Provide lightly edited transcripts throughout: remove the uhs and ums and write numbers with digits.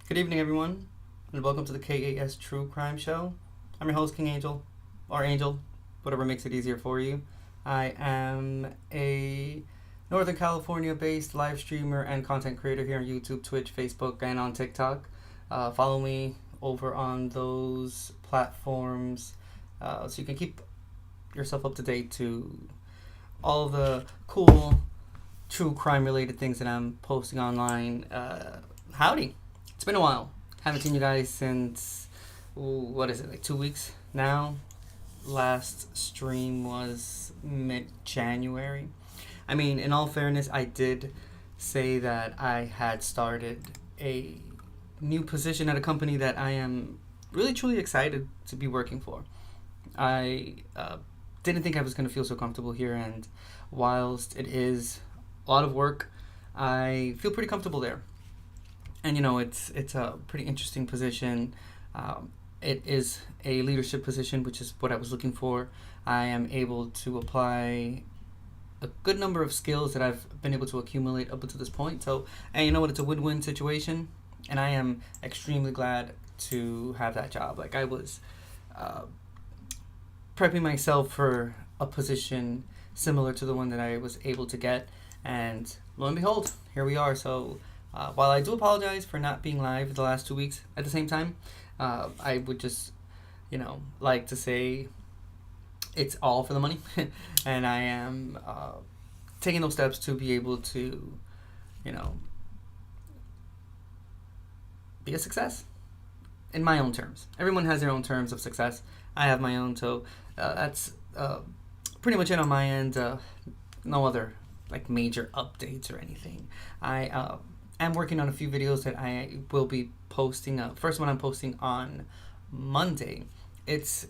Good evening, everyone, and welcome to the KAS True Crime Show. I'm your host, King Angel, or Angel, whatever makes it easier for you. I am a Northern California-based live streamer and content creator here on YouTube, Twitch, Facebook, and on TikTok. Follow me over on those platforms so you can keep yourself up to date to all the cool true crime-related things that I'm posting online. Howdy! It's been a while. Haven't seen you guys since, what is it, like 2 weeks now? Last stream was mid-January. I mean, in all fairness, I did say that I had started a new position at a company that I am really truly excited to be working for. I didn't think I was going to feel so comfortable here, and whilst it is a lot of work, I feel pretty comfortable there. And you know, it's a pretty interesting position. It is a leadership position, which is what I was looking for. I am able to apply a good number of skills that I've been able to accumulate up until this point. So, and you know what? It's a win-win situation, and I am extremely glad to have that job. Like, I was prepping myself for a position similar to the one that I was able to get, and lo and behold, here we are. So while I do apologize for not being live the last 2 weeks, at the same time, I would just, like to say it's all for the money, and I am taking those steps to be able to, be a success in my own terms. Everyone has their own terms of success. I have my own, so that's pretty much it on my end. No other like major updates or anything. I'm working on a few videos that I will be posting. First one I'm posting on Monday. It's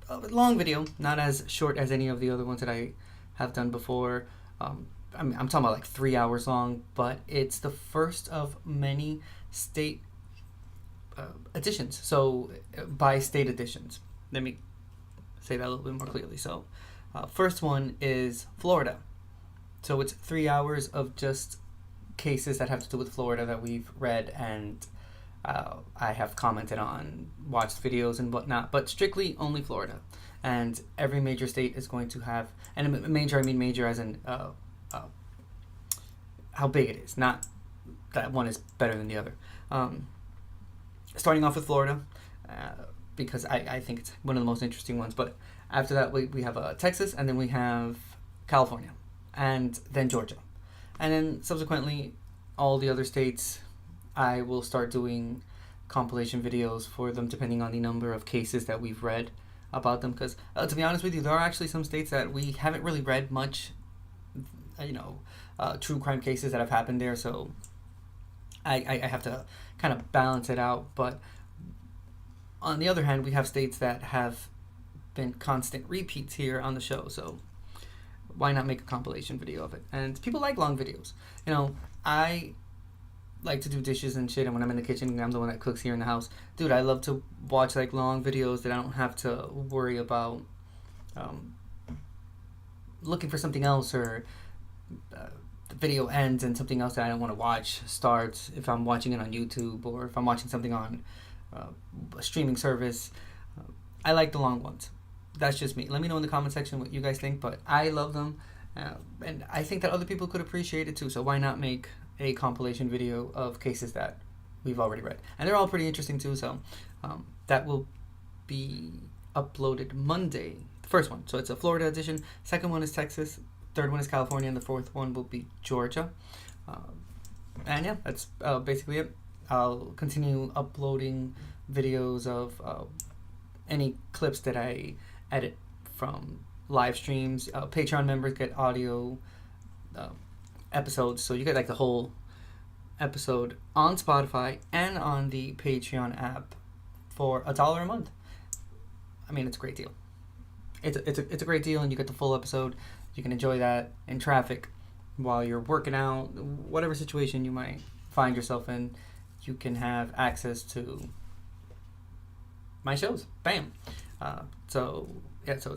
a long video, not as short as any of the other ones that I have done before. I'm talking about like 3 hours long, but it's the first of many state editions. So by state editions, let me say that a little bit more clearly. So first one is Florida. So it's 3 hours of just cases that have to do with Florida that we've read and I have commented on, watched videos and whatnot, but strictly only Florida. And every major state is going to have, and major, I mean major as in how big it is, not that one is better than the other. Starting off with Florida, because I think it's one of the most interesting ones, but after that we have Texas, and then we have California, and then Georgia. And then subsequently, all the other states, I will start doing compilation videos for them depending on the number of cases that we've read about them. Because to be honest with you, there are actually some states that we haven't really read much, true crime cases that have happened there. So I have to kind of balance it out. But on the other hand, we have states that have been constant repeats here on the show. So why not make a compilation video of it? And people like long videos. I like to do dishes and shit, and when I'm in the kitchen, I'm the one that cooks here in the house. Dude, I love to watch like long videos that I don't have to worry about looking for something else, or the video ends and something else that I don't want to watch starts if I'm watching it on YouTube, or if I'm watching something on a streaming service. I like the long ones. That's just me. Let me know in the comment section what you guys think, but I love them, and I think that other people could appreciate it too, so why not make a compilation video of cases that we've already read? And they're all pretty interesting too, so that will be uploaded Monday, the first one. So it's a Florida edition, second one is Texas, third one is California, and the fourth one will be Georgia. And yeah, that's basically it. I'll continue uploading videos of any clips that I edit from live streams. Patreon members get audio episodes, so you get like the whole episode on Spotify and on the Patreon app for $1 a month. I mean, it's a great deal. It's a great deal, and you get the full episode. You can enjoy that in traffic while you're working out, whatever situation you might find yourself in. You can have access to my shows. Bam. So it's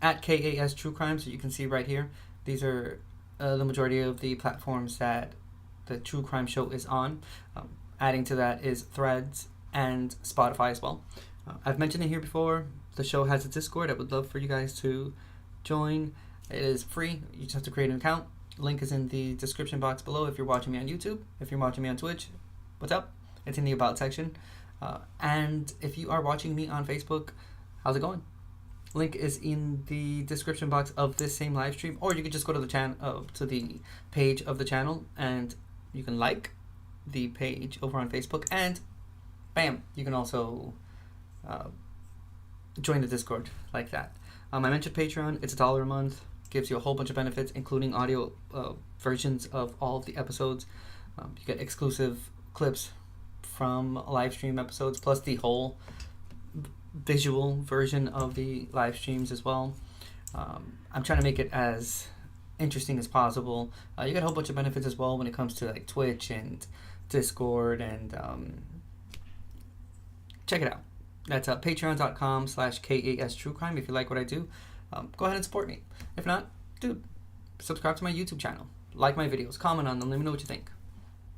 at KAS True Crime, so you can see right here. These are the majority of the platforms that the True Crime Show is on. Adding to that is Threads and Spotify as well. I've mentioned it here before. The show has a Discord. I would love for you guys to join. It is free. You just have to create an account. Link is in the description box below if you're watching me on YouTube. If you're watching me on Twitch, what's up? It's in the About section. And if you are watching me on Facebook, how's it going? Link is in the description box of this same live stream, or you can just go to the channel, to the page of the channel, and you can like the page over on Facebook, and bam, you can also join the Discord like that. I mentioned Patreon. It's $1 a month. Gives you a whole bunch of benefits, including audio versions of all of the episodes. You get exclusive clips from live stream episodes, plus the whole visual version of the live streams as well. I'm trying to make it as interesting as possible. You get a whole bunch of benefits as well when it comes to like Twitch and Discord, and check it out. That's patreon.com/KAS True Crime. If you like what I do, go ahead and support me. If not, dude, subscribe to my YouTube channel, like my videos, comment on them, let me know what you think.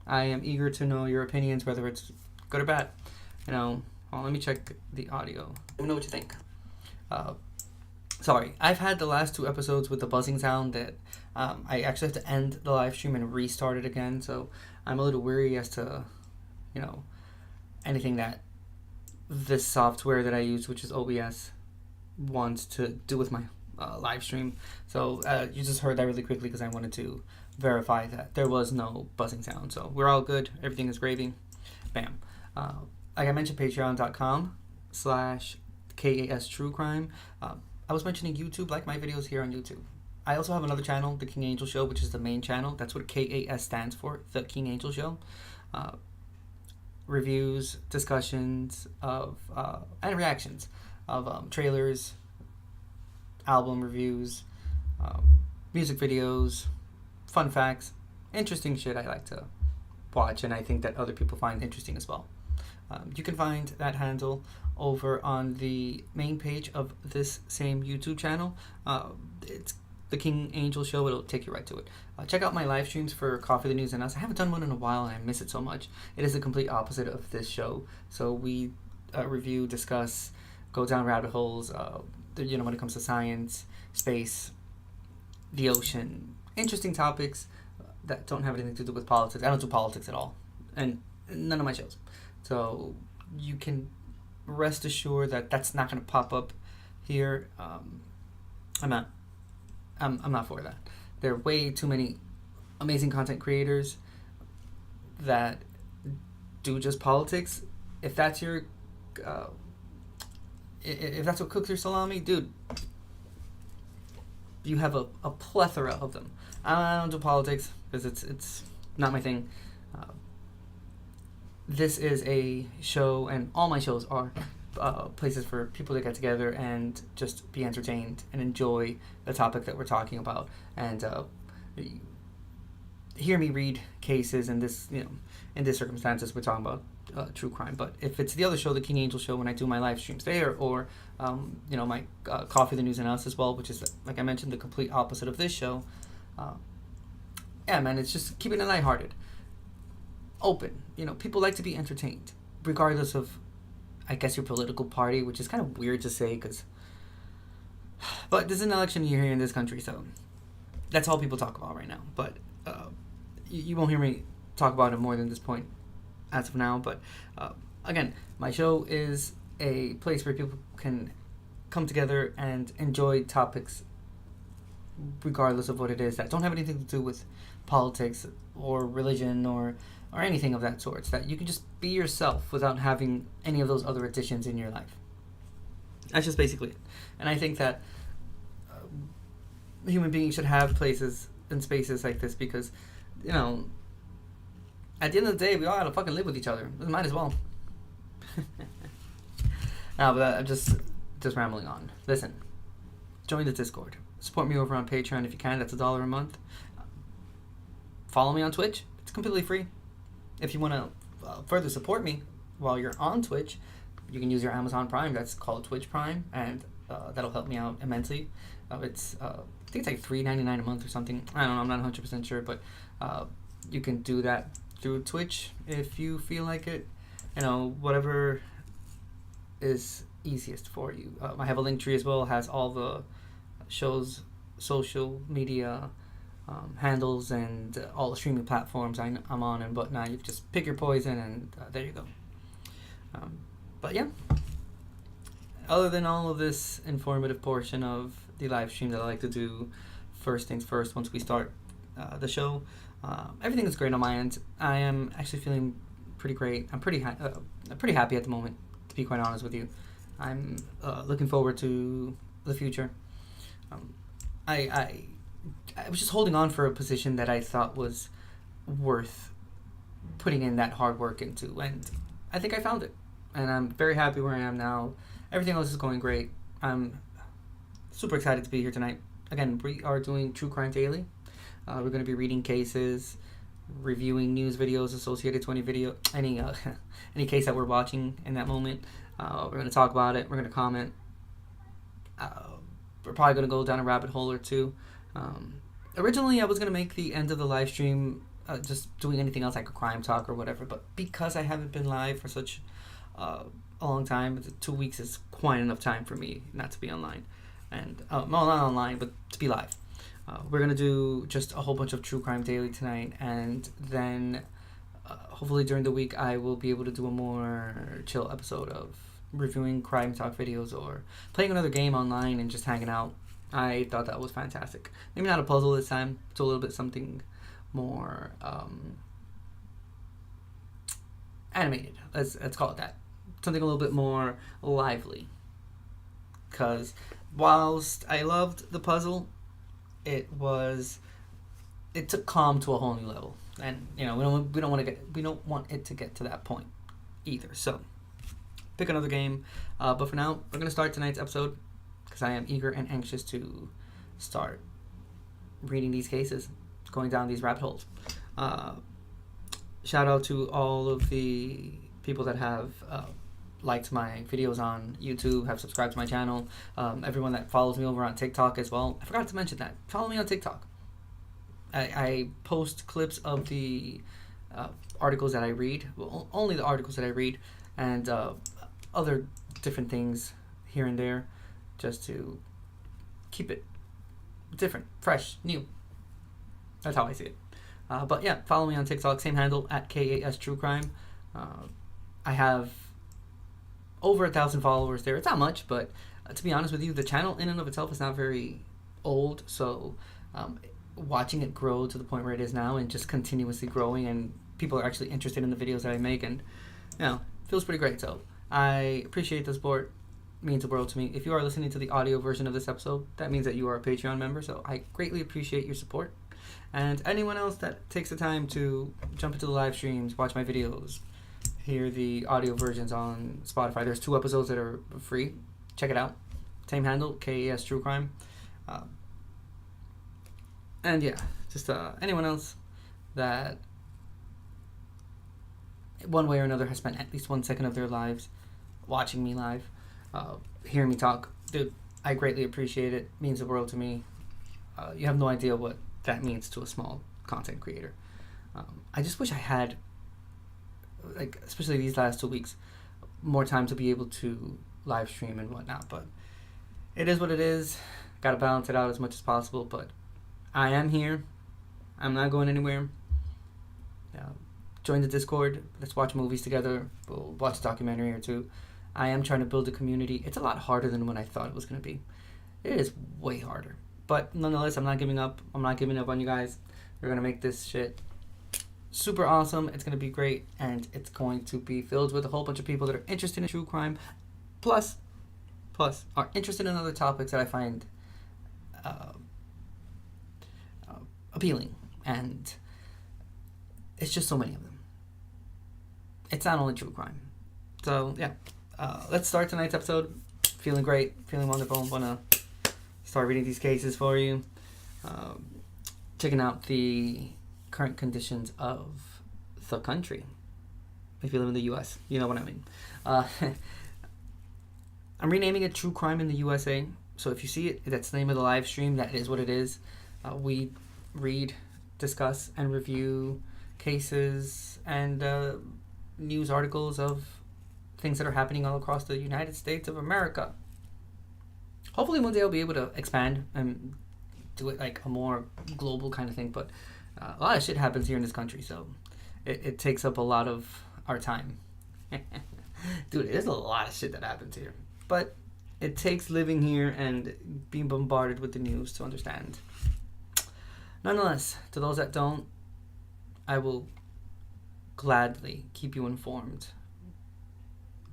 I am eager to know your opinions, whether it's good or bad. Well, let me check the audio. Let me know what you think. Sorry, I've had the last 2 episodes with the buzzing sound that I actually have to end the live stream and restart it again, so I'm a little weary as to, anything that this software that I use, which is OBS, wants to do with my live stream. So you just heard that really quickly because I wanted to verify that there was no buzzing sound. So we're all good. Everything is gravy. Bam. Like I mentioned, patreon.com/KAS True Crime. I was mentioning YouTube, like my videos here on YouTube. I also have another channel, The King Angel Show, which is the main channel. That's what KAS stands for, The King Angel Show. Reviews, discussions of and reactions of trailers, album reviews, music videos, fun facts, interesting shit I like to watch, and I think that other people find interesting as well. You can find that handle over on the main page of this same YouTube channel. It's The King Angel Show. It'll take you right to it. Check out my live streams for Coffee, the News, and Us. I haven't done one in a while, and I miss it so much. It is the complete opposite of this show. So we review, discuss, go down rabbit holes, when it comes to science, space, the ocean, interesting topics that don't have anything to do with politics. I don't do politics at all, and none of my shows. So you can rest assured that that's not going to pop up here. I'm not for that. There are way too many amazing content creators that do just politics. If that's your if that's what cooks your salami, dude, you have a plethora of them. I don't do politics because it's not my thing. This is a show, and all my shows are places for people to get together and just be entertained and enjoy the topic that we're talking about, and hear me read cases. And this, in this circumstances, we're talking about true crime. But if it's the other show, the King Angel Show, when I do my live streams there, or my Coffee, the News, and Us as well, which is, like I mentioned, the complete opposite of this show. Yeah, man, it's just keeping it lighthearted, open. People like to be entertained, regardless of, I guess, your political party, which is kind of weird to say, but there's an election year here in this country, so that's all people talk about right now. But you won't hear me talk about it more than this point as of now. But again, my show is a place where people can come together and enjoy topics, regardless of what it is, that don't have anything to do with politics or religion or anything of that sort. That you can just be yourself without having any of those other additions in your life. That's just basically it. And I think that human beings should have places and spaces like this because, at the end of the day, we all gotta fucking live with each other. We might as well. No, but I'm just rambling on. Listen, join the Discord. Support me over on Patreon if you can. That's $1 a month. Follow me on Twitch. It's completely free. If you want to further support me while you're on Twitch, you can use your Amazon Prime. That's called Twitch Prime, and that'll help me out immensely. I think it's like $3.99 a month or something. I don't know. I'm not 100% sure, but you can do that through Twitch if you feel like it. You know, whatever is easiest for you. I have a link tree as well. It has all the show's social media handles and all the streaming platforms I'm on and whatnot. You just pick your poison and there you go. But yeah, other than all of this informative portion of the live stream that I like to do, first things first, once we start the show, everything is great on my end. I am actually feeling pretty great. I'm pretty happy at the moment, to be quite honest with you. I'm looking forward to the future. I was just holding on for a position that I thought was worth putting in that hard work into, and I think I found it. And I'm very happy where I am now. Everything else is going great. I'm super excited to be here tonight. Again, we are doing True Crime Daily. We're going to be reading cases, reviewing news videos associated to any case that we're watching in that moment. We're going to talk about it. We're going to comment. We're probably going to go down a rabbit hole or two. Originally, I was going to make the end of the live stream just doing anything else like a crime talk or whatever, but because I haven't been live for such a long time, 2 weeks is quite enough time for me not to be online. And, well, not online, but to be live. We're going to do just a whole bunch of True Crime Daily tonight, and then hopefully during the week I will be able to do a more chill episode of reviewing crime talk videos or playing another game online and just hanging out. I thought that was fantastic. Maybe not a puzzle this time. It's a little bit something more animated. Let's call it that. Something a little bit more lively. Because whilst I loved the puzzle, it took calm to a whole new level, and you know we don't want it to get to that point either. So pick another game, but for now we're gonna start tonight's episode because I am eager and anxious to start reading these cases, going down these rabbit holes. Shout out to all of the people that have liked my videos on YouTube, have subscribed to my channel, everyone that follows me over on TikTok as well. I forgot to mention that. Follow me on TikTok. I post clips of the articles that I read, well, only the articles that I read, and other different things here and there, just to keep it different, fresh, new. That's how I see it. But yeah, follow me on TikTok, same handle, at KAS True Crime. I have over 1,000 followers there. It's not much, but to be honest with you, the channel in and of itself is not very old, so watching it grow to the point where it is now and just continuously growing, and people are actually interested in the videos that I make, and you know, feels pretty great. So I appreciate the support. It means the world to me. If you are listening to the audio version of this episode, that means that you are a Patreon member, so I greatly appreciate your support. And anyone else that takes the time to jump into the live streams, watch my videos, hear the audio versions on Spotify. There's 2 episodes that are free. Check it out. Same handle, KAS True Crime. And yeah, just anyone else that one way or another has spent at least 1 second of their lives watching me live, hearing me talk. Dude, I greatly appreciate it. It means the world to me. You have no idea what that means to a small content creator. I just wish I had, like, especially these last 2 weeks, more time to be able to live stream and whatnot, but it is what it is. Gotta balance it out as much as possible, but I am here. I'm not going anywhere. Join the Discord. Let's watch movies together. We'll watch a documentary or two. I am trying to build a community. It's a lot harder than what I thought it was going to be. It is way harder. But nonetheless, I'm not giving up. I'm not giving up on you guys. We're going to make this shit super awesome. It's going to be great. And it's going to be filled with a whole bunch of people that are interested in true crime. Plus are interested in other topics that I find appealing. And it's just so many of them. It's not only true crime. So, yeah. Let's start tonight's episode. Feeling great. Feeling wonderful. Want to start reading these cases for you. Checking out the current conditions of the country. If you live in the U.S., you know what I mean. I'm renaming it True Crime in the USA. So if you see it, that's the name of the live stream. That is what it is. We read, discuss, and review cases and news articles of things that are happening all across the United States of America. Hopefully one day I'll be able to expand and do it like a more global kind of thing, but a lot of shit happens here in this country, so it takes up a lot of our time. Dude, there's a lot of shit that happens here, but it takes living here and being bombarded with the news to understand. Nonetheless, to those that don't, I will gladly keep you informed.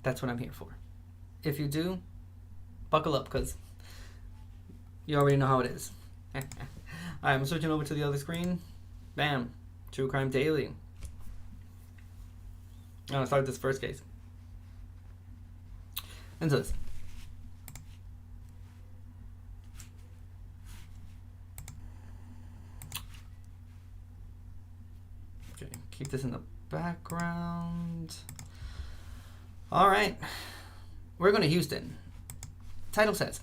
That's what I'm here for. If you do, buckle up, because you already know how it is. Alright, I'm switching over to the other screen. Bam. True Crime Daily. I'm going to start with this first case. Into this. Okay, keep this in the background. Alright. We're going to Houston. Title says,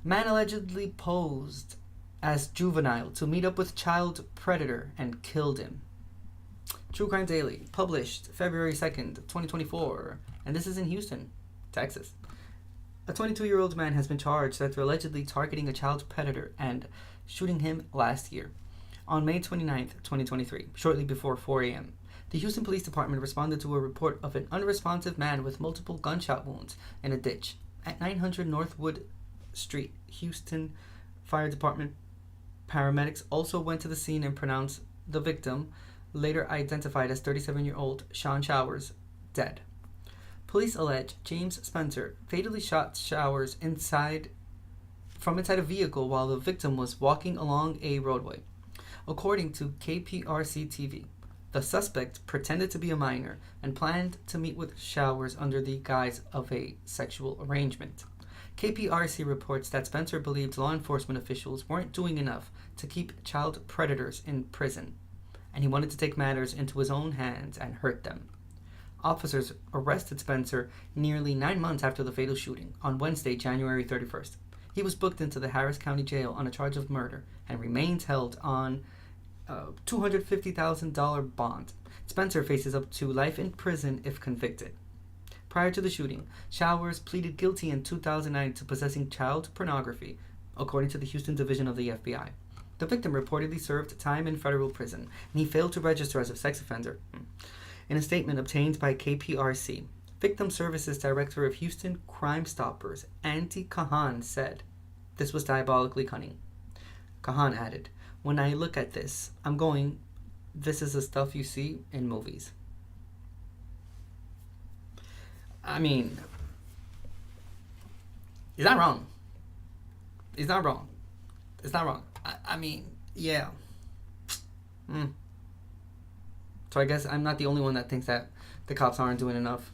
man allegedly posed as juvenile to meet up with child predator and killed him. True Crime Daily, published February 2nd, 2024. And this is in Houston, Texas. A 22-year-old man has been charged after allegedly targeting a child predator and shooting him last year. On May 29th, 2023, shortly before 4 a.m., the Houston Police Department responded to a report of an unresponsive man with multiple gunshot wounds in a ditch at 900 Northwood Street. Houston Fire Department paramedics also went to the scene and pronounced the victim, later identified as 37-year-old Sean Showers, dead. Police allege James Spencer fatally shot Showers from inside a vehicle while the victim was walking along a roadway. According to KPRC TV, the suspect pretended to be a minor and planned to meet with Showers under the guise of a sexual arrangement. KPRC reports that Spencer believed law enforcement officials weren't doing enough to keep child predators in prison, and he wanted to take matters into his own hands and hurt them. Officers arrested Spencer nearly 9 months after the fatal shooting on Wednesday, January 31st. He was booked into the Harris County Jail on a charge of murder and remains held on a $250,000 bond. Spencer faces up to life in prison if convicted. Prior to the shooting, Showers pleaded guilty in 2009 to possessing child pornography, according to the Houston Division of the FBI. The victim reportedly served time in federal prison, and he failed to register as a sex offender. In a statement obtained by KPRC, Victim Services Director of Houston Crime Stoppers, Auntie Kahan, said, "This was diabolically cunning." Kahan added, "When I look at this, I'm going, this is the stuff you see in movies." I mean, he's not wrong. He's not wrong. It's not wrong. I mean, yeah. So I guess I'm not the only one that thinks that the cops aren't doing enough.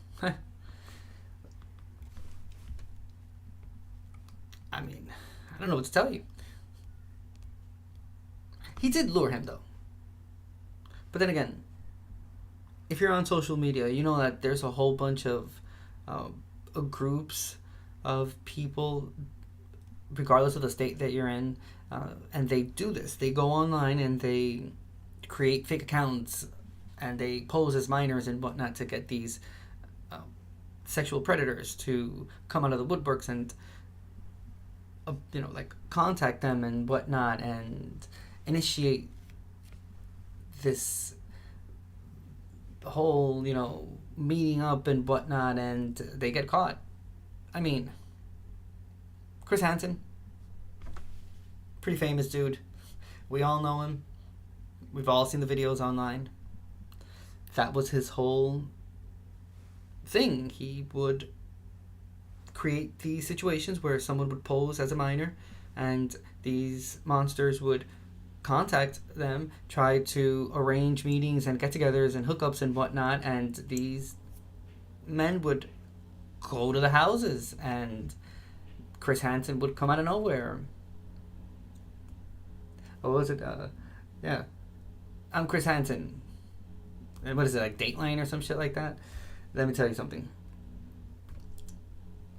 I mean, I don't know what to tell you. He did lure him, though. But then again, if you're on social media, you know that there's a whole bunch of groups of people, regardless of the state that you're in, and they do this. They go online and they create fake accounts and they pose as minors and whatnot to get these sexual predators to come out of the woodworks and like contact them and whatnot and initiate this whole meeting up and whatnot, and they get caught. I mean, Chris Hansen, pretty famous dude. We all know him. We've all seen the videos online. That was his whole thing. He would create these situations where someone would pose as a minor and these monsters would contact them, try to arrange meetings and get-togethers and hookups and whatnot, and these men would go to the houses and Chris Hansen would come out of nowhere. What was it? Yeah. I'm Chris Hansen. And what is it, like Dateline or some shit like that? Let me tell you something.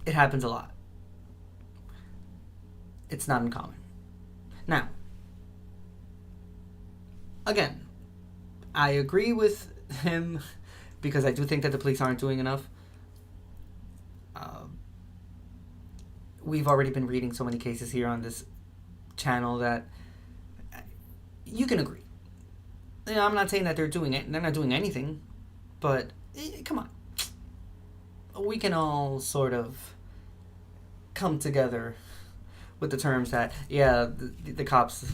It happens a lot. It's not uncommon. Now, again, I agree with him because I do think that the police aren't doing enough. We've already been reading so many cases here on this channel that you can agree. You know, I'm not saying that they're doing it, they're not doing anything, but come on. We can all sort of come together with the terms that, yeah, the cops,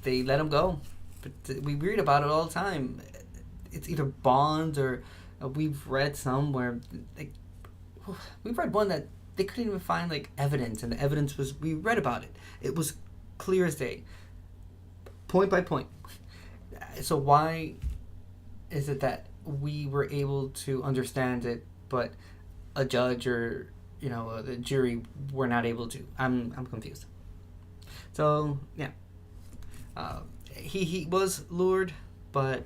they let them go. But we read about it all the time. It's either bonds or we've read some where, like, we've read one that they couldn't even find, like, evidence, and the evidence was, we read about it. It was clear as day, point by point. So why is it that we were able to understand it, but a judge or, you know, the jury were not able to? I'm confused. So yeah, he was lured, but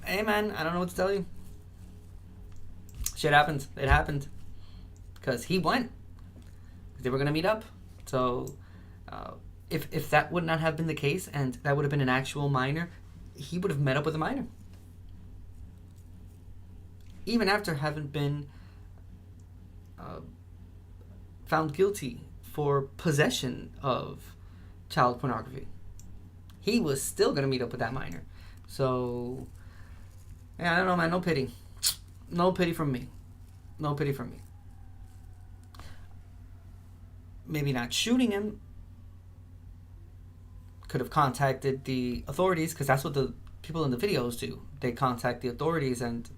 hey man, I don't know what to tell you. Shit happens. It happened because he went. They were gonna meet up. So if that would not have been the case, and that would have been an actual minor, he would have met up with a minor. Even after having been found guilty for possession of child pornography, he was still going to meet up with that minor. So, yeah, I don't know, man. No pity. No pity from me. No pity from me. Maybe not shooting him. Could have contacted the authorities, because that's what the people in the videos do. They contact the authorities, and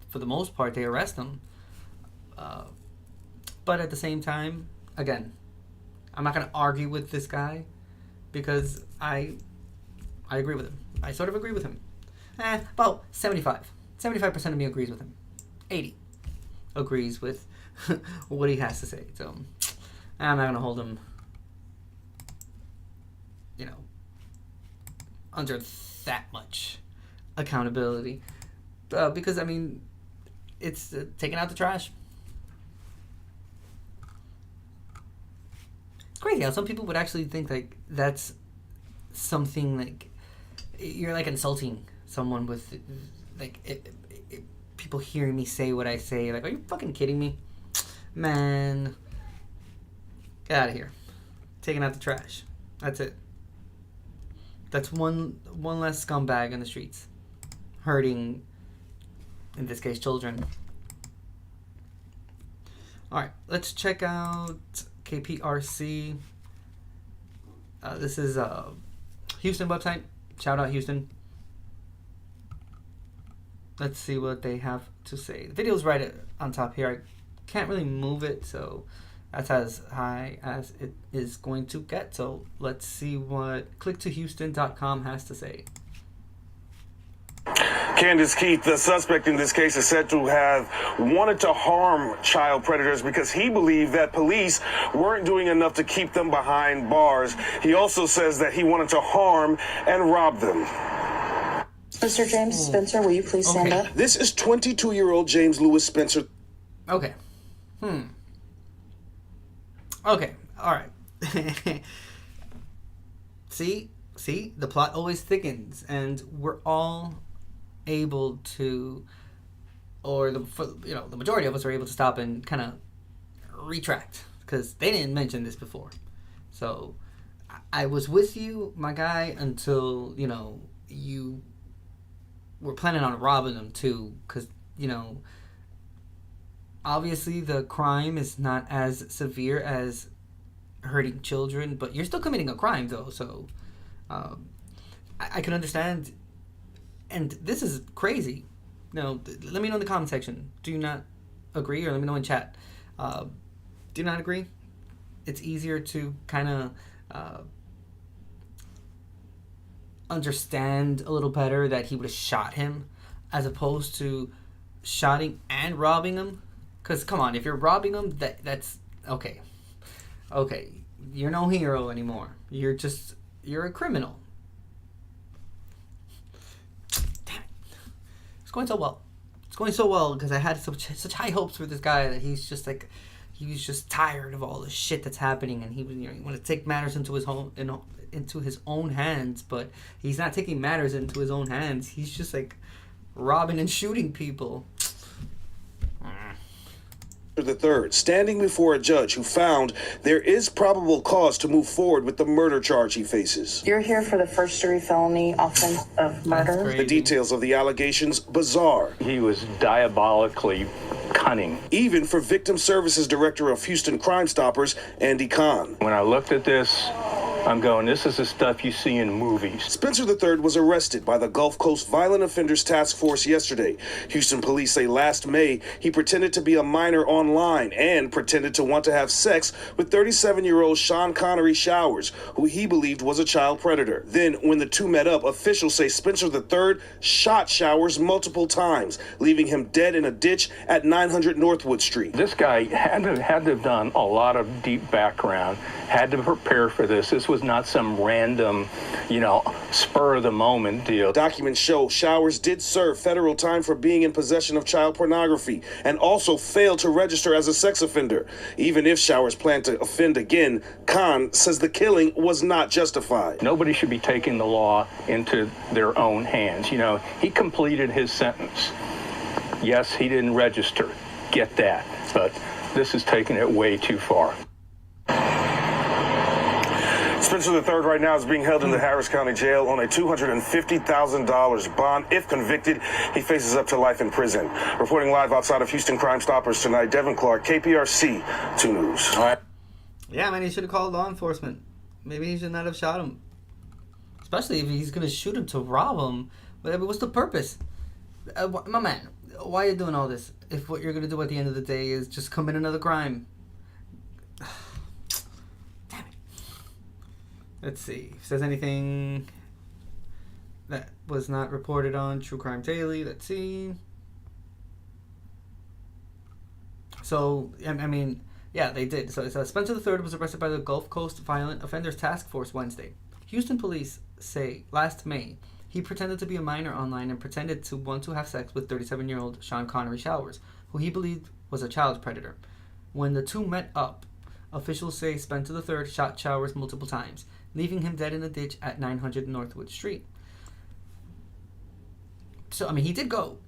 for the most part, they arrest them. But at the same time, again, I'm not going to argue with this guy because I agree with him. I sort of agree with him. About 75. 75% of me agrees with him. 80 agrees with what he has to say. So I'm not going to hold him, you know, under that much accountability. Because, I mean, it's taking out the trash. It's crazy how some people would actually think like that's something, like you're like insulting someone with, like, people hearing me say what I say. Like, are you fucking kidding me? Man, get out of here. Taking out the trash. That's it. That's one less scumbag in the streets, hurting, in this case, children. All right, let's check out KPRC. This is a Houston website. Shout out Houston. Let's see what they have to say. The video's right on top here. I can't really move it, so that's as high as it is going to get. So let's see what clicktohouston.com has to say. Candace Keith, the suspect in this case, is said to have wanted to harm child predators because he believed that police weren't doing enough to keep them behind bars. He also says that he wanted to harm and rob them. Mr. James Spencer, will you please stand up? This is 22-year-old James Lewis Spencer. Okay. Okay. All right. See, the plot always thickens, and we're all able to, or the majority of us are able to stop and kind of retract, because they didn't mention this before. So I was with you, my guy, until you were planning on robbing them too, because obviously the crime is not as severe as hurting children, but you're still committing a crime though. So I can understand. And this is crazy. Let me know in the comment section. Do you not agree? Or let me know in chat. Do you not agree? It's easier to kind of understand a little better that he would have shot him as opposed to shotting and robbing him. Because, come on, if you're robbing him, that's... Okay. Okay. You're no hero anymore. You're a criminal. It's going so well. It's going so well because I had such high hopes for this guy that he's just like, he was just tired of all the shit that's happening, and he wanted to take matters into his own hands. But he's not taking matters into his own hands. He's just like robbing and shooting people. The third, standing before a judge who found there is probable cause to move forward with the murder charge he faces. You're here for the first-degree felony offense of murder. The details of the allegations bizarre. He was diabolically cunning. Even for Victim Services Director of Houston Crime Stoppers, Andy Kahn. When I looked at this, I'm going, this is the stuff you see in movies. Spencer III was arrested by the Gulf Coast Violent Offenders Task Force yesterday. Houston police say last May, he pretended to be a minor online and pretended to want to have sex with 37-year-old Sean Connery Showers, who he believed was a child predator. Then, when the two met up, officials say Spencer III shot Showers multiple times, leaving him dead in a ditch at 900 Northwood Street. This guy had to have done a lot of deep background, had to prepare for this. This was not some random, spur of the moment deal. Documents show Showers did serve federal time for being in possession of child pornography and also failed to register as a sex offender. Even if Showers planned to offend again, Khan says the killing was not justified. Nobody should be taking the law into their own hands. He completed his sentence. Yes, he didn't register. Get that. But this is taking it way too far. Spencer III right now is being held in the Harris County Jail on a $250,000 bond. If convicted, he faces up to life in prison. Reporting live outside of Houston Crime Stoppers tonight, Devin Clark, KPRC 2 News. All right. Yeah, man, he should have called law enforcement. Maybe he should not have shot him. Especially if he's going to shoot him to rob him. But what's the purpose? My man, why are you doing all this if what you're going to do at the end of the day is just commit another crime? Let's see if there's anything that was not reported on True Crime Daily. Let's see. So, yeah, they did. So, Spencer III was arrested by the Gulf Coast Violent Offenders Task Force Wednesday. Houston police say last May he pretended to be a minor online and pretended to want to have sex with 37-year-old Sean Connery Showers, who he believed was a child predator. When the two met up, officials say Spencer III shot Showers multiple times, leaving him dead in a ditch at 900 Northwood Street. So, he did go.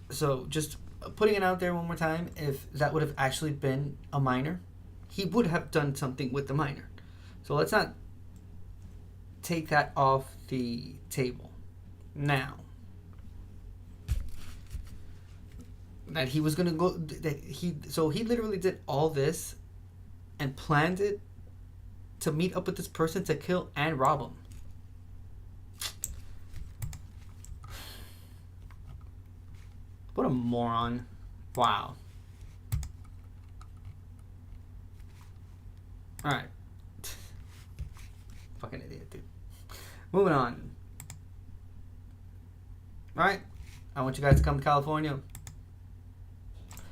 So, just putting it out there one more time, if that would have actually been a minor, he would have done something with the minor. So, let's not take that off the table. Now, that he was going to go, he literally did all this and planned it to meet up with this person to kill and rob him. What a moron. Wow. Alright. Fucking idiot, dude. Moving on. Alright. I want you guys to come to California.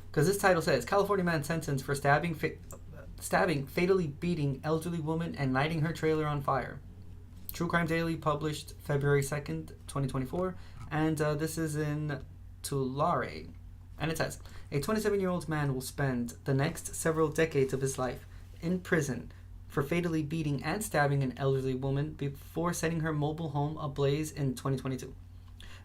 Because this title says, California man sentenced for stabbing, fatally beating elderly woman and lighting her trailer on fire. True Crime Daily published February 2nd, 2024. And this is in Tulare. And it says, a 27-year-old man will spend the next several decades of his life in prison for fatally beating and stabbing an elderly woman before setting her mobile home ablaze in 2022.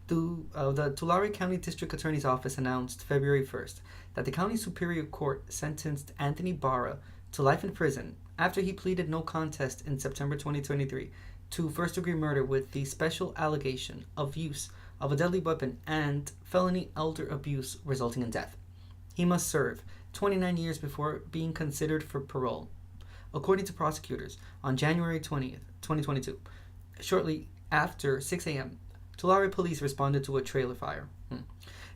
The Tulare County District Attorney's Office announced February 1st that the County Superior Court sentenced Anthony Barra to life in prison after he pleaded no contest in September 2023 to first-degree murder with the special allegation of use of a deadly weapon and felony elder abuse resulting in death. He must serve 29 years before being considered for parole. According to prosecutors, on January 20th, 2022, shortly after 6 a.m., Tulare police responded to a trailer fire.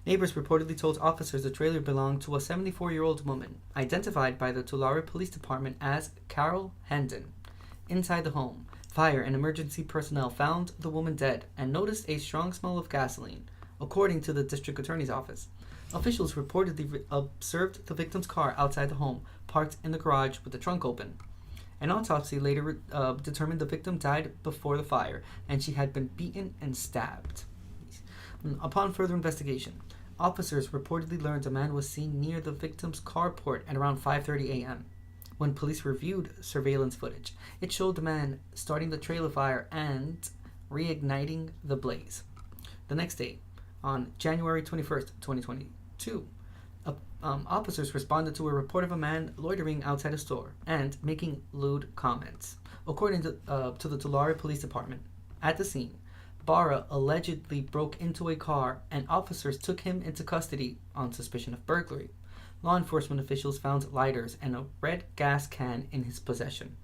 Neighbors reportedly told officers the trailer belonged to a 74-year-old woman, identified by the Tulare Police Department as Carol Hendon. Inside the home, fire and emergency personnel found the woman dead and noticed a strong smell of gasoline, according to the district attorney's office. Officials reportedly observed the victim's car outside the home, parked in the garage with the trunk open. An autopsy later determined the victim died before the fire, and she had been beaten and stabbed. Upon further investigation, Officers reportedly learned a man was seen near the victim's carport at around 5:30 a.m. When police reviewed surveillance footage, it showed the man starting the trailer fire and reigniting the blaze. The next day, on January 21st, 2022, officers responded to a report of a man loitering outside a store and making lewd comments. According to the Tulare Police Department, at the scene, Barra allegedly broke into a car and officers took him into custody on suspicion of burglary. Law enforcement officials found lighters and a red gas can in his possession,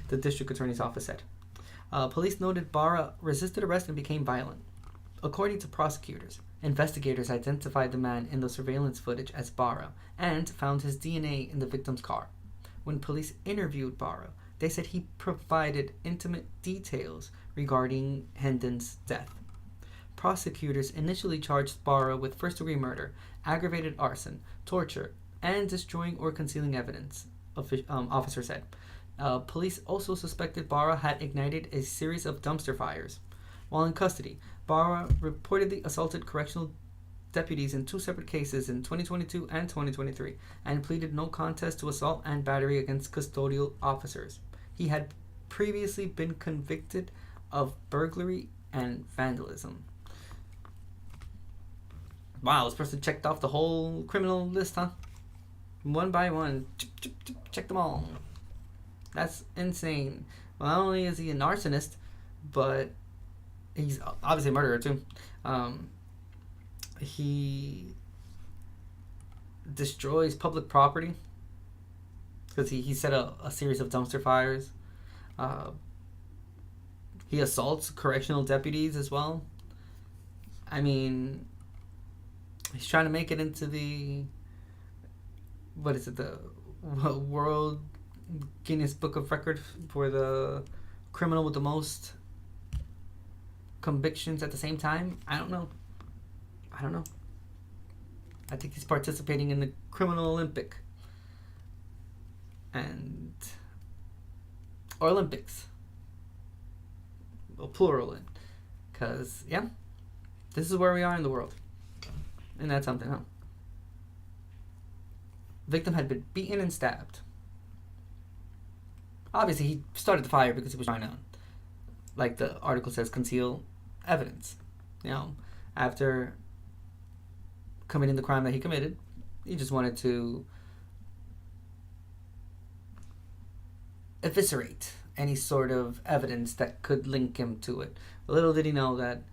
the district attorney's office said. Police noted Barra resisted arrest and became violent. According to prosecutors, investigators identified the man in the surveillance footage as Barra and found his DNA in the victim's car. When police interviewed Barra, they said he provided intimate details regarding Hendon's death. Prosecutors initially charged Barra with first-degree murder, aggravated arson, torture, and destroying or concealing evidence, officer said. Police also suspected Barra had ignited a series of dumpster fires. While in custody, Barra reportedly assaulted correctional deputies in 2 separate cases in 2022 and 2023 and pleaded no contest to assault and battery against custodial officers. He had previously been convicted of burglary and vandalism. Wow, this person checked off the whole criminal list, huh? One by one. Check them all. That's insane. Well, not only is he an arsonist, but he's obviously a murderer too. He destroys public property because he set a series of dumpster fires. He assaults correctional deputies as well. I mean, he's trying to make it into the, what is it, the World Guinness Book of Record for the criminal with the most convictions at the same time. I don't know. I think he's participating in the criminal Olympic or Olympics. Well, plural, because yeah, this is where we are in the world, and that's something, huh? Victim had been beaten and stabbed. Obviously, he started the fire because he was trying to, like the article says, conceal evidence. You know, after committing the crime that he committed, he just wanted to eviscerate any sort of evidence that could link him to it. Little did he know that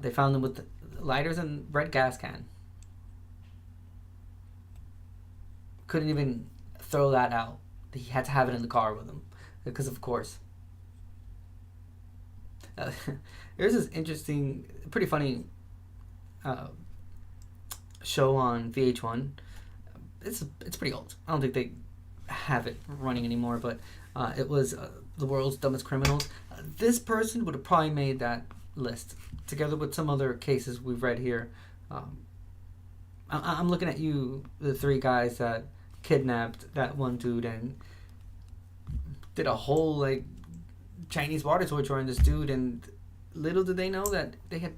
they found him with lighters and red gas can. Couldn't even throw that out. He had to have it in the car with him because, of course. There's this interesting, pretty funny show on VH1. It's pretty old. I don't think they have it running anymore, but it was The World's Dumbest Criminals. This person would have probably made that list together with some other cases we've read here. I'm looking at you, the 3 guys that kidnapped that one dude and did a whole like Chinese water torture on this dude, and little did they know that they had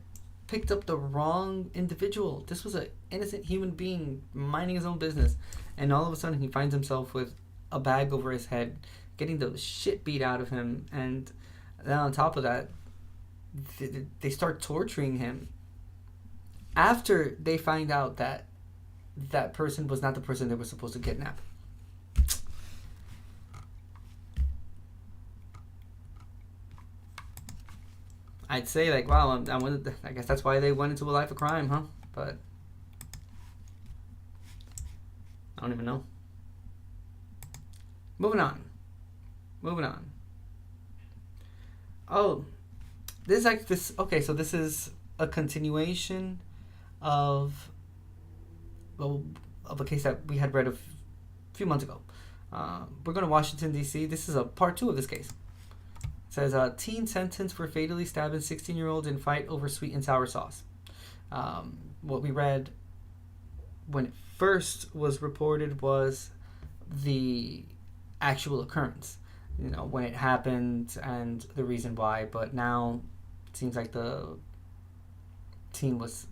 picked up the wrong individual. This was an innocent human being minding his own business, and all of a sudden he finds himself with a bag over his head, getting the shit beat out of him, and then on top of that, they start torturing him after they find out that that person was not the person they were supposed to kidnap. I'd say, like, wow, I guess that's why they went into a life of crime, huh? But I don't even know. Moving on. Oh, this is like this. Okay, so this is a continuation of a case that we had read a few months ago. We're going to Washington, D.C. This is a part 2 of this case. It says, teen sentenced for fatally stabbing 16-year-old in fight over sweet and sour sauce. What we read when it first was reported was the actual occurrence, you know, when it happened and the reason why. But now it seems like the teen was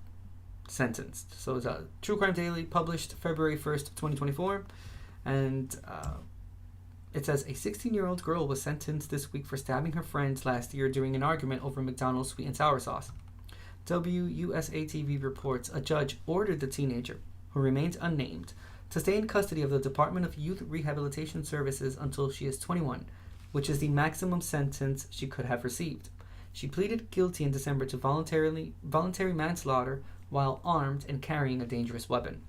sentenced. So it's a True Crime Daily published February 1st, 2024. And it says, a 16-year-old girl was sentenced this week for stabbing her friends last year during an argument over McDonald's sweet and sour sauce. WUSA TV reports a judge ordered the teenager, who remains unnamed, to stay in custody of the Department of Youth Rehabilitation Services until she is 21, which is the maximum sentence she could have received. She pleaded guilty in December to voluntary manslaughter while armed and carrying a dangerous weapon.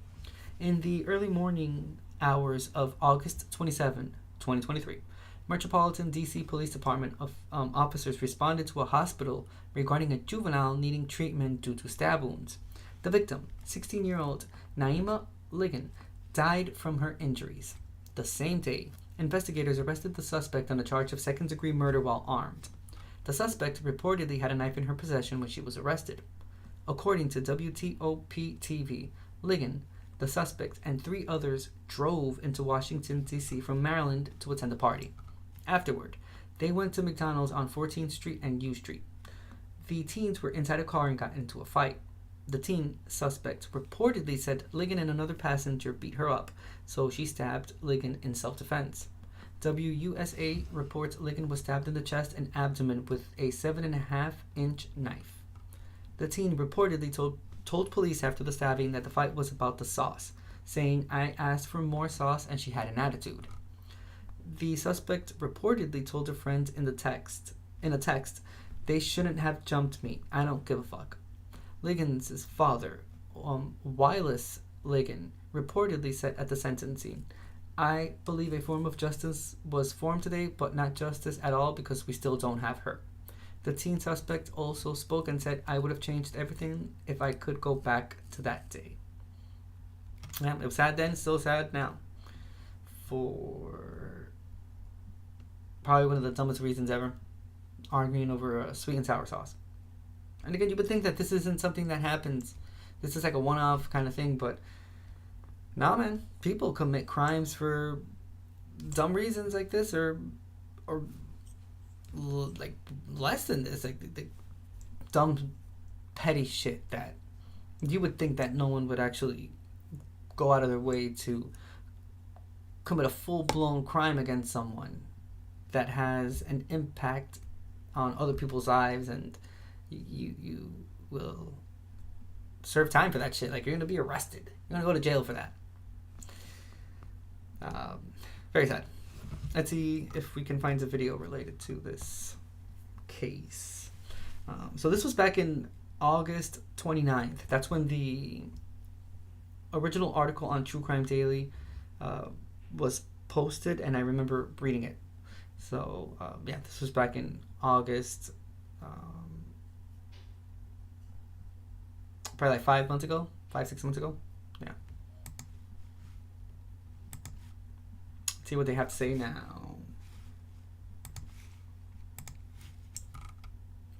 In the early morning hours of August 27, 2023, Metropolitan D.C. Police Department of officers responded to a hospital regarding a juvenile needing treatment due to stab wounds. The victim, 16-year-old Naima Ligon, died from her injuries. The same day, investigators arrested the suspect on a charge of second-degree murder while armed. The suspect reportedly had a knife in her possession when she was arrested. According to WTOP-TV, Ligon, the suspect, and 3 others drove into Washington, D.C. from Maryland to attend a party. Afterward, they went to McDonald's on 14th Street and U Street. The teens were inside a car and got into a fight. The teen suspect reportedly said Ligon and another passenger beat her up, so she stabbed Ligon in self-defense. WUSA reports Ligon was stabbed in the chest and abdomen with a 7.5-inch knife. The teen reportedly told police after the stabbing that the fight was about the sauce, saying, "I asked for more sauce and she had an attitude." The suspect reportedly told her friends in a text, "They shouldn't have jumped me. I don't give a fuck." Ligon's father, Wylis Ligon, reportedly said at the sentencing, "I believe a form of justice was formed today, but not justice at all because we still don't have her." The teen suspect also spoke and said, "I would have changed everything if I could go back to that day." Yeah, it was sad then, still sad now. For probably one of the dumbest reasons ever, arguing over a sweet and sour sauce. And again, you would think that this isn't something that happens. This is like a one-off kind of thing, but nah, man. People commit crimes for dumb reasons like this, or like less than this, like the dumb, petty shit that you would think that no one would actually go out of their way to commit a full-blown crime against someone that has an impact on other people's lives, and you will serve time for that shit. Like, you're gonna be arrested. You're gonna go to jail for that. Very sad. Let's see if we can find a video related to this case. So this was back in August 29th. That's when the original article on True Crime Daily was posted, and I remember reading it. So yeah, this was back in August, probably like 5 months ago, 5-6 months ago. Yeah. Let's see what they have to say now.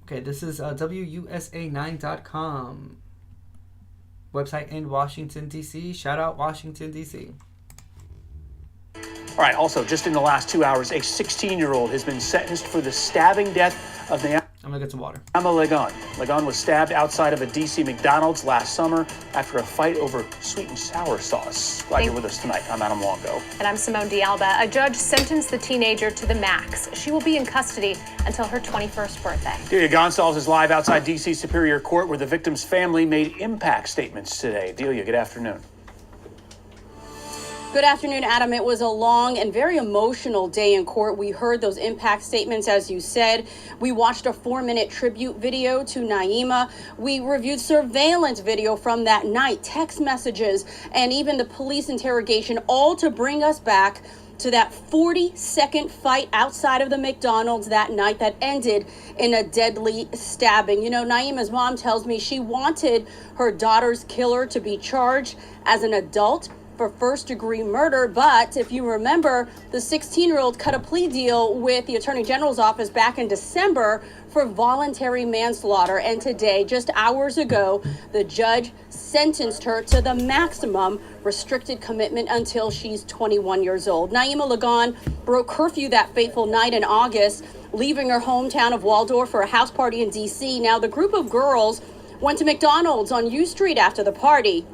Okay, this is WUSA9.com. Website in Washington, D.C. Shout out Washington, D.C. All right, also, just in the last 2 hours, a 16-year-old has been sentenced for the stabbing death of Naima I'm going to get some water. Ligon. Ligon was stabbed outside of a D.C. McDonald's last summer after a fight over sweet and sour sauce. Glad you're with us tonight. I'm Adam Longo. And I'm Simone D'Alba. A judge sentenced the teenager to the max. She will be in custody until her 21st birthday. Delia Gonsalves is live outside D.C. Superior Court, where the victim's family made impact statements today. Delia, good afternoon. Good afternoon, Adam. It was a long and very emotional day in court. We heard those impact statements, as you said. We watched a 4-minute tribute video to Naima. We reviewed surveillance video from that night, text messages, and even the police interrogation, all to bring us back to that 40-second fight outside of the McDonald's that night that ended in a deadly stabbing. You know, Naima's mom tells me she wanted her daughter's killer to be charged as an adult for first-degree murder, but if you remember, the 16-year-old cut a plea deal with the Attorney General's office back in December for voluntary manslaughter, and today, just hours ago, the judge sentenced her to the maximum restricted commitment until she's 21 years old. Naima Ligon broke curfew that fateful night in August, leaving her hometown of Waldorf for a house party in D.C. Now, the group of girls went to McDonald's on U Street after the party.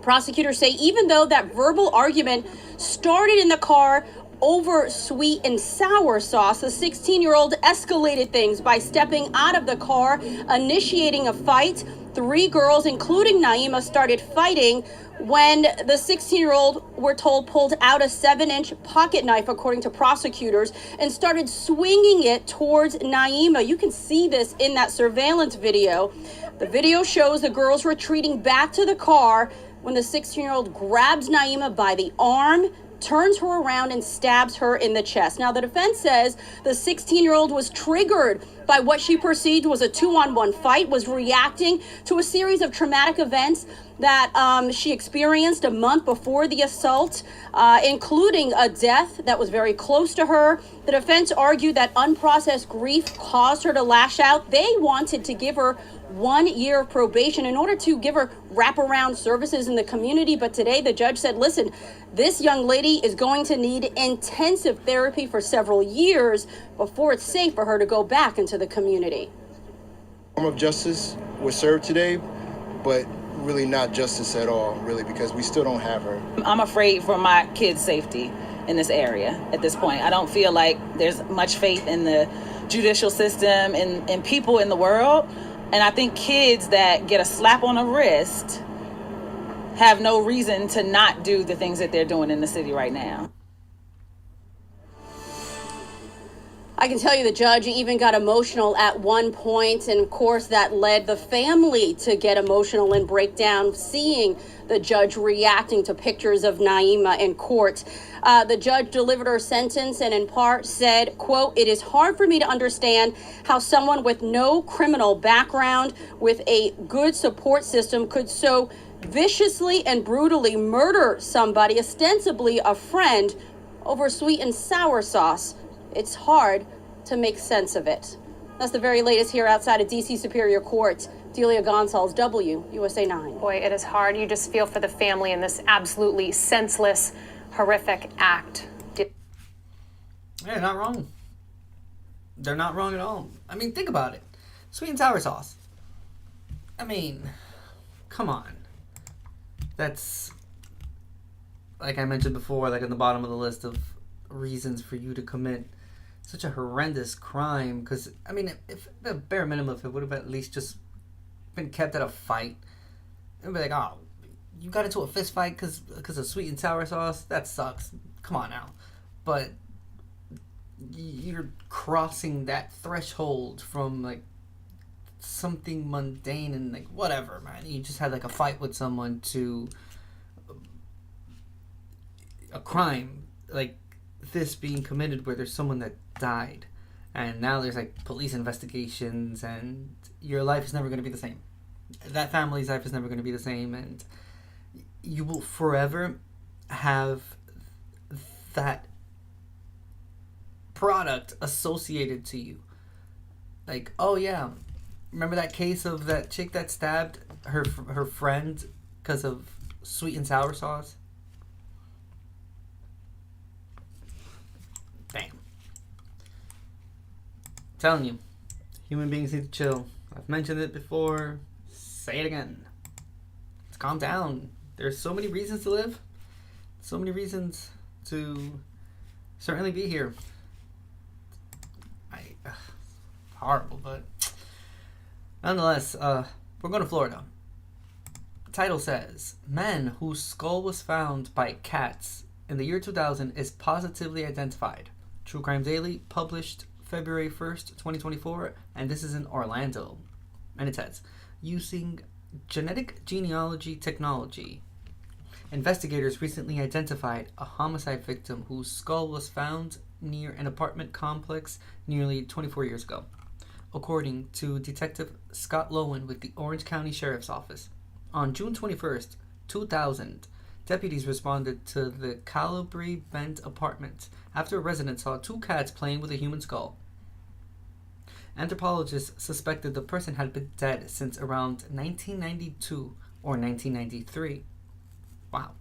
Prosecutors say even though that verbal argument started in the car over sweet and sour sauce, the 16-year-old escalated things by stepping out of the car, initiating a fight. 3 girls, including Naima, started fighting when the 16-year-old, we're told, pulled out a 7-inch pocket knife, according to prosecutors, and started swinging it towards Naima. You can see this in that surveillance video. The video shows the girls retreating back to the car when the 16-year-old grabs Naima by the arm, turns her around, and stabs her in the chest. Now, the defense says the 16-year-old was triggered by what she perceived was a 2-on-1 fight, was reacting to a series of traumatic events that she experienced a month before the assault, including a death that was very close to her. The defense argued that unprocessed grief caused her to lash out. They wanted to give her 1 year of probation in order to give her wraparound services in the community. But today the judge said, listen, this young lady is going to need intensive therapy for several years before it's safe for her to go back into the community. Form of justice was served today, but really not justice at all, really, because we still don't have her. I'm afraid for my kids' safety in this area at this point. I don't feel like there's much faith in the judicial system and people in the world. And I think kids that get a slap on the wrist have no reason to not do the things that they're doing in the city right now. I can tell you the judge even got emotional at one point, and of course that led the family to get emotional and break down seeing the judge reacting to pictures of Naima in court. The judge delivered her sentence and in part said, quote, "It is hard for me to understand how someone with no criminal background, with a good support system, could so viciously and brutally murder somebody, ostensibly a friend, over sweet and sour sauce. It's hard to make sense of it." That's the very latest here outside of D.C. Superior Court. Delia Gonzalez, WUSA 9. Boy, it is hard. You just feel for the family in this absolutely senseless, horrific act. They're not wrong. They're not wrong at all. I mean, think about it. Sweet and sour sauce. I mean, come on. That's, like I mentioned before, like in the bottom of the list of reasons for you to commit such a horrendous crime. Because, I mean, if the bare minimum, if it would have at least just been kept at a fight, it'd be like, oh, you got into a fist fight because of sweet and sour sauce? That sucks. Come on now. But you're crossing that threshold from, like, something mundane and, like, whatever, man. You just had, like, a fight with someone to a crime, like, this being committed where there's someone that died. And now there's, like, police investigations, and your life is never going to be the same. That family's life is never going to be the same, and you will forever have that product associated to you. Like, oh yeah, remember that case of that chick that stabbed her friend because of sweet and sour sauce? Damn. I'm telling you, human beings need to chill. I've mentioned it before. Say it again. Let's calm down. There's so many reasons to live. So many reasons to certainly be here. Horrible, but nonetheless, we're going to Florida. The title says, "Man whose skull was found by cats in the year 2000 is positively identified." True Crime Daily, published February 1st, 2024, and this is in Orlando. And it says, using genetic genealogy technology, investigators recently identified a homicide victim whose skull was found near an apartment complex nearly 24 years ago, according to Detective Scott Lowen with the Orange County Sheriff's Office. On June 21st, 2000, deputies responded to the Calabria Bend apartment after a resident saw 2 cats playing with a human skull. Anthropologists suspected the person had been dead since around 1992 or 1993. Wow.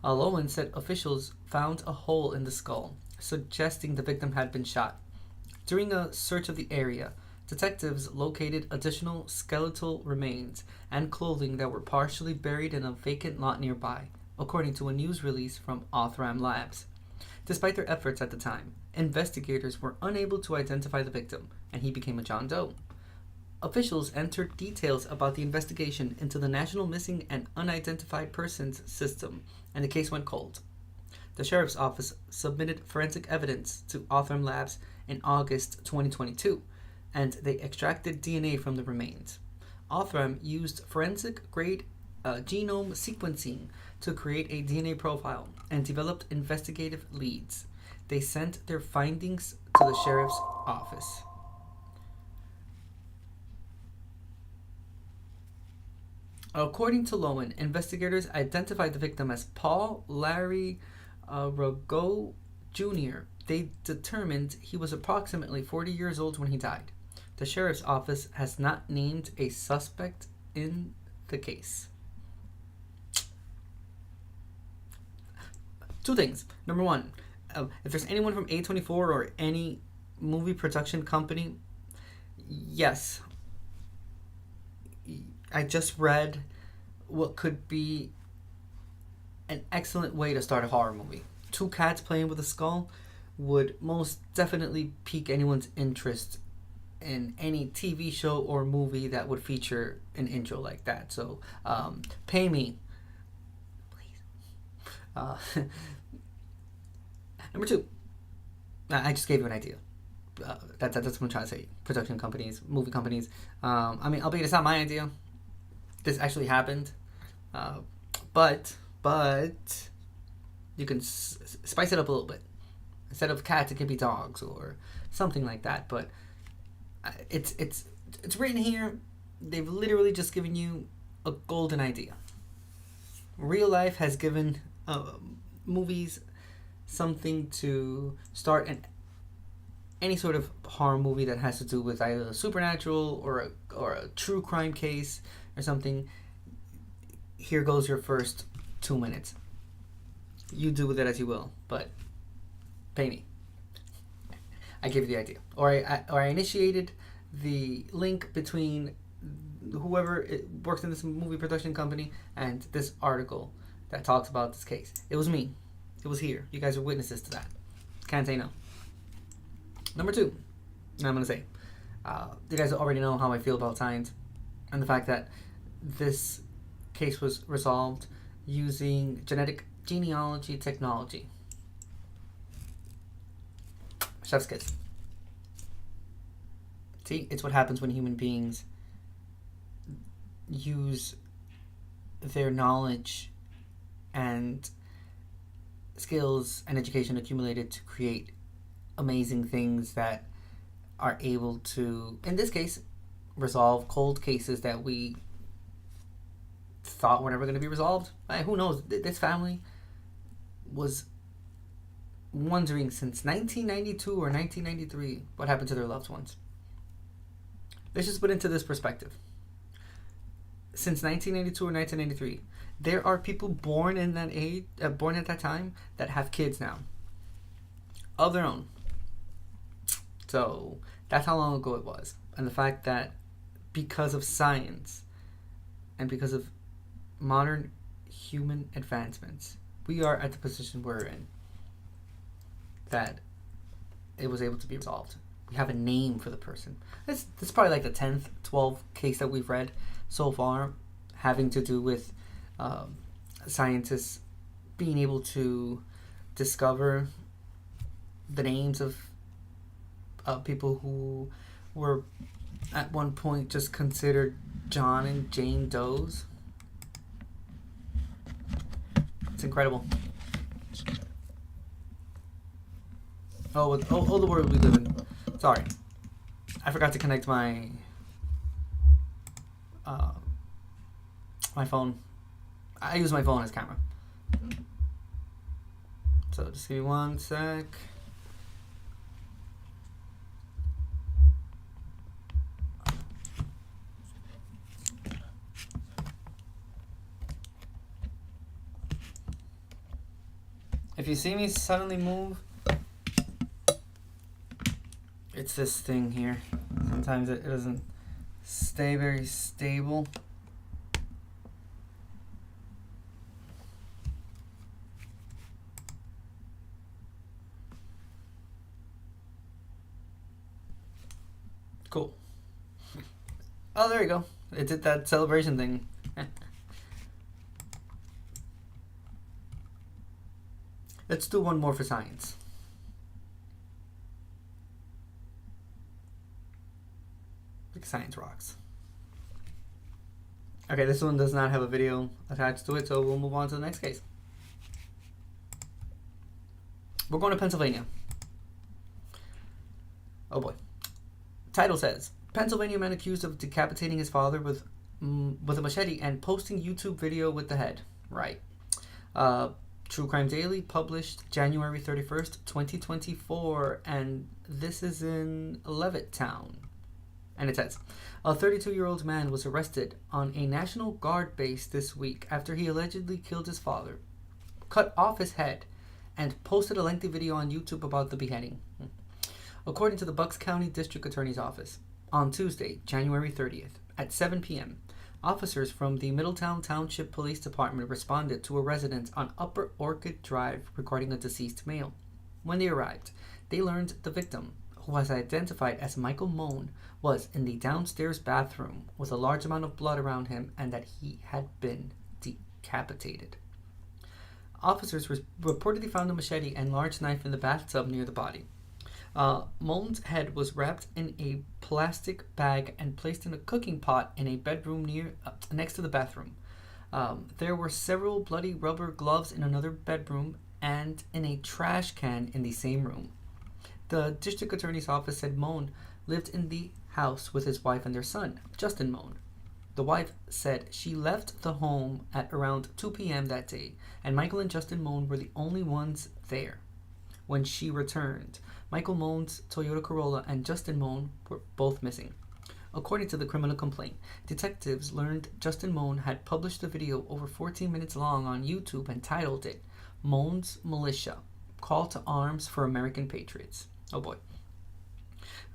Lowen said officials found a hole in the skull, suggesting the victim had been shot. During a search of the area, detectives located additional skeletal remains and clothing that were partially buried in a vacant lot nearby, according to a news release from Othram Labs. Despite their efforts at the time, investigators were unable to identify the victim, and he became a John Doe. Officials entered details about the investigation into the National Missing and Unidentified Persons System, and the case went cold. The Sheriff's Office submitted forensic evidence to Othram Labs in August 2022, and they extracted DNA from the remains. Othram used forensic-grade genome sequencing to create a DNA profile and developed investigative leads. They sent their findings to the Sheriff's Office. According to Lowen, investigators identified the victim as Paul Larry Rago Jr. They determined he was approximately 40 years old when he died. The Sheriff's Office has not named a suspect in the case. Two things. Number one, if there's anyone from A24 or any movie production company, yes, I just read what could be an excellent way to start a horror movie. Two cats playing with a skull would most definitely pique anyone's interest in any TV show or movie that would feature an intro like that. So, pay me, please. Number two, I just gave you an idea. That's what I'm trying to say. Production companies, movie companies. I mean, albeit it's not my idea. This actually happened, but you can spice it up a little bit. Instead of cats, it could be dogs or something like that. But it's written here. They've literally just given you a golden idea. Real life has given movies something to start any sort of horror movie that has to do with either supernatural or a true crime case or something. Here goes your first 2 minutes. You do with it as you will, but pay me. I gave you the idea, or I initiated the link between whoever works in this movie production company and this article that talks about this case. It was me. It was here. You guys are witnesses to that. Can't say no. Number two, I'm going to say, you guys already know how I feel about science and the fact that this case was resolved using genetic genealogy technology. Chef's kiss. See, it's what happens when human beings use their knowledge and skills and education accumulated to create amazing things that are able to, in this case, resolve cold cases that we thought were never going to be resolved. Who knows? This family was wondering since 1992 or 1993 what happened to their loved ones. Let's just put into this perspective. Since 1992 or 1993, there are people born in that age, born at that time, that have kids now of their own. So that's how long ago it was. And the fact that because of science and because of modern human advancements, we are at the position we're in, that it was able to be resolved. We have a name for the person. This is probably like the 10th, 12th case that we've read so far having to do with scientists being able to discover the names of people who were at one point just considered John and Jane Does. It's incredible. Oh, the world we live in. Sorry, I forgot to connect my my phone. I use my phone as camera. So just give me 1 sec. If you see me suddenly move, it's this thing here. Sometimes it doesn't stay very stable. Cool. Oh, there you go. It did that celebration thing. Let's do one more for science. Science rocks. Okay, this one does not have a video attached to it, so we'll move on to the next case. We're going to Pennsylvania. Oh boy. Title says, Pennsylvania man accused of decapitating his father with a machete and posting YouTube video with the head. Right. True Crime Daily published January 31st, 2024, and this is in Levittown. And it says, a 32-year-old man was arrested on a National Guard base this week after he allegedly killed his father, cut off his head, and posted a lengthy video on YouTube about the beheading. According to the Bucks County District Attorney's Office, on Tuesday, January 30th, at 7 p.m., officers from the Middletown Township Police Department responded to a residence on Upper Orchid Drive regarding a deceased male. When they arrived, they learned the victim, who was identified as Michael Mon, was in the downstairs bathroom with a large amount of blood around him and that he had been decapitated. Officers reportedly found a machete and large knife in the bathtub near the body. Mon's head was wrapped in a plastic bag and placed in a cooking pot in a bedroom next to the bathroom. There were several bloody rubber gloves in another bedroom and in a trash can in the same room. The district attorney's office said Mon lived in the house with his wife and their son, Justin Mon. The wife said she left the home at around 2 p.m. that day, and Michael and Justin Mon were the only ones there. When she returned, Michael Mon's Toyota Corolla and Justin Mon were both missing. According to the criminal complaint, detectives learned Justin Mon had published a video over 14 minutes long on YouTube and titled it, Mon's Militia, Call to Arms for American Patriots. Oh boy.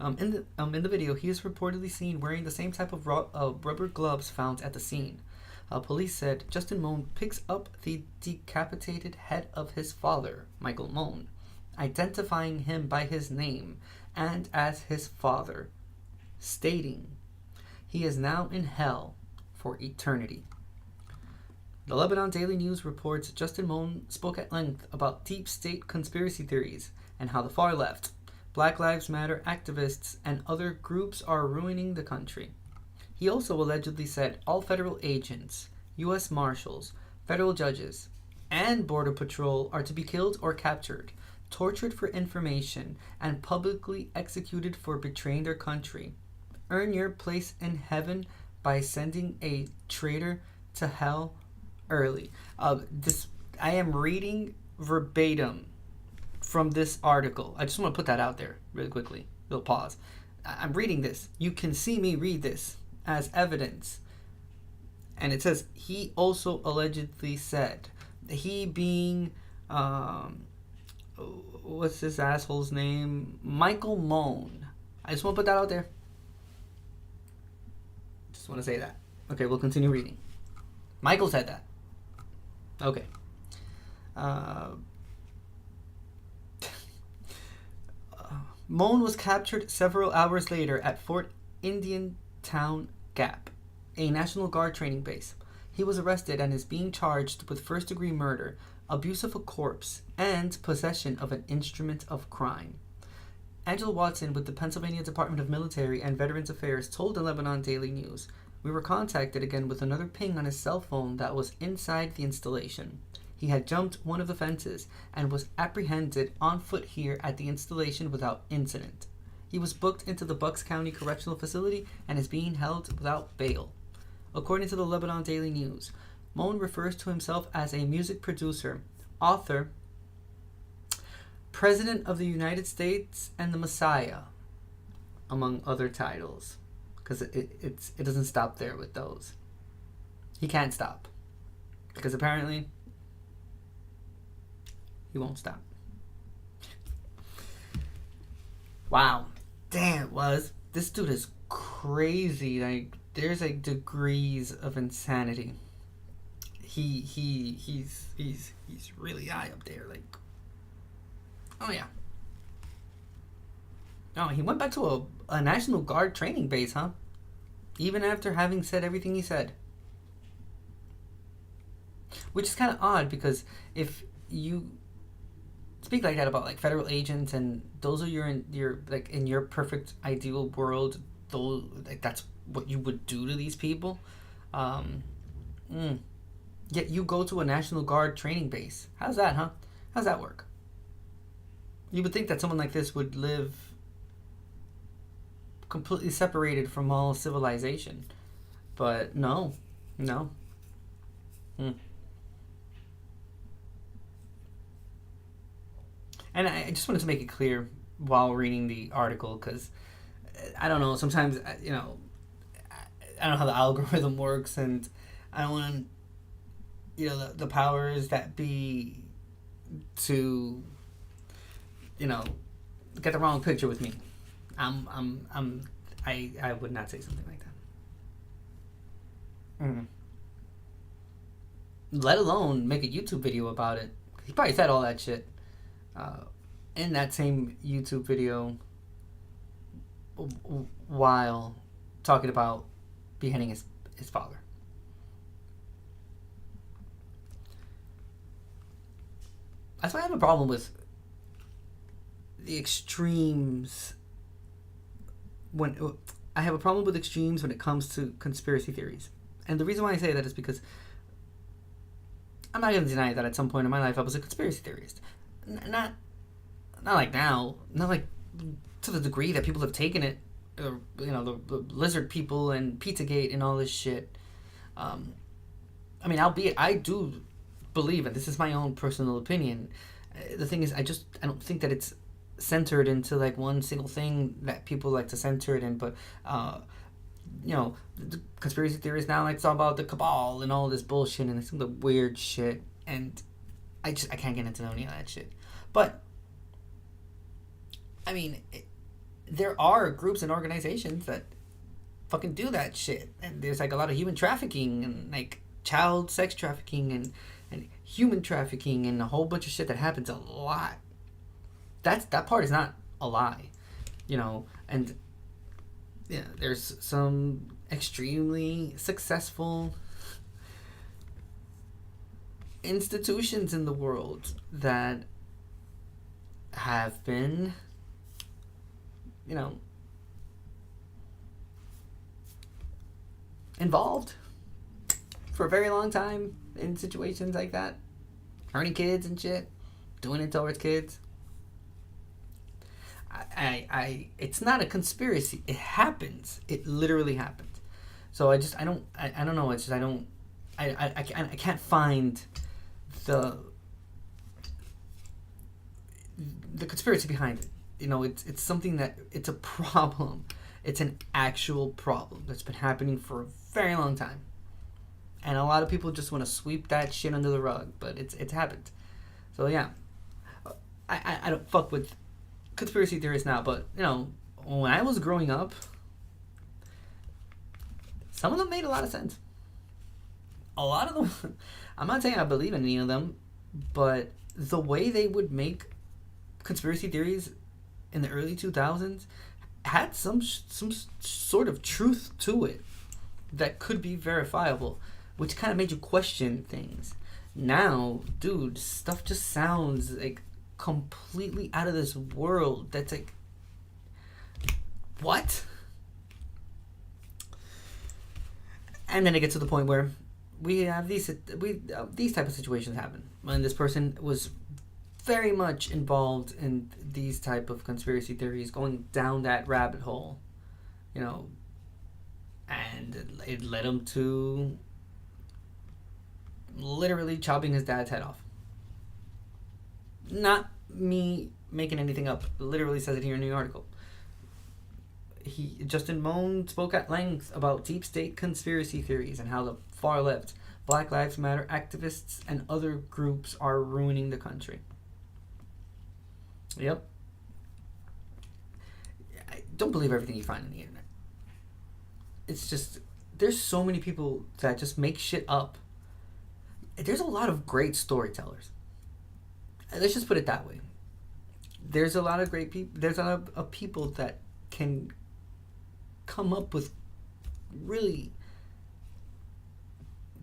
In the video, he is reportedly seen wearing the same type of rubber gloves found at the scene. Police said Justin Mon picks up the decapitated head of his father, Michael Mon, identifying him by his name and as his father, stating he is now in hell for eternity. The Lebanon Daily News reports Justin Mon spoke at length about deep state conspiracy theories and how the far left, Black Lives Matter activists, and other groups are ruining the country. He also allegedly said all federal agents, U.S. Marshals, federal judges, and Border Patrol are to be killed or captured, tortured for information, and publicly executed for betraying their country. Earn your place in heaven by sending a traitor to hell early. I am reading verbatim from this article. I just want to put that out there really quickly. Little pause. I'm reading this. You can see me read this as evidence. And it says, he also allegedly said, he being, what's this asshole's name? Michael Mon. I just want to put that out there. Just want to say that. Okay, we'll continue reading. Michael said that. Okay. Mon was captured several hours later at Fort Indian Town Gap, a National Guard training base. He was arrested and is being charged with first-degree murder, abuse of a corpse, and possession of an instrument of crime. Angela Watson with the Pennsylvania Department of Military and Veterans Affairs told the Lebanon Daily News, "We were contacted again with another ping on his cell phone that was inside the installation. He had jumped one of the fences and was apprehended on foot here at the installation without incident. He was booked into the Bucks County Correctional Facility and is being held without bail." According to the Lebanon Daily News, Mon refers to himself as a music producer, author, President of the United States, and the Messiah, among other titles. Because it doesn't stop there with those. He can't stop. Because apparently, he won't stop. Wow. Damn, it was. this dude is crazy. Like, there's like degrees of insanity. He's really high up there. Like, oh yeah. Oh, he went back to a National Guard training base, huh? Even after having said everything he said. Which is kind of odd, because if you speak like that about like federal agents, and those are your like in your perfect ideal world, those, like, that's what you would do to these people. Yet you go to a National Guard training base. How's that, huh? How's that work? You would think that someone like this would live completely separated from all civilization, but no. And I just wanted to make it clear while reading the article, because I don't know, sometimes, you know, I don't know how the algorithm works, and I don't want, you know, the powers that be to, you know, get the wrong picture with me. I would not say something like that. Let alone make a YouTube video about it. He probably said all that shit in that same YouTube video while talking about beheading his father. That's why I have a problem with the extremes. I have a problem with extremes when it comes to conspiracy theories. And the reason why I say that is because I'm not going to deny that at some point in my life I was a conspiracy theorist. Not like now. Not like to the degree that people have taken it. Or, you know, the lizard people and Pizzagate and all this shit. I mean, albeit I do believe, and this is my own personal opinion, the thing is, I don't think that it's centered into like one single thing that people like to center it in. But you know, the conspiracy theories now like to talk about the cabal and all this bullshit and some of the weird shit, and I can't get into any of that shit. But I mean, there are groups and organizations that fucking do that shit, and there's like a lot of human trafficking and like child sex trafficking and human trafficking and a whole bunch of shit that happens a lot. That part is not a lie, you know. And yeah, there's some extremely successful institutions in the world that have been, you know, involved for a very long time in situations like that, hurting kids and shit, doing it towards kids. It's not a conspiracy. It happens. It literally happens. So I don't know. It's just I can't find the conspiracy behind it. You know, it's something that, it's a problem. It's an actual problem that's been happening for a very long time. And a lot of people just want to sweep that shit under the rug, but it's happened. So yeah, I don't fuck with conspiracy theories now, but you know, when I was growing up, some of them made a lot of sense. A lot of them, I'm not saying I believe in any of them, but the way they would make conspiracy theories in the early 2000s had some sort of truth to it that could be verifiable, which kind of made you question things. Now, dude, stuff just sounds like completely out of this world. That's like, what? And then it gets to the point where we have these type of situations happen when this person was very much involved in these type of conspiracy theories, going down that rabbit hole, you know, and it led him to literally chopping his dad's head off. Not me making anything up. It literally says it here in the article. Justin Moan spoke at length about deep state conspiracy theories and how the far left, Black Lives Matter activists, and other groups are ruining the country. Yep. don't believe everything you find on the internet. It's just, there's so many people that just make shit up. There's a lot of great storytellers. Let's just put it that way. There's a lot of great people. There's a lot of people that can come up with really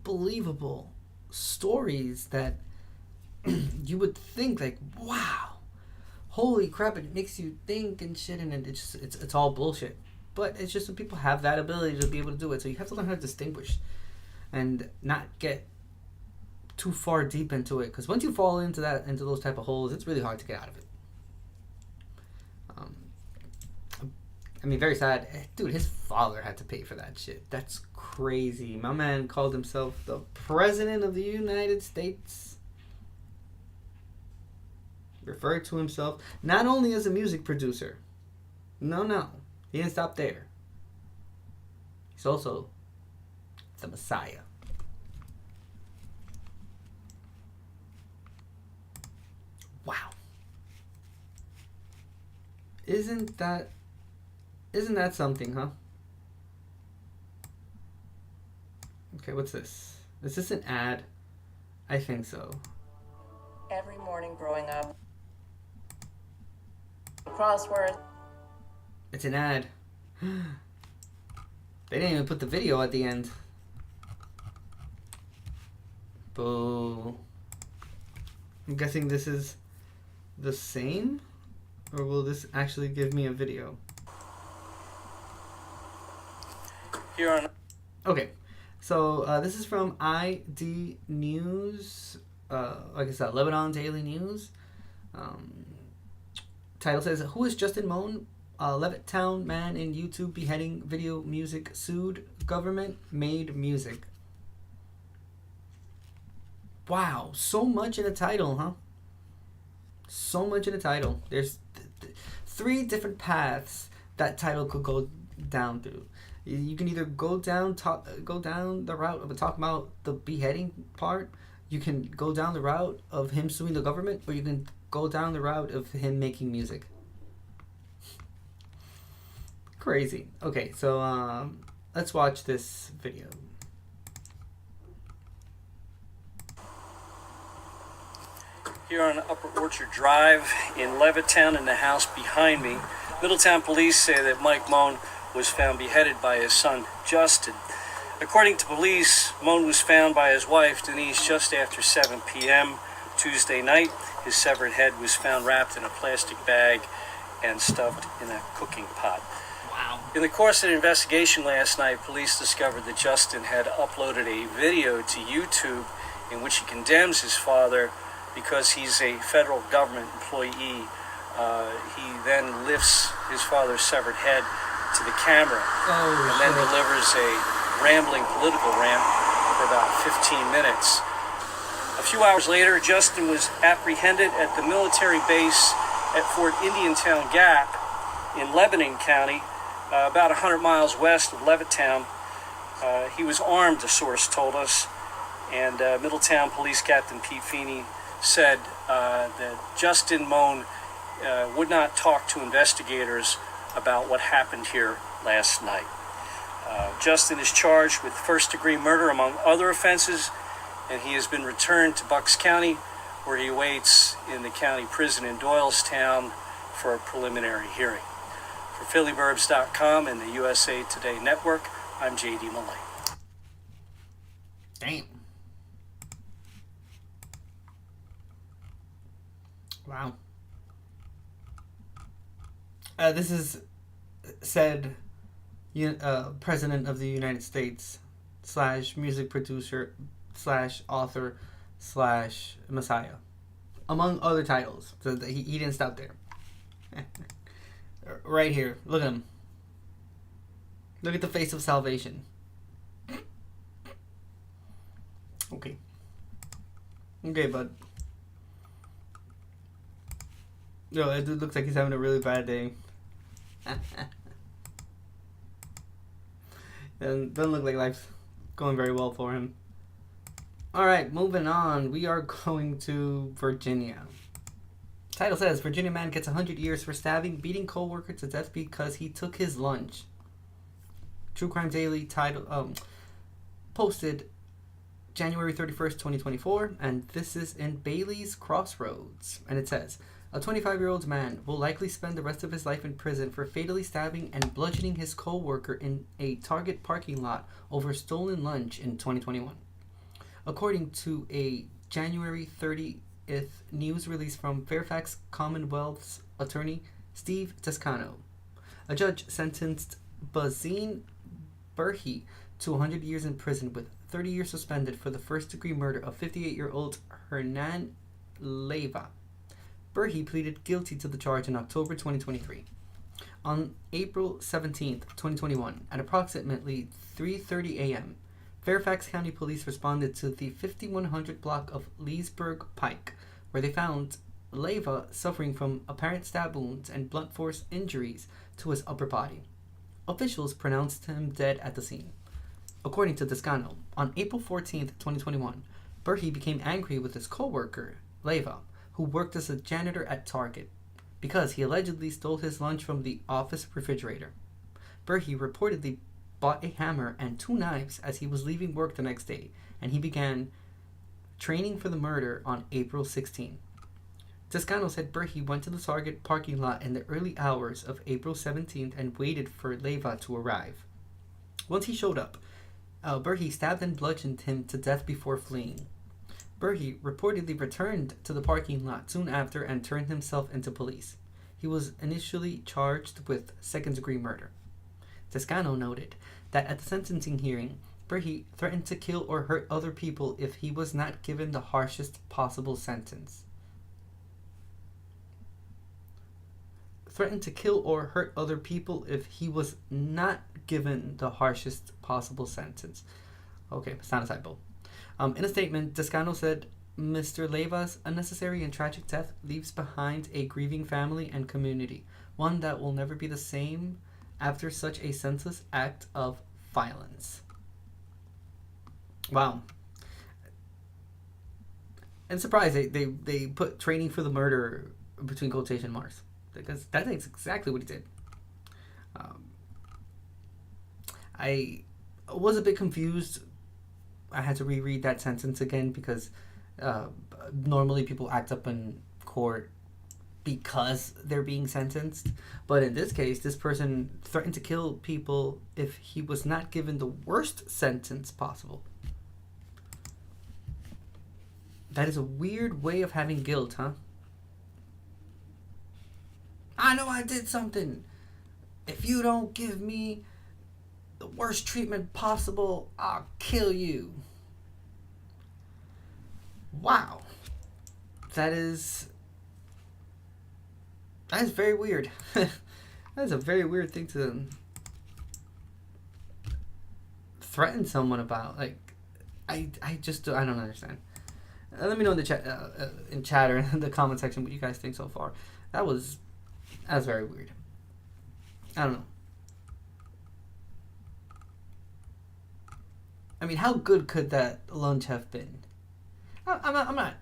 believable stories that you would think like, wow, holy crap, it makes you think and shit, and it's all bullshit. But it's just that people have that ability to be able to do it. So you have to learn how to distinguish and not get too far deep into it, because once you fall into those type of holes, it's really hard to get out of it. I mean, very sad. Dude, his father had to pay for that shit. That's crazy. My man called himself the President of the United States. Referred to himself not only as a music producer. No. He didn't stop there. He's also the Messiah. Wow. Isn't that something, huh? Okay, what's this? Is this an ad? I think so. Every morning growing up. Crossword. It's an ad. They didn't even put the video at the end. Boo. I'm guessing this is the same? Or will this actually give me a video? Here on. Okay. So this is from ID News. Like I said, Lebanon Daily News. Title says, who is Justin Mon? Levittown man in YouTube beheading video music sued government made music. Wow, so much in the title, huh? So much in the title. There's three different paths that title could go down through. You can either go down the route of talking about the beheading part. You can go down the route of him suing the government, or you can go down the route of him making music. Crazy. Okay, so let's watch this video. Here on Upper Orchard Drive in Levittown, in the house behind me, Middletown police say that Mike Mon was found beheaded by his son, Justin. According to police, Mon was found by his wife, Denise, just after 7 p.m. Tuesday night. His severed head was found wrapped in a plastic bag and stuffed in a cooking pot. Wow. In the course of the investigation last night, police discovered that Justin had uploaded a video to YouTube in which he condemns his father because he's a federal government employee. He then lifts his father's severed head to the camera and then delivers a rambling political rant for about 15 minutes. A few hours later, Justin was apprehended at the military base at Fort Indiantown Gap in Lebanon County, about 100 miles west of Levittown. He was armed, a source told us, and Middletown Police Captain Pete Feeney said that Justin Mon would not talk to investigators about what happened here last night. Justin is charged with first-degree murder, among other offenses, and he has been returned to Bucks County, where he awaits in the county prison in Doylestown for a preliminary hearing. For PhillyBurbs.com and the USA Today Network, I'm J.D. Millay. Damn. Wow. This is said President of the United States / music producer / author / Messiah, among other titles. So he didn't stop there. Right here, look at him. Look at the face of salvation. Okay, bud. Yo, that dude looks like he's having a really bad day. Doesn't look like life's going very well for him. Alright, moving on. We are going to Virginia. Title says, Virginia man gets 100 years for stabbing, beating co-worker to death because he took his lunch. True Crime Daily title posted January 31st, 2024, and this is in Bailey's Crossroads. And it says, a 25-year-old man will likely spend the rest of his life in prison for fatally stabbing and bludgeoning his co-worker in a Target parking lot over stolen lunch in 2021. According to a January 30th news release from Fairfax Commonwealth's attorney, Steve Toscano, a judge sentenced Bazine Berhe to 100 years in prison with 30 years suspended for the first-degree murder of 58-year-old Hernan Leyva. Berhe pleaded guilty to the charge in October 2023. On April 17th, 2021, at approximately 3:30 a.m., Fairfax County Police responded to the 5100 block of Leesburg Pike, where they found Leyva suffering from apparent stab wounds and blunt force injuries to his upper body. Officials pronounced him dead at the scene. According to Toscano, on April 14th, 2021, Berhe became angry with his co-worker, Leyva, who worked as a janitor at Target, because he allegedly stole his lunch from the office refrigerator. Berhe reportedly bought a hammer and 2 knives as he was leaving work the next day, and he began training for the murder on April 16. Toscano said Berhe went to the Target parking lot in the early hours of April 17th and waited for Leyva to arrive. Once he showed up, Berhe stabbed and bludgeoned him to death before fleeing. Berhe reportedly returned to the parking lot soon after and turned himself into police. He was initially charged with second-degree murder. Toscano noted that at the sentencing hearing, Berhe threatened to kill or hurt other people if he was not given the harshest possible sentence. Threatened to kill or hurt other people if he was not given the harshest possible sentence. Okay, it's not a typo. In a statement, Toscano said, Mr. Leyva's unnecessary and tragic death leaves behind a grieving family and community, one that will never be the same after such a senseless act of violence. Wow. I'm surprised they put training for the murder between quotation marks, because that is exactly what he did. I was a bit confused. I had to reread that sentence again because normally people act up in court because they're being sentenced. But in this case, this person threatened to kill people if he was not given the worst sentence possible. That is a weird way of having guilt, huh? I know I did something. If you don't give me the worst treatment possible, I'll kill you. Wow. That is very weird. That is a very weird thing to threaten someone about. Like, I don't understand. Let me know in the chat, in chat or in the comment section what you guys think so far. That was very weird. I don't know. I mean, how good could that lunch have been? I'm not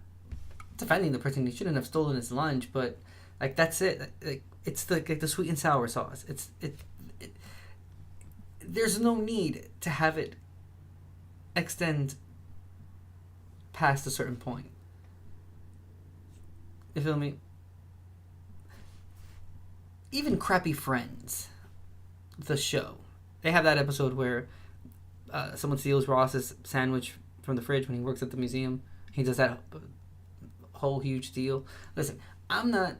defending the person. He shouldn't have stolen his lunch, but like that's it. Like it's the sweet and sour sauce. There's no need to have it extend past a certain point. You feel me? Even Crappy Friends, the show, they have that episode where someone steals Ross's sandwich from the fridge when he works at the museum. He does that whole huge deal. Listen, I'm not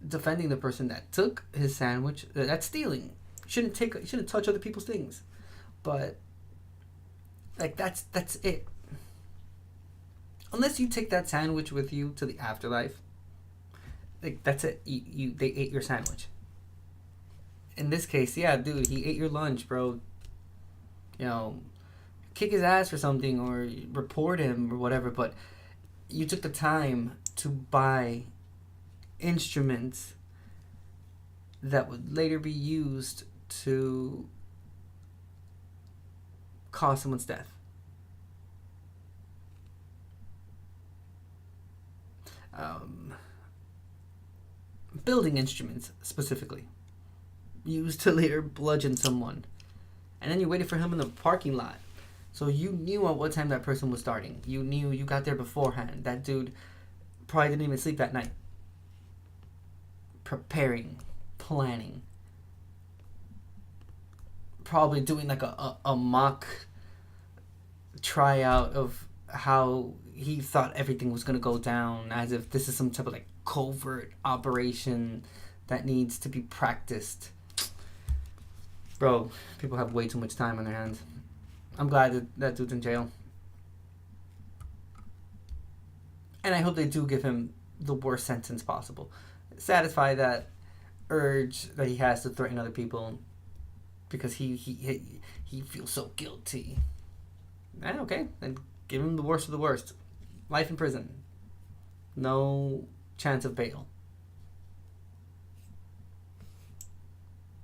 defending the person that took his sandwich. That's stealing. Shouldn't touch other people's things. But like that's it. Unless you take that sandwich with you to the afterlife, like that's it. They ate your sandwich. In this case, yeah, dude, he ate your lunch, bro. You know, kick his ass for something or report him or whatever, but you took the time to buy instruments that would later be used to cause someone's death. building instruments specifically, used to later bludgeon someone. And then you waited for him in the parking lot. So you knew at what time that person was starting. You knew, you got there beforehand. That dude probably didn't even sleep that night. Preparing, planning. Probably doing like a mock tryout of how he thought everything was going to go down, as if this is some type of like covert operation that needs to be practiced. Bro, people have way too much time on their hands. I'm glad that dude's in jail. And I hope they do give him the worst sentence possible. Satisfy that urge that he has to threaten other people because he feels so guilty. Okay, then give him the worst of the worst. Life in prison. No chance of bail.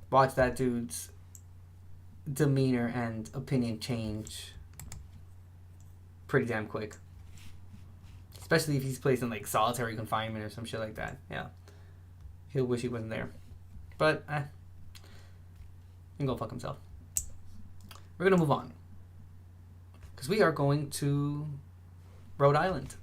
Watch that dude's demeanor and opinion change pretty damn quick. Especially if he's placed in like solitary confinement or some shit like that. Yeah. He'll wish he wasn't there. But, he can go fuck himself. We're going to move on. Because we are going to Rhode Island.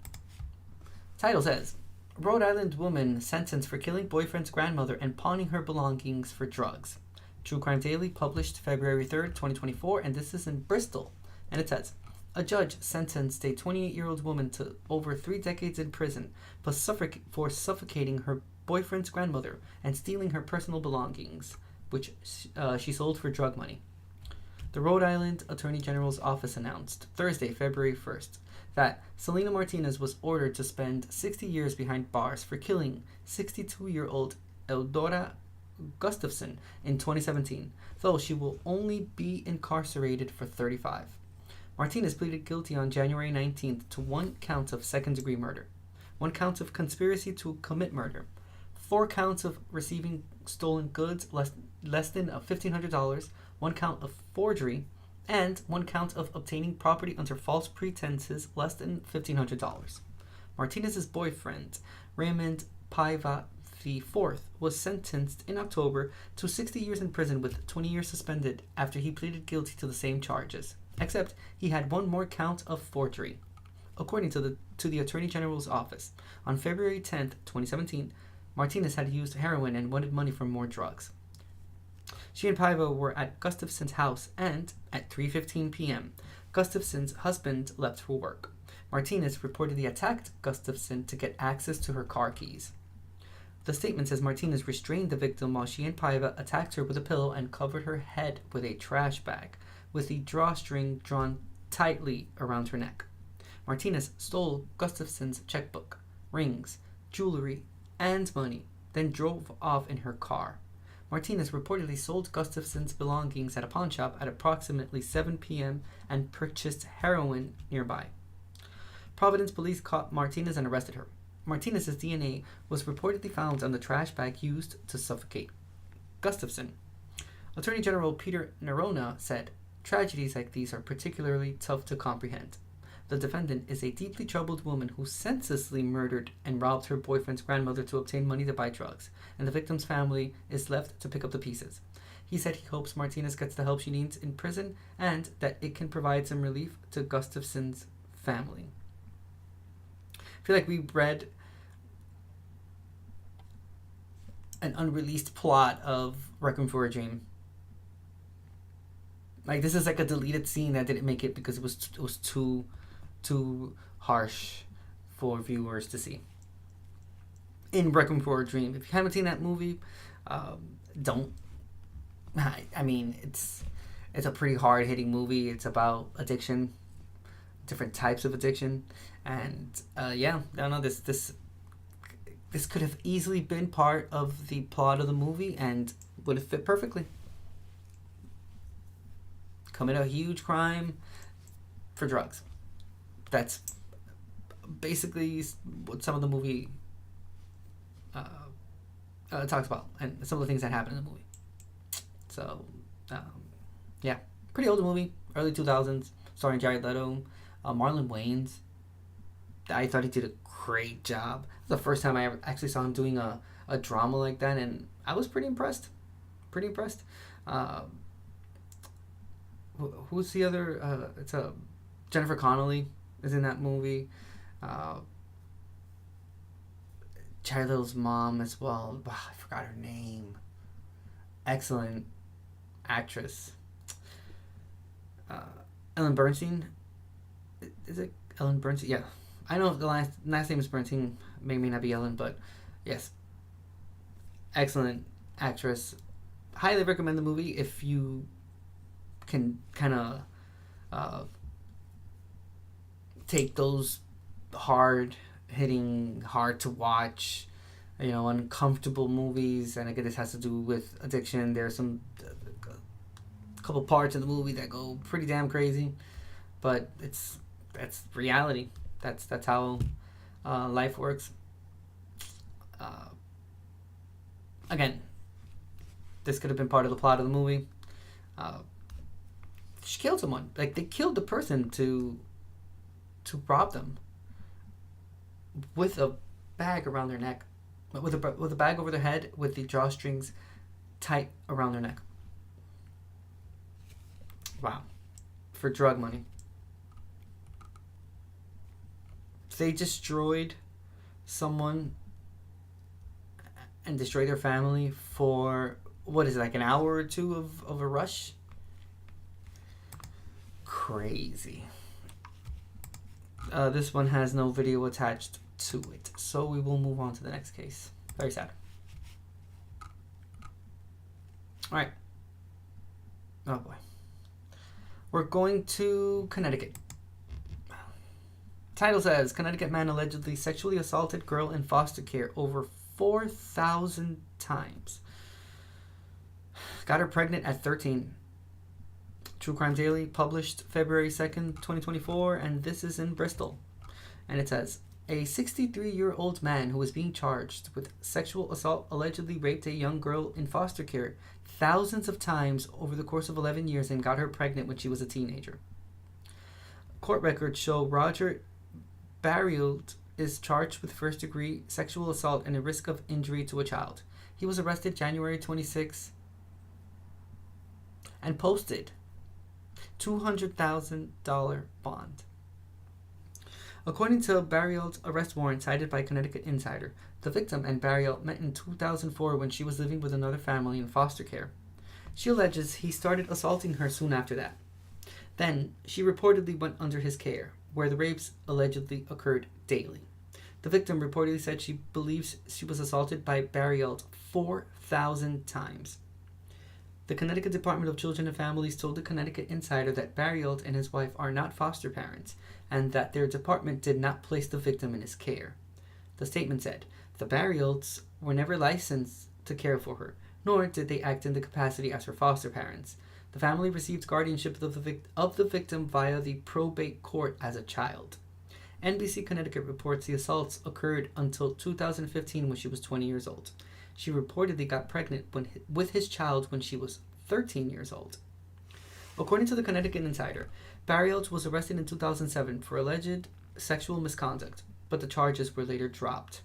Title says, Rhode Island woman sentenced for killing boyfriend's grandmother and pawning her belongings for drugs. True Crime Daily published February 3rd, 2024, and this is in Bristol. And it says, a judge sentenced a 28-year-old woman to over 3 decades in prison for suffocating her boyfriend's grandmother and stealing her personal belongings, which she sold for drug money. The Rhode Island Attorney General's office announced Thursday, February 1st, that Selena Martinez was ordered to spend 60 years behind bars for killing 62-year-old Eudora Gustafson in 2017, though she will only be incarcerated for 35. Martinez pleaded guilty on January 19th to 1 count of second-degree murder, 1 count of conspiracy to commit murder, 4 counts of receiving stolen goods less than $1,500, 1 count of forgery, and 1 count of obtaining property under false pretenses less than $1,500. Martinez's boyfriend, Raymond Paiva IV, was sentenced in October to 60 years in prison with 20 years suspended after he pleaded guilty to the same charges, except he had 1 more count of forgery. According to the Attorney General's office, on February 10th, 2017, Martinez had used heroin and wanted money for more drugs. She and Paiva were at Gustafson's house, and at 3:15 p.m., Gustafson's husband left for work. Martinez reportedly attacked Gustafson to get access to her car keys. The statement says Martinez restrained the victim while she and Paiva attacked her with a pillow and covered her head with a trash bag, with the drawstring drawn tightly around her neck. Martinez stole Gustafson's checkbook, rings, jewelry, and money, then drove off in her car. Martinez reportedly sold Gustafson's belongings at a pawn shop at approximately 7 p.m. and purchased heroin nearby. Providence police caught Martinez and arrested her. Martinez's DNA was reportedly found on the trash bag used to suffocate Gustafson. Attorney General Peter Nerona said, "Tragedies like these are particularly tough to comprehend. The defendant is a deeply troubled woman who senselessly murdered and robbed her boyfriend's grandmother to obtain money to buy drugs, and the victim's family is left to pick up the pieces." He said he hopes Martinez gets the help she needs in prison and that it can provide some relief to Gustafson's family. I feel like we read an unreleased plot of Requiem for a Dream. Like, this is like a deleted scene that didn't make it because it was too harsh for viewers to see. In Requiem for a Dream, if you haven't seen that movie, don't. I mean, it's a pretty hard-hitting movie. It's about addiction, different types of addiction, and yeah, I don't know, this could have easily been part of the plot of the movie and would have fit perfectly. Commit a huge crime for drugs. That's basically what some of the movie talks about, and some of the things that happen in the movie. So, yeah, pretty old movie, early 2000s, starring Jared Leto, Marlon Wayans. I thought he did a great job. The first time I ever actually saw him doing a drama like that, and I was pretty impressed. Who's the other? It's Jennifer Connelly is in that movie. Charlie Little's mom as well. I forgot her name. Excellent actress. Ellen Bernstein. Is it Ellen Bernstein? Yeah. I know the last name is Bernstein. May not be Ellen, but yes. Excellent actress. Highly recommend the movie if you can kind of take those hard-hitting, hard-to-watch, uncomfortable movies. And again, this has to do with addiction. There's some couple parts of the movie that go pretty damn crazy, but that's reality. That's how life works. Again, this could have been part of the plot of the movie. She killed someone. Like, they killed the person to rob them with a bag around their neck, with a bag over their head, with the drawstrings tight around their neck. Wow. For drug money. They destroyed someone and destroyed their family for, what is it, like an hour or two of a rush? Crazy. This one has no video attached to it, so we will move on to the next case. Very sad. Alright. Oh boy. We're going to Connecticut. Title says, Connecticut man allegedly sexually assaulted girl in foster care over 4,000 times. Got her pregnant at 13. True Crime Daily, published February 2nd, 2024, and this is in Bristol. And it says, a 63-year-old man who was being charged with sexual assault allegedly raped a young girl in foster care thousands of times over the course of 11 years and got her pregnant when she was a teenager. Court records show Roger Barrield is charged with first-degree sexual assault and a risk of injury to a child. He was arrested January 26 and posted $200,000 bond. According to Barrield's arrest warrant cited by Connecticut Insider, the victim and Barrield met in 2004 when she was living with another family in foster care. She alleges he started assaulting her soon after that. Then, she reportedly went under his care, where the rapes allegedly occurred daily. The victim reportedly said she believes she was assaulted by Barrield 4,000 times. The Connecticut Department of Children and Families told the Connecticut Insider that Barrield and his wife are not foster parents, and that their department did not place the victim in his care. The statement said, the Barrields were never licensed to care for her, nor did they act in the capacity as her foster parents. The family received guardianship of the victim via the probate court as a child. NBC Connecticut reports the assaults occurred until 2015 when she was 20 years old. She reportedly got pregnant with his child when she was 13 years old. According to the Connecticut Insider, Barrield was arrested in 2007 for alleged sexual misconduct, but the charges were later dropped.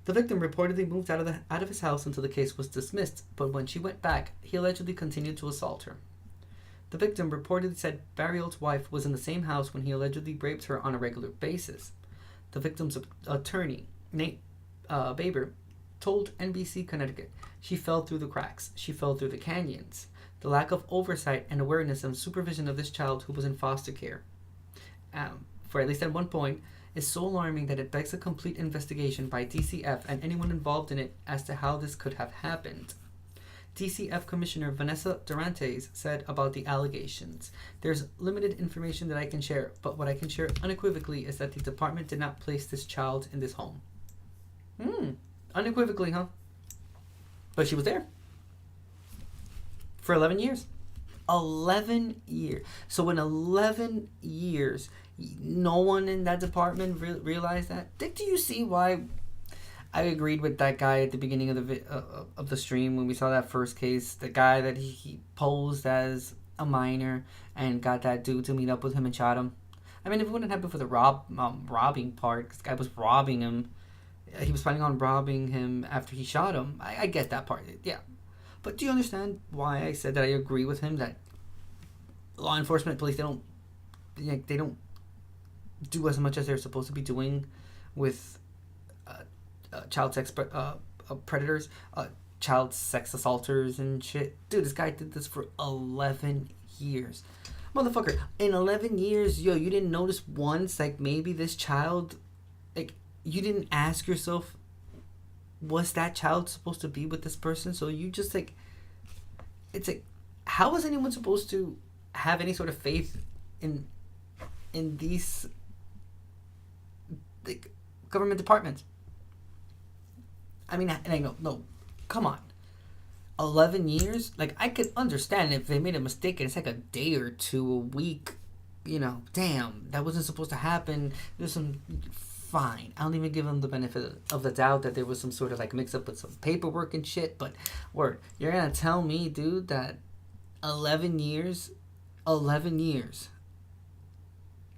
The victim reportedly moved out of his house until the case was dismissed, but when she went back, he allegedly continued to assault her. The victim reportedly said Barrield's wife was in the same house when he allegedly raped her on a regular basis. The victim's attorney, Nate Baber, told NBC Connecticut she fell through the cracks, she fell through the canyons. The lack of oversight and awareness and supervision of this child who was in foster care, for at least at one point, is so alarming that it begs a complete investigation by DCF and anyone involved in it as to how this could have happened. DCF Commissioner Vanessa Durantes said about the allegations, there's limited information that I can share, but what I can share unequivocally is that the department did not place this child in this home. Unequivocally, huh? But she was there. For 11 years. 11 years. So in 11 years, no one in that department realized that? Do you see why I agreed with that guy at the beginning of the stream when we saw that first case? The guy that he posed as a minor and got that dude to meet up with him and shot him. I mean, if it wouldn't happen for the robbing part, this guy was robbing him. He was planning on robbing him after he shot him. I get that part. Yeah. But do you understand why I said that I agree with him that law enforcement, police, they don't do as much as they're supposed to be doing with child sex predators, child sex assaulters and shit. Dude, this guy did this for 11 years. Motherfucker, in 11 years, yo, you didn't notice once, like, maybe this child, like, you didn't ask yourself, was that child supposed to be with this person? So you just, like, it's like, how is anyone supposed to have any sort of faith in these, like, government departments? I mean, and I know, no, come on. 11 years? Like, I could understand if they made a mistake and it's like a day or two, a week, you know, damn, that wasn't supposed to happen. There's some, fine. I don't even give them the benefit of the doubt that there was some sort of, like, mix up with some paperwork and shit, but, word, you're gonna tell me, dude, that 11 years,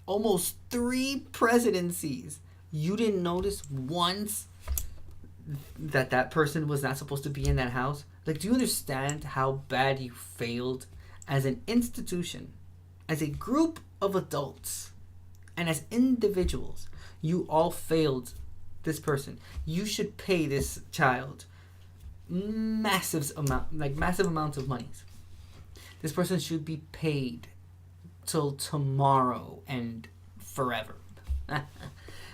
almost 3 presidencies, you didn't notice once that person was not supposed to be in that house? Like, do you understand how bad you failed as an institution, as a group of adults, and as individuals? You all failed this person. You should pay this child massive amounts of money. This person should be paid till tomorrow and forever.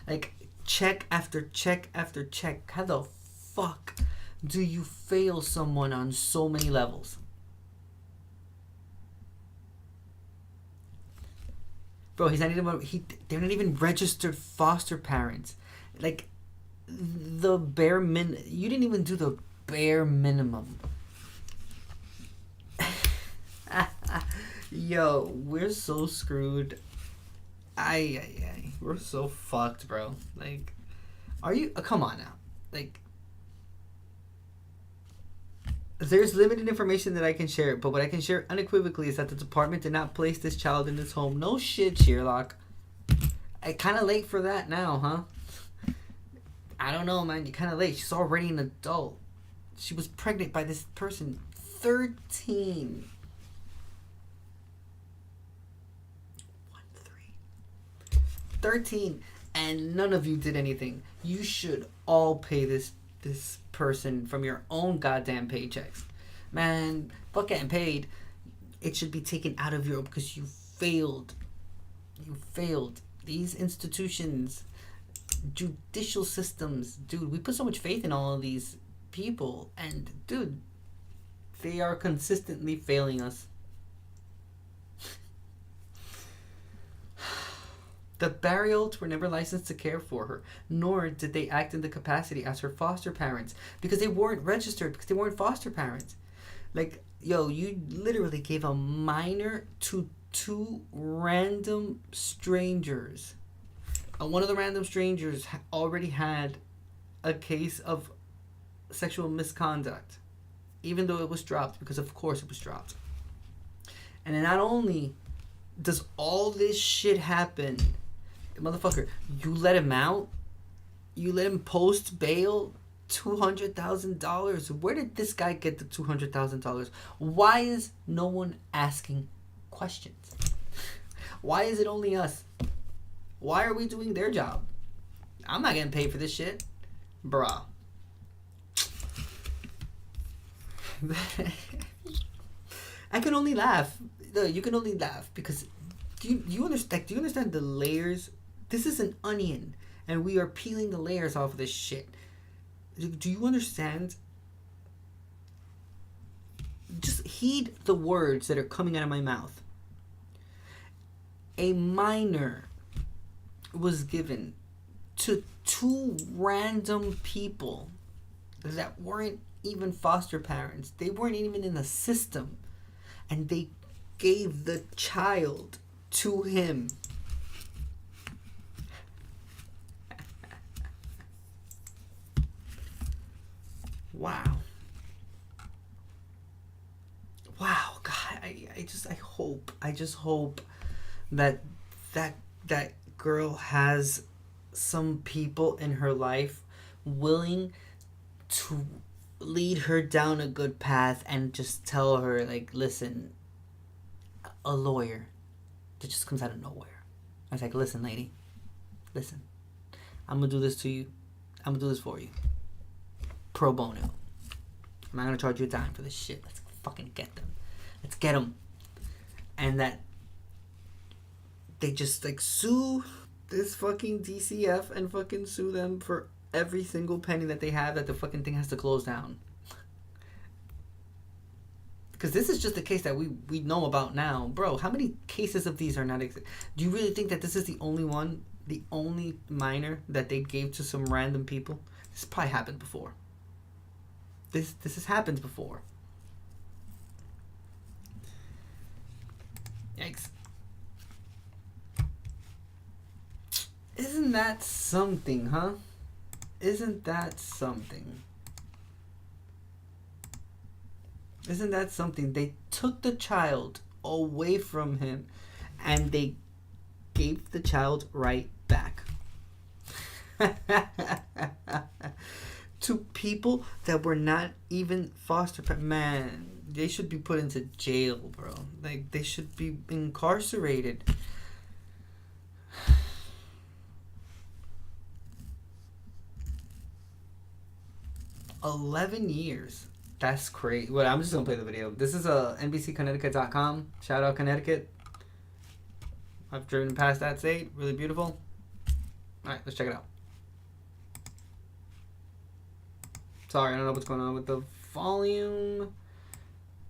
Like, check after check after check. How the fuck do you fail someone on so many levels? Bro, they're not even registered foster parents. Like, the bare you didn't even do the bare minimum. Yo, we're so screwed. We're so fucked, bro. Like, are you? Come on now. Like, there's limited information that I can share, but what I can share unequivocally is that the department did not place this child in this home. No shit, Sherlock. Kind of late for that now, huh? I don't know, man. You're kind of late. She's already an adult. She was pregnant by this person. 13. 13, and none of you did anything. You should all pay this person from your own goddamn paychecks. Man, fuck getting paid. It should be taken out of your, because you failed. You failed. These institutions, judicial systems, dude, we put so much faith in all of these people, and dude, they are consistently failing us. The Barrios were never licensed to care for her, nor did they act in the capacity as her foster parents, because they weren't registered, because they weren't foster parents. Like, yo, you literally gave a minor to 2 random strangers. One of the random strangers already had a case of sexual misconduct, even though it was dropped, because of course it was dropped. And then not only does all this shit happen, motherfucker, you let him out? You let him post bail? $200,000? Where did this guy get the $200,000? Why is no one asking questions? Why is it only us? Why are we doing their job? I'm not getting paid for this shit. Bruh. I can only laugh. You can only laugh because do you understand the layers? This is an onion, and we are peeling the layers off of this shit. Do you understand? Just heed the words that are coming out of my mouth. A minor was given to 2 random people that weren't even foster parents. They weren't even in the system. And they gave the child to him. Wow. Wow, God, I just hope that that girl has some people in her life willing to lead her down a good path and just tell her, like, listen, a lawyer that just comes out of nowhere. I was like, listen, lady, listen, I'm going to do this to you. I'm going to do this for you. Pro bono. I'm not going to charge you a dime for this shit. Let's fucking get them. Let's get them. And that they just, like, sue this fucking DCF and fucking sue them for every single penny that they have, that the fucking thing has to close down. Because this is just a case that we know about now. Bro, how many cases of these are not... Do you really think that this is the only one, the only minor that they gave to some random people? This probably happened before. This has happened before. Yikes. Isn't that something, huh? Isn't that something? Isn't that something? They took the child away from him and they gave the child right back. To people that were not even foster parents. Man, they should be put into jail, bro. Like, they should be incarcerated. 11 years. That's crazy. Well, I'm just gonna play the video. This is NBCConnecticut.com. Shout out Connecticut. I've driven past that state. Really beautiful. Alright, let's check it out. Sorry, I don't know what's going on with the volume.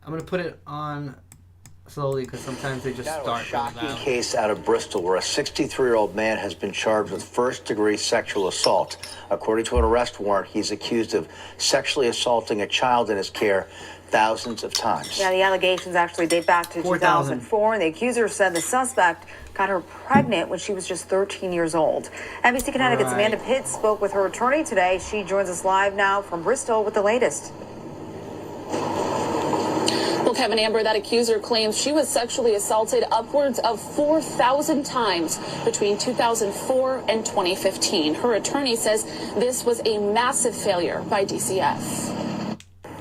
I'm gonna put it on slowly because sometimes they just start. A shocking case out of Bristol where a 63-year-old man has been charged with first-degree sexual assault. According to an arrest warrant, he's accused of sexually assaulting a child in his care thousands of times. Yeah, the allegations actually date back to 2004, and the accuser said the suspect got her pregnant when she was just 13 years old. NBC Connecticut's Amanda Pitts spoke with her attorney today. She joins us live now from Bristol with the latest. Well, Kevin, Amber, that accuser claims she was sexually assaulted upwards of 4,000 times between 2004 and 2015. Her attorney says this was a massive failure by DCF.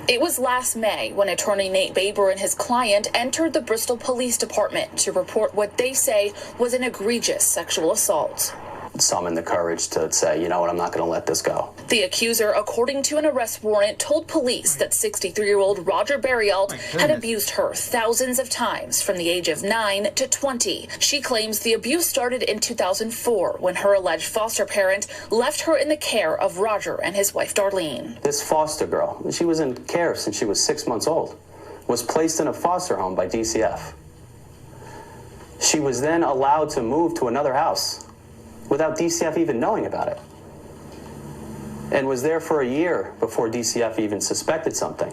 It was last May when attorney Nate Baber and his client entered the Bristol Police Department to report what they say was an egregious sexual assault. Summon the courage to say, you know what, I'm not going to let this go. The accuser, according to an arrest warrant, told police that 63-year-old Roger Barrialt had abused her thousands of times from the age of 9 to 20. She claims the abuse started in 2004 when her alleged foster parent left her in the care of Roger and his wife Darlene. This foster girl, she was in care since she was 6 months old, was placed in a foster home by DCF. She was then allowed to move to another house without DCF even knowing about it, and was there for a year before DCF even suspected something.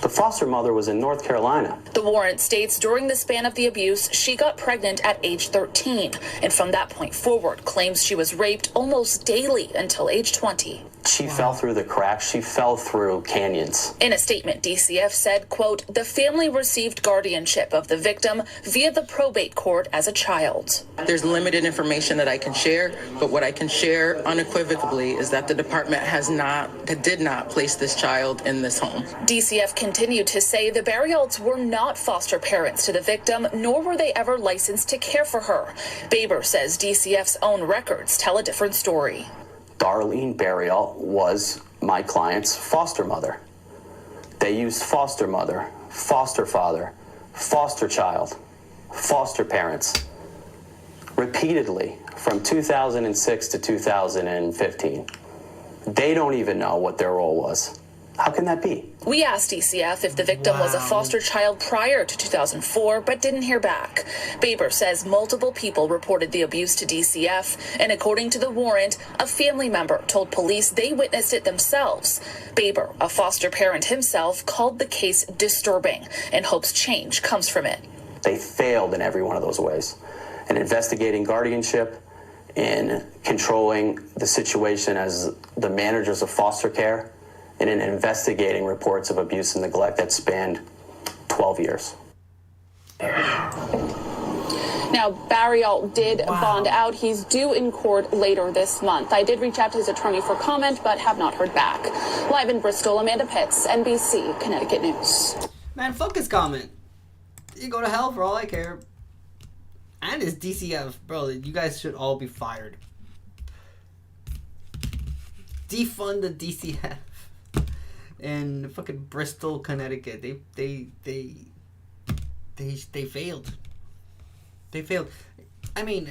The foster mother was in North Carolina. The warrant states during the span of the abuse, she got pregnant at age 13, and from that point forward claims she was raped almost daily until age 20. She fell through the cracks. She fell through canyons. In a statement, DCF said, quote, the family received guardianship of the victim via the probate court as a child. There's limited information that I can share, but what I can share unequivocally is that the department did not place this child in this home. DCF continued to say the Barrialts were not foster parents to the victim, nor were they ever licensed to care for her. Baber says DCF's own records tell a different story. Darlene Barrialt was my client's foster mother. They used foster mother, foster father, foster child, foster parents repeatedly from 2006 to 2015. They don't even know what their role was. How can that be? We asked DCF if the victim was a foster child prior to 2004, but didn't hear back. Baber says multiple people reported the abuse to DCF, and according to the warrant, a family member told police they witnessed it themselves. Baber, a foster parent himself, called the case disturbing and hopes change comes from it. They failed in every one of those ways. In investigating guardianship, in controlling the situation as the managers of foster care, and in investigating reports of abuse and neglect that spanned 12 years. Now, Barrial did bond out. He's due in court later this month. I did reach out to his attorney for comment, but have not heard back. Live in Bristol, Amanda Pitts, NBC, Connecticut News. Man, fuck his comment. You go to hell for all I care. And his DCF. Bro, you guys should all be fired. Defund the DCF. In fucking Bristol, Connecticut. They failed. They failed. I mean,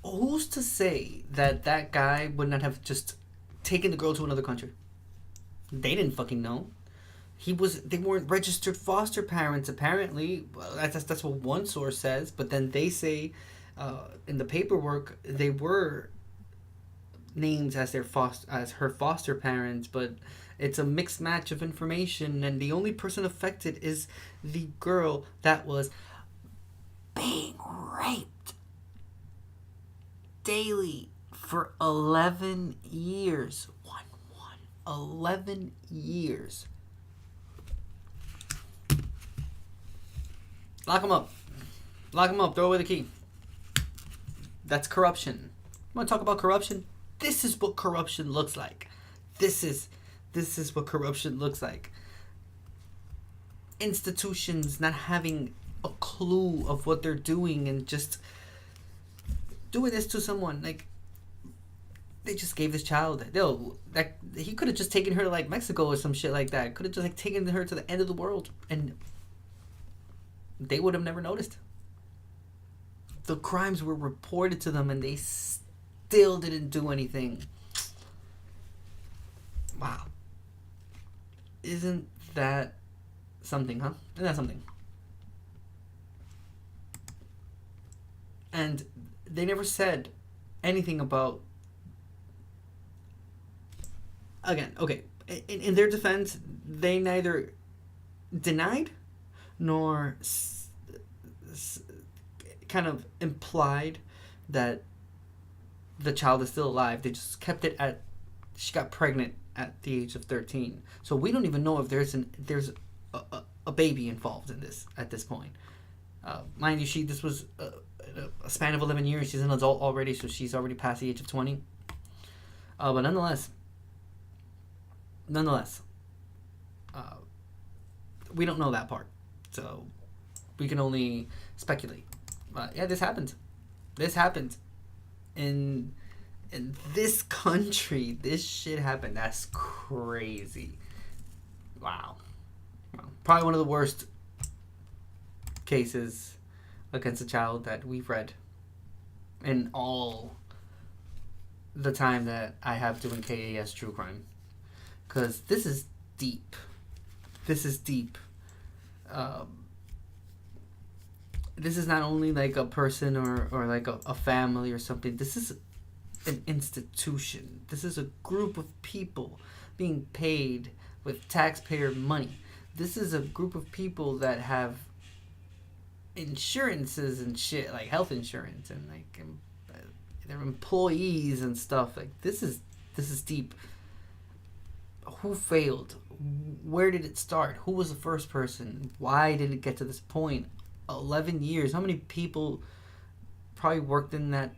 who's to say that that guy would not have just taken the girl to another country? They didn't fucking know. They weren't registered foster parents, apparently. Well, that's what one source says. But then they say in the paperwork they were named as her foster parents, but it's a mixed match of information, and the only person affected is the girl that was being raped daily for 11 years. 11 years. Lock him up. Lock him up. Throw away the key. That's corruption. You want to talk about corruption? This is what corruption looks like. This is what corruption looks like. Institutions not having a clue of what they're doing and just doing this to someone. Like, they just gave this child. He could have just taken her to like Mexico or some shit like that. Could have just like taken her to the end of the world, and they would have never noticed. The crimes were reported to them, and they still didn't do anything. Wow. Isn't that something, huh? Isn't that something? And they never said anything about... Again, okay. In their defense, they neither denied nor kind of implied that the child is still alive. They just kept it at... She got pregnant at the age of 13. So we don't even know if there's a baby involved in this at this point. Mind you, this was a span of 11 years. She's an adult already, so she's already past the age of 20. But nonetheless, we don't know that part. So we can only speculate. But yeah, this happened. This happened. In this country, this shit happened. That's crazy. Wow. Probably one of the worst cases against a child that we've read in all the time that I have doing KAS True Crime. Because this is deep. This is deep. This is not only like a person or like a family or something. This is an institution. This is a group of people being paid with taxpayer money. This is a group of people that have insurances and shit, like health insurance, and like their employees and stuff. Like this is deep. Who failed? Where did it start? Who was the first person? Why did it get to this point? 11 years. How many people probably worked in that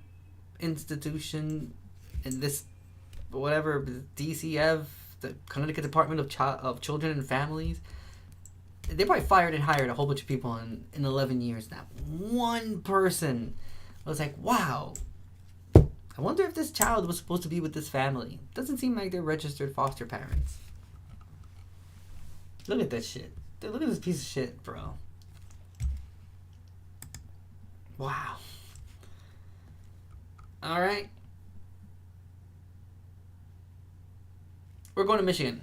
institution, in this whatever DCF, the Connecticut Department of Children and Families? They probably fired and hired a whole bunch of people in 11 years. Not one person was like, wow, I wonder if this child was supposed to be with this family. Doesn't seem like they're registered foster parents. Look at that shit. Dude, look at this piece of shit, bro. Wow. Alright. We're going to Michigan.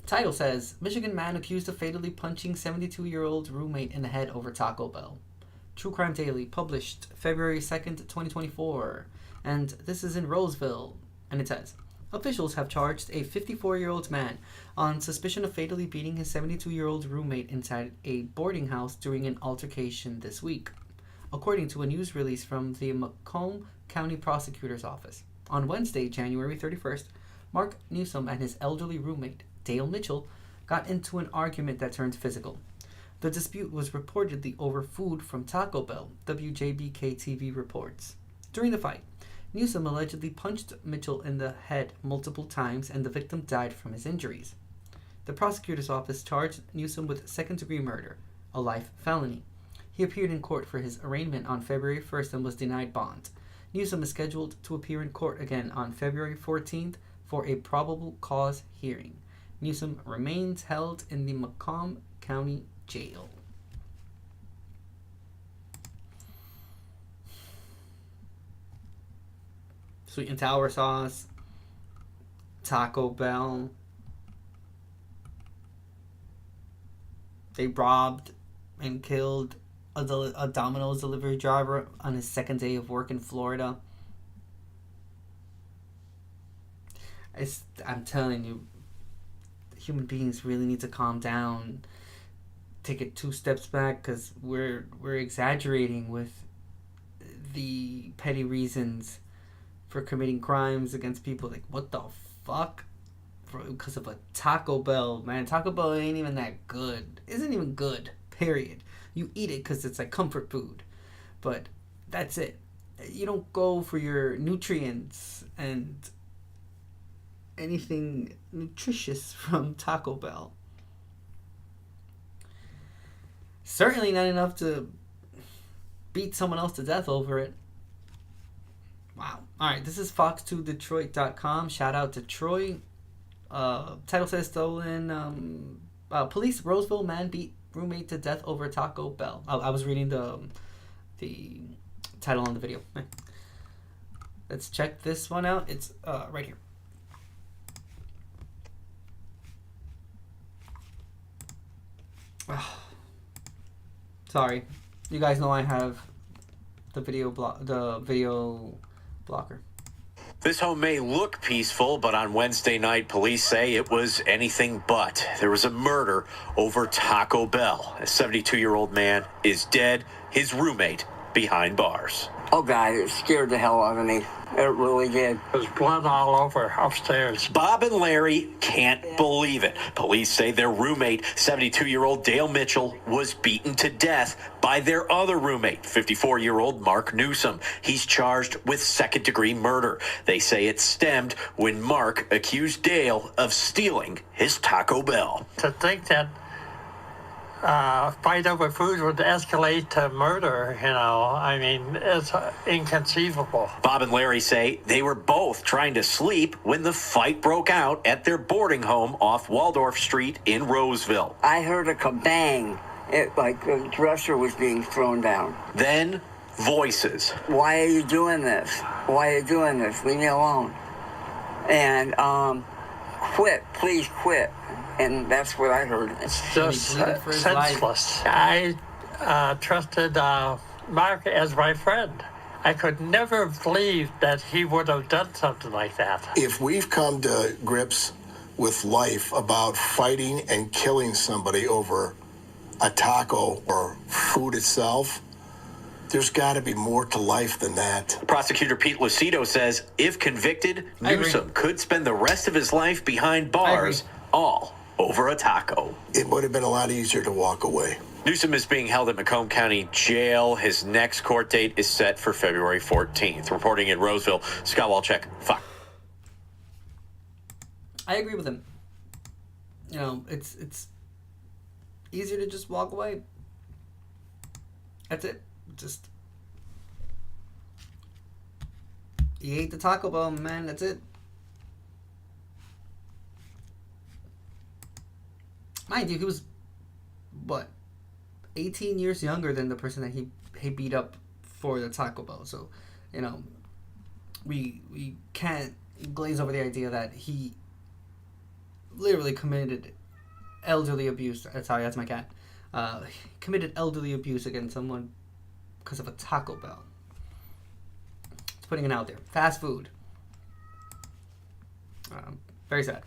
Title says, Michigan man accused of fatally punching 72-year-old roommate in the head over Taco Bell. True Crime Daily, published February 2nd, 2024. And this is in Roseville. And it says, officials have charged a 54-year-old man on suspicion of fatally beating his 72-year-old roommate inside a boarding house during an altercation this week, according to a news release from the Macomb County Prosecutor's Office. On Wednesday, January 31st, Mark Newsom and his elderly roommate, Dale Mitchell, got into an argument that turned physical. The dispute was reportedly over food from Taco Bell, WJBK-TV reports. During the fight, Newsom allegedly punched Mitchell in the head multiple times and the victim died from his injuries. The prosecutor's office charged Newsom with second-degree murder, a life felony. He appeared in court for his arraignment on February 1st and was denied bond. Newsom is scheduled to appear in court again on February 14th for a probable cause hearing. Newsom remains held in the Macomb County Jail. Sweet and sour sauce, Taco Bell. They robbed and killed a Domino's delivery driver on his second day of work in Florida. I'm telling you, human beings really need to calm down, take it 2 steps back, because we're exaggerating with the petty reasons for committing crimes against people. Like, what the fuck? Because of a Taco Bell, man. Taco Bell ain't even that good. Isn't even good, period. You eat it because it's like comfort food, but that's it. You don't go for your nutrients and anything nutritious from Taco Bell. Certainly not enough to beat someone else to death over it. Wow. Alright, this is fox2detroit.com. Shout out to Troy. Title says stolen. Police Roseville man beat roommate to death over Taco Bell. I was reading the title on the video. Let's check this one out. It's right here. Sorry, you guys know I have the video blocker. This home may look peaceful, but on Wednesday night, police say it was anything but. There was a murder over Taco Bell. A 72-year-old man is dead. His roommate behind bars. Oh, God, it scared the hell out of me. It really did. There's blood all over upstairs. Bob and Larry can't believe it. Police say their roommate, 72-year-old Dale Mitchell, was beaten to death by their other roommate, 54-year-old Mark Newsom. He's charged with second-degree murder. They say it stemmed when Mark accused Dale of stealing his Taco Bell. To think that fight over food would escalate to murder, I mean, it's inconceivable. Bob and Larry say they were both trying to sleep when the fight broke out at their boarding home off Waldorf Street in Roseville. I heard a kabang. It like the dresser was being thrown down. Then voices. Why are you doing this? Why are you doing this? Leave me alone. And quit, please quit. And that's what I heard. It's just senseless. I trusted Mark as my friend. I could never believe that he would have done something like that. If we've come to grips with life about fighting and killing somebody over a taco or food itself, there's got to be more to life than that. Prosecutor Pete Lucido says if convicted, Newsom could spend the rest of his life behind bars, all over a taco. It would have been a lot easier to walk away. Newsom is being held at Macomb County Jail. His next court date is set for February 14th. Reporting in Roseville, Scott Walchek, Fox. I agree with him. It's easier to just walk away. That's it. Just you ate the Taco Bell, man. That's it. Mind you, he was, 18 years younger than the person that he beat up for the Taco Bell. So, we can't glaze over the idea that he literally committed elderly abuse. Sorry, that's my cat. Committed elderly abuse against someone because of a Taco Bell. Just putting it out there. Fast food. Very sad.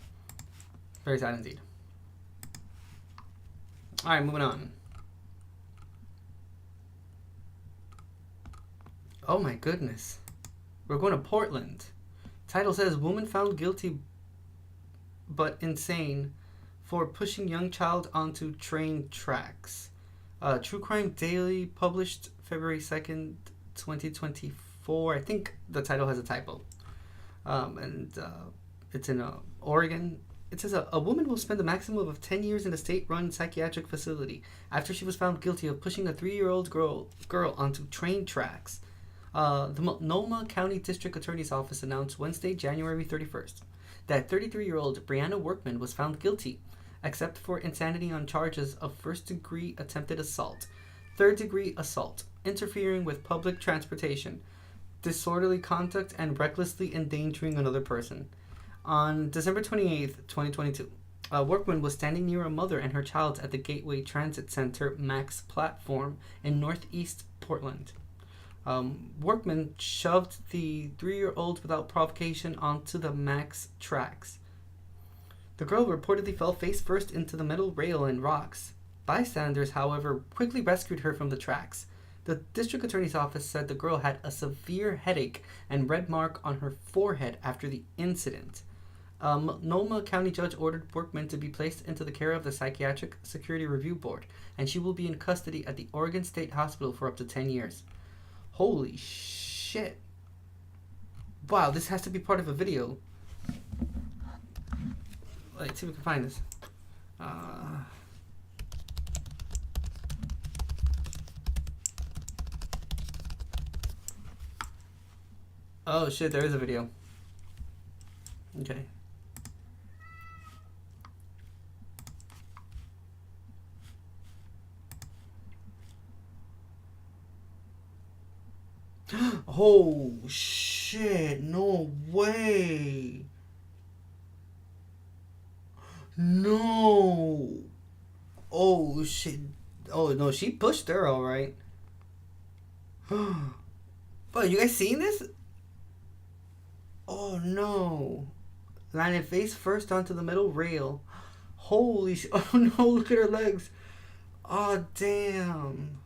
Very sad indeed. Alright, moving on. Oh my goodness. We're going to Portland. Title says, woman found guilty but insane for pushing young child onto train tracks. True Crime Daily published February 2nd, 2024. I think the title has a typo. It's in Oregon. It says a woman will spend a maximum of 10 years in a state-run psychiatric facility after she was found guilty of pushing a 3-year-old girl onto train tracks. The Multnomah County District Attorney's Office announced Wednesday, January 31st, that 33-year-old Brianna Workman was found guilty, except for insanity on charges of first-degree attempted assault, third-degree assault, interfering with public transportation, disorderly conduct, and recklessly endangering another person. On December 28th, 2022, Workman was standing near a mother and her child at the Gateway Transit Center MAX platform in northeast Portland. Workman shoved the 3-year-old without provocation onto the MAX tracks. The girl reportedly fell face first into the metal rail and rocks. Bystanders, however, quickly rescued her from the tracks. The district attorney's office said the girl had a severe headache and red mark on her forehead after the incident. Multnomah County judge ordered Workman to be placed into the care of the Psychiatric Security Review Board, and she will be in custody at the Oregon State Hospital for up to 10 years. Holy shit. Wow, this has to be part of a video. Let's see if we can find this. Oh shit, there is a video. Okay. Oh shit, no way. No. Oh shit. Oh no, she pushed her alright. But you guys seen this? Oh no. Landed face first onto the metal rail. Holy shit. Oh no, look at her legs. Oh damn.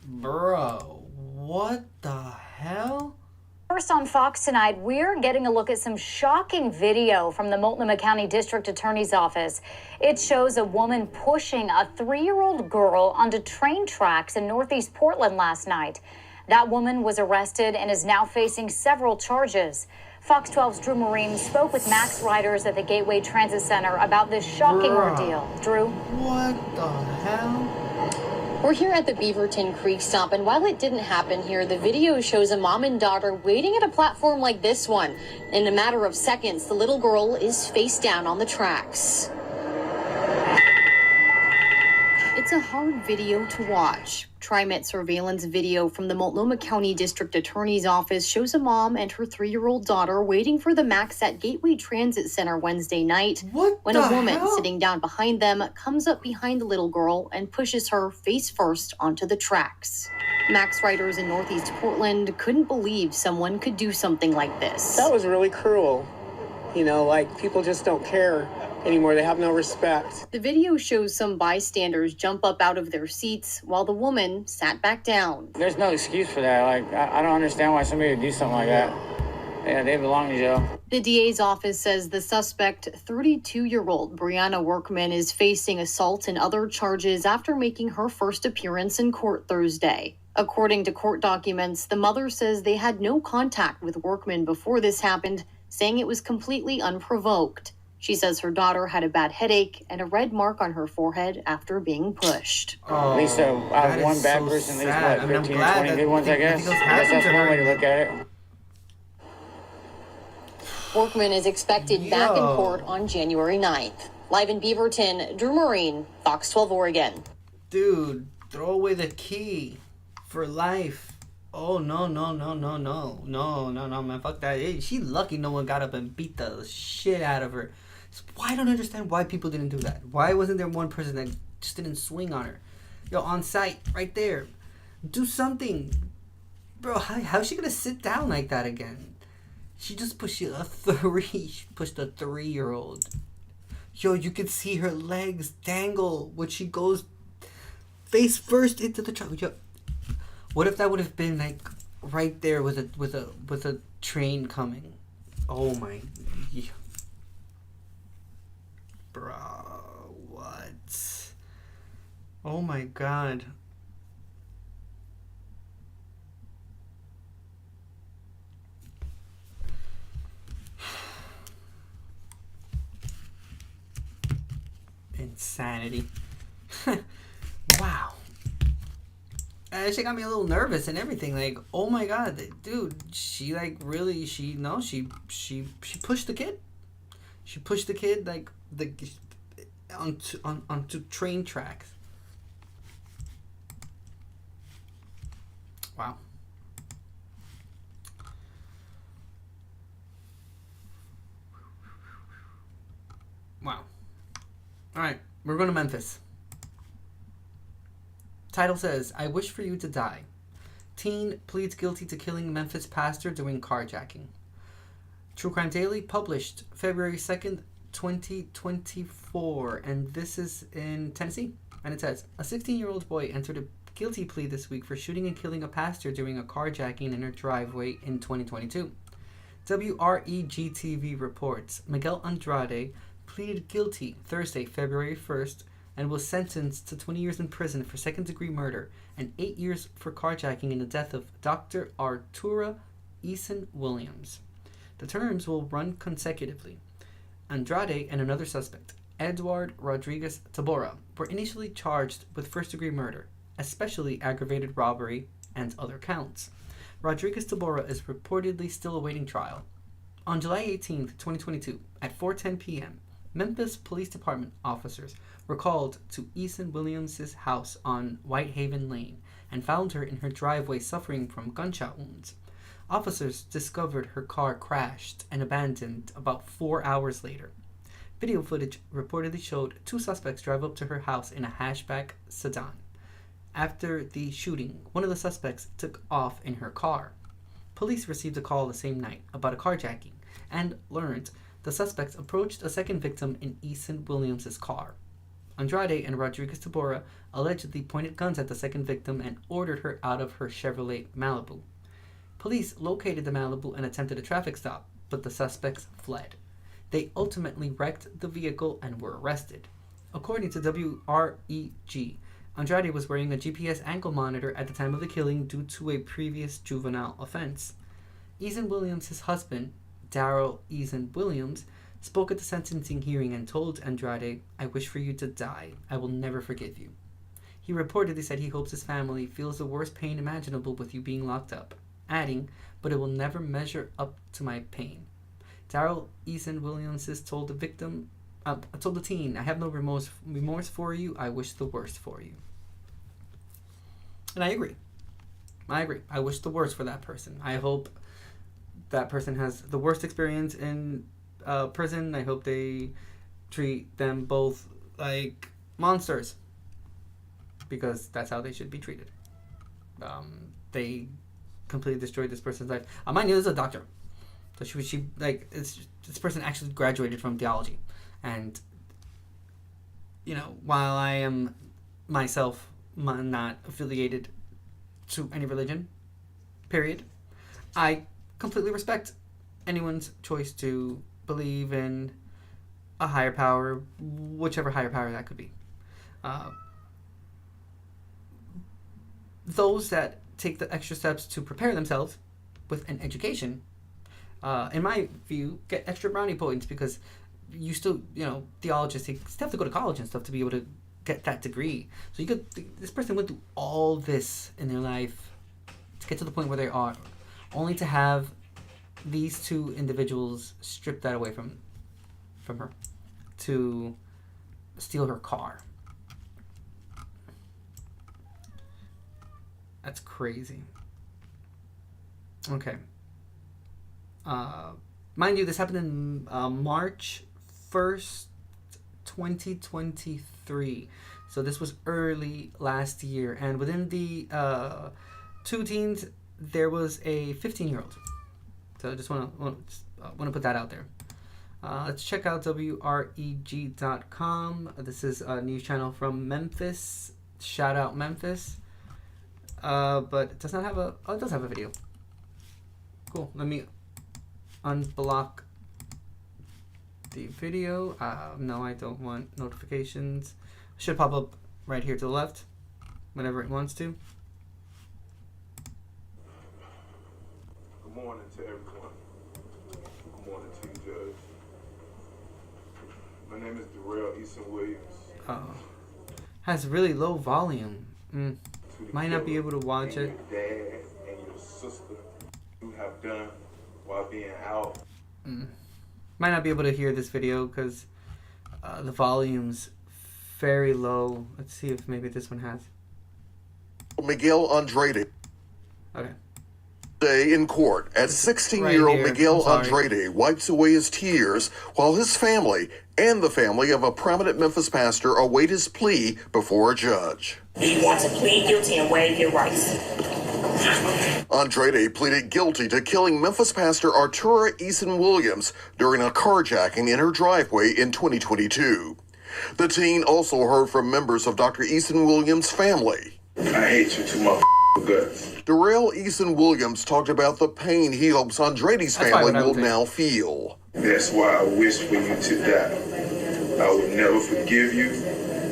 Bro, what the hell? First on Fox tonight, we're getting a look at some shocking video from the Multnomah County District Attorney's Office. It shows a woman pushing a 3-year-old girl onto train tracks in northeast Portland last night. That woman was arrested and is now facing several charges. Fox 12's Drew Marine spoke with Max riders at the Gateway Transit Center about this shocking ordeal. Drew? What the hell? We're here at the Beaverton Creek stop, and while it didn't happen here, the video shows a mom and daughter waiting at a platform like this one. In a matter of seconds, the little girl is face down on the tracks. It's a hard video to watch. TriMet surveillance video from the Multnomah County District Attorney's Office shows a mom and her 3-year-old daughter waiting for the MAX at Gateway Transit Center Wednesday night when a woman sitting down behind them comes up behind the little girl and pushes her face first onto the tracks. MAX riders in northeast Portland couldn't believe someone could do something like this. That was really cruel. You know, like, people just don't care anymore. They have no respect. The video shows some bystanders jump up out of their seats while the woman sat back down. There's no excuse for that. Like, I don't understand why somebody would do something like that. Yeah, they belong in jail. The DA's office says the suspect, 32-year-old Brianna Workman, is facing assault and other charges after making her first appearance in court Thursday. According to court documents, the mother says they had no contact with Workman before this happened, saying it was completely unprovoked. She says her daughter had a bad headache and a red mark on her forehead after being pushed. Oh, at least one bad person, at least, what, 15 or 20 good ones, I guess? I guess that's one way to look at it. Workman is expected back in court on January 9th. Live in Beaverton, Drew Marine, Fox 12 Oregon. Dude, throw away the key for life. Oh, no, man, fuck that. Hey, she lucky no one got up and beat the shit out of her. I don't understand why people didn't do that. Why wasn't there one person that just didn't swing on her? Yo, on site, right there. Do something. Bro, how's she gonna sit down like that again? She just pushed she pushed a 3-year-old. Yo, you could see her legs dangle when she goes face first into the truck. Yo, what if that would have been like right there with a train coming? Oh my. Bro, what? Oh my god. Insanity. Wow. She got me a little nervous and everything. Like, oh my god, dude, she like really, she pushed the kid. She pushed the kid like onto train tracks. Wow. Wow. All right, we're going to Memphis. Title says, I wish for you to die. Teen pleads guilty to killing Memphis pastor during carjacking. True Crime Daily published February 2nd, 2024. And this is in Tennessee. And it says, a 16-year-old boy entered a guilty plea this week for shooting and killing a pastor during a carjacking in her driveway in 2022. WREG-TV reports Miguel Andrade pleaded guilty Thursday, February 1st, and was sentenced to 20 years in prison for second-degree murder and 8 years for carjacking in the death of Dr. Artura Eason Williams. The terms will run consecutively. Andrade and another suspect, Edward Rodriguez Tabora, were initially charged with first-degree murder, especially aggravated robbery and other counts. Rodriguez Tabora is reportedly still awaiting trial. On July 18, 2022, at 4:10 p.m., Memphis Police Department officers were called to Eason Williams' house on Whitehaven Lane and found her in her driveway suffering from gunshot wounds. Officers discovered her car crashed and abandoned about 4 hours later. Video footage reportedly showed two suspects drive up to her house in a hatchback sedan. After the shooting, one of the suspects took off in her car. Police received a call the same night about a carjacking and learned the suspects approached a second victim in Eason Williams' car. Andrade and Rodriguez Tabora allegedly pointed guns at the second victim and ordered her out of her Chevrolet Malibu. Police located the Malibu and attempted a traffic stop, but the suspects fled. They ultimately wrecked the vehicle and were arrested. According to WREG, Andrade was wearing a GPS ankle monitor at the time of the killing due to a previous juvenile offense. Eason Williams' husband, Darrell Eason Williams, spoke at the sentencing hearing and told Andrade, I wish for you to die. I will never forgive you. He reportedly said he hopes his family feels the worst pain imaginable with you being locked up, adding, but it will never measure up to my pain. Darrell Eason Williams told the teen, I have no remorse for you. I wish the worst for you. And I agree. I wish the worst for that person. I hope that person has the worst experience in prison. I hope they treat them both like monsters, because that's how they should be treated. They completely destroyed this person's life. Mind you, this is a doctor, so this person actually graduated from theology, and while I am myself not affiliated to any religion, period, I completely respect anyone's choice to believe in a higher power, whichever higher power that could be. Those that take the extra steps to prepare themselves with an education, in my view, get extra brownie points, because you still, theologists, they still have to go to college and stuff to be able to get that degree. So this person went through all this in their life to get to the point where they are, only to have these two individuals strip that away from her to steal her car. That's crazy. Okay. Mind you, this happened in March 1st, 2023. So this was early last year. And within the two teens, there was a 15-year-old. So I just want to put that out there. Let's check out WREG.com. This is a news channel from Memphis. Shout out Memphis. But it does not have it does have a video. Cool. Let me unblock the video. No, I don't want notifications. It should pop up right here to the left whenever it wants to. Good morning to everyone. Good morning to you, Judge. My name is Darrell Eason Williams. Has really low volume. Might not be able to watch it. Your dad and your sister you have done while being out. Might not be able to hear this video because the volume's very low. Let's see if maybe this one has. Miguel Andrade. Okay. Day in court as 16-year-old Miguel Andrade wipes away his tears while his family and the family of a prominent Memphis pastor await his plea before a judge. You want to plead guilty and waive your rights. Andrade pleaded guilty to killing Memphis pastor Artura Eason Williams during a carjacking in her driveway in 2022. The teen also heard from members of Dr. Eason Williams' family. I hate you too much. Guts. Darrell Eason Williams talked about the pain he hopes Andrade's family will now feel. That's why I wish for you to die. I will never forgive you,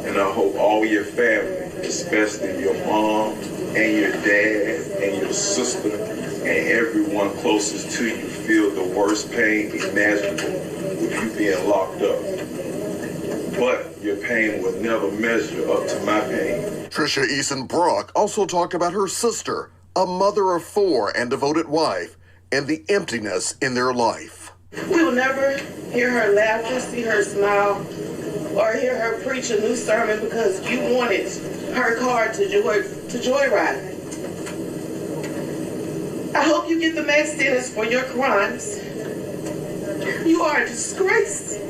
and I hope all your family, especially your mom and your dad and your sister and everyone closest to you, feel the worst pain imaginable with you being locked up. But your pain will never measure up to my pain. Trisha Eason Brock also talked about her sister, a mother of 4 and devoted wife, and the emptiness in their life. We will never hear her laughter, see her smile, or hear her preach a new sermon because you wanted her car to joyride. I hope you get the max sentence for your crimes. You are a disgrace.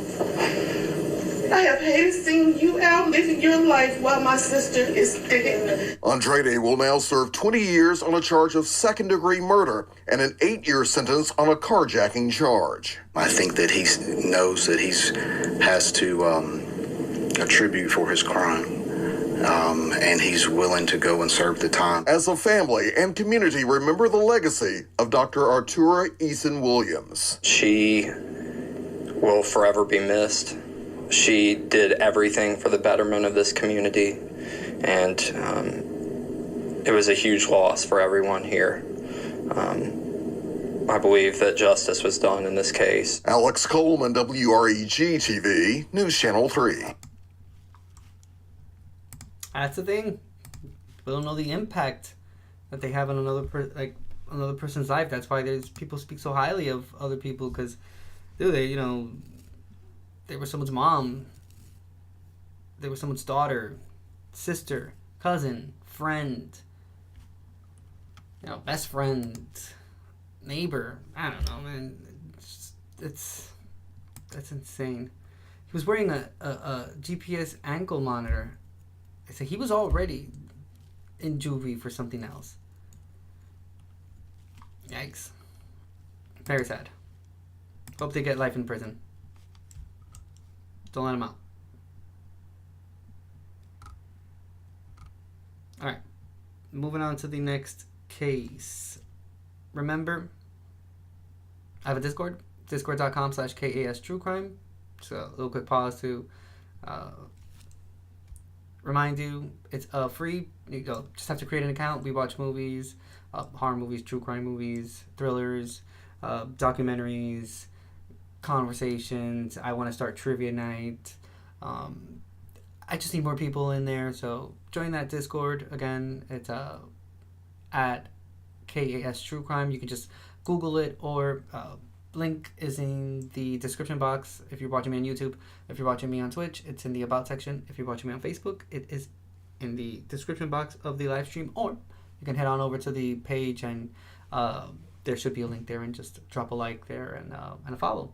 I have hated seeing you out living your life while my sister is dead. Andrade will now serve 20 years on a charge of second-degree murder and an 8-year sentence on a carjacking charge. I think that he knows that he has to attribute for his crime, and he's willing to go and serve the time. As a family and community remember the legacy of Dr. Artura Eason Williams. She will forever be missed. She did everything for the betterment of this community, and it was a huge loss for everyone here. I believe that justice was done in this case. Alex Coleman, WREG-TV, News Channel 3. That's the thing. We don't know the impact that they have on another person's life. That's why there's people speak so highly of other people, because they were someone's mom, they were someone's daughter, sister, cousin, friend, best friend, neighbor. I don't know, man. That's insane. He was wearing a GPS ankle monitor. So he was already in juvie for something else. Yikes. Very sad. Hope they get life in prison. Don't let him out. Alright. Moving on to the next case. Remember, I have a Discord. Discord.com/KAS True Crime. So a little quick pause to remind you, it's free. You just have to create an account. We watch movies, horror movies, true crime movies, thrillers, documentaries, conversations. I want to start trivia night. I just need more people in there, so join that Discord. Again, it's at KAS True Crime. You can just Google it, or link is in the description box if you're watching me on YouTube. If you're watching me on Twitch, it's in the About section. If you're watching me on Facebook, it is in the description box of the live stream, or you can head on over to the page and there should be a link there, and just drop a like there and a follow.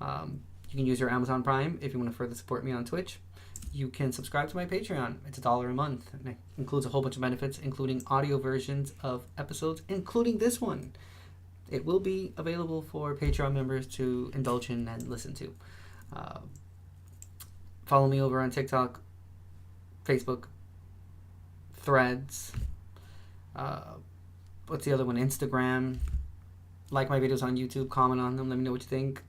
You can use your Amazon Prime if you want to further support me on Twitch. You can subscribe to my Patreon. It's $1 a month, and it includes a whole bunch of benefits, including audio versions of episodes, including this one. It will be available for Patreon members to indulge in and listen to. Follow me over on TikTok, Facebook, Threads. What's the other one? Instagram. Like my videos on YouTube. Comment on them. Let me know what you think.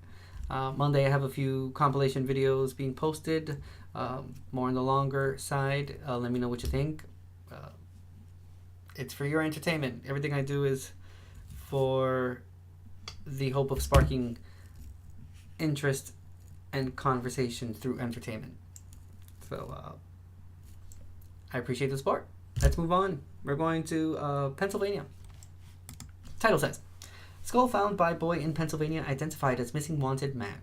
Monday, I have a few compilation videos being posted, more on the longer side. Let me know what you think. It's for your entertainment. Everything I do is for the hope of sparking interest and conversation through entertainment. So I appreciate the support. Let's move on. We're going to Pennsylvania. Title says, skull found by boy in Pennsylvania identified as missing wanted man.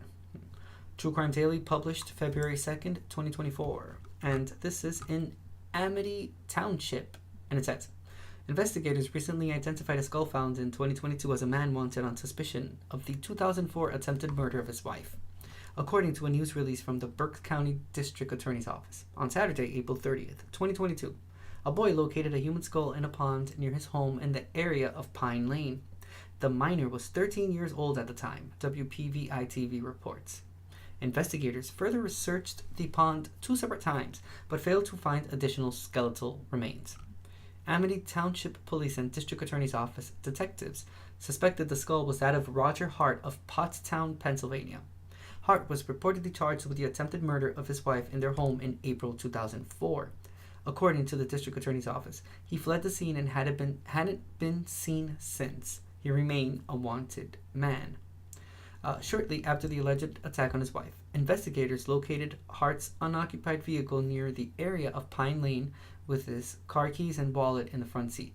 True Crime Daily published February 2nd, 2024. And this is in Amity Township. And it says, investigators recently identified a skull found in 2022 as a man wanted on suspicion of the 2004 attempted murder of his wife, according to a news release from the Berks County District Attorney's Office. On Saturday, April 30th, 2022, a boy located a human skull in a pond near his home in the area of Pine Lane. The minor was 13 years old at the time, WPVI-TV reports. Investigators further researched the pond 2 separate times, but failed to find additional skeletal remains. Amity Township Police and District Attorney's Office detectives suspected the skull was that of Roger Hart of Pottstown, Pennsylvania. Hart was reportedly charged with the attempted murder of his wife in their home in April 2004. According to the District Attorney's Office, he fled the scene and hadn't been seen since. He remained a wanted man. Shortly after the alleged attack on his wife, investigators located Hart's unoccupied vehicle near the area of Pine Lane with his car keys and wallet in the front seat.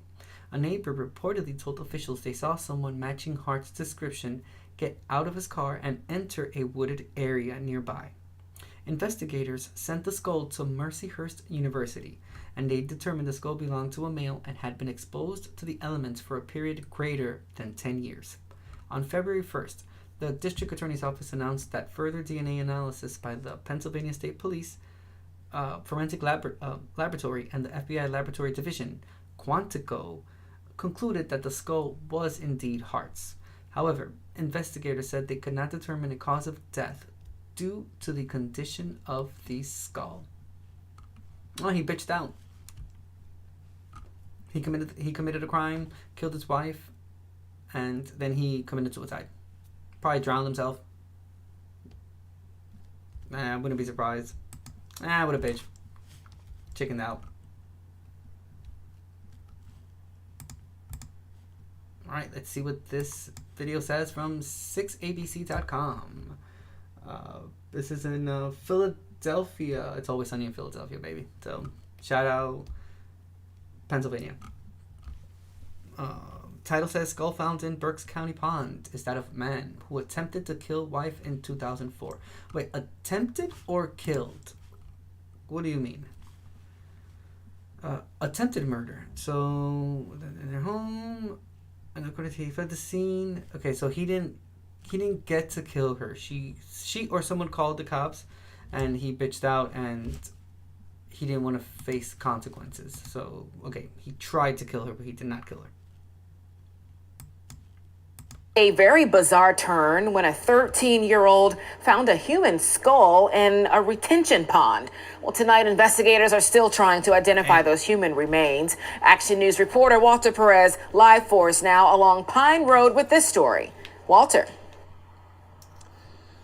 A neighbor reportedly told officials they saw someone matching Hart's description get out of his car and enter a wooded area nearby. Investigators sent the skull to Mercyhurst University, and they determined the skull belonged to a male and had been exposed to the elements for a period greater than 10 years. On February 1st, the District Attorney's Office announced that further DNA analysis by the Pennsylvania State Police Forensic Laboratory and the FBI Laboratory Division, Quantico, concluded that the skull was indeed Hart's. However, investigators said they could not determine a cause of death due to the condition of the skull. Oh, he bitched out. He committed a crime, killed his wife, and then he committed suicide. Probably drowned himself. I wouldn't be surprised. What a bitch. Chickened out. Alright, let's see what this video says from 6abc.com. This is in Philadelphia. It's always sunny in Philadelphia, baby. So, shout out Pennsylvania. Title says, skull found in Berks County Pond is that of man who attempted to kill wife in 2004. Wait, attempted or killed? What do you mean? Attempted murder. So, in their home, and according to he fled the scene. Okay, so he didn't get to kill her. She or someone called the cops, and he bitched out, and he didn't want to face consequences. So, okay, he tried to kill her, but he did not kill her. A very bizarre turn when a 13-year-old found a human skull in a retention pond. Well, tonight, investigators are still trying to identify those human remains. Action News reporter Walter Perez, live for us now along Pine Road with this story. Walter.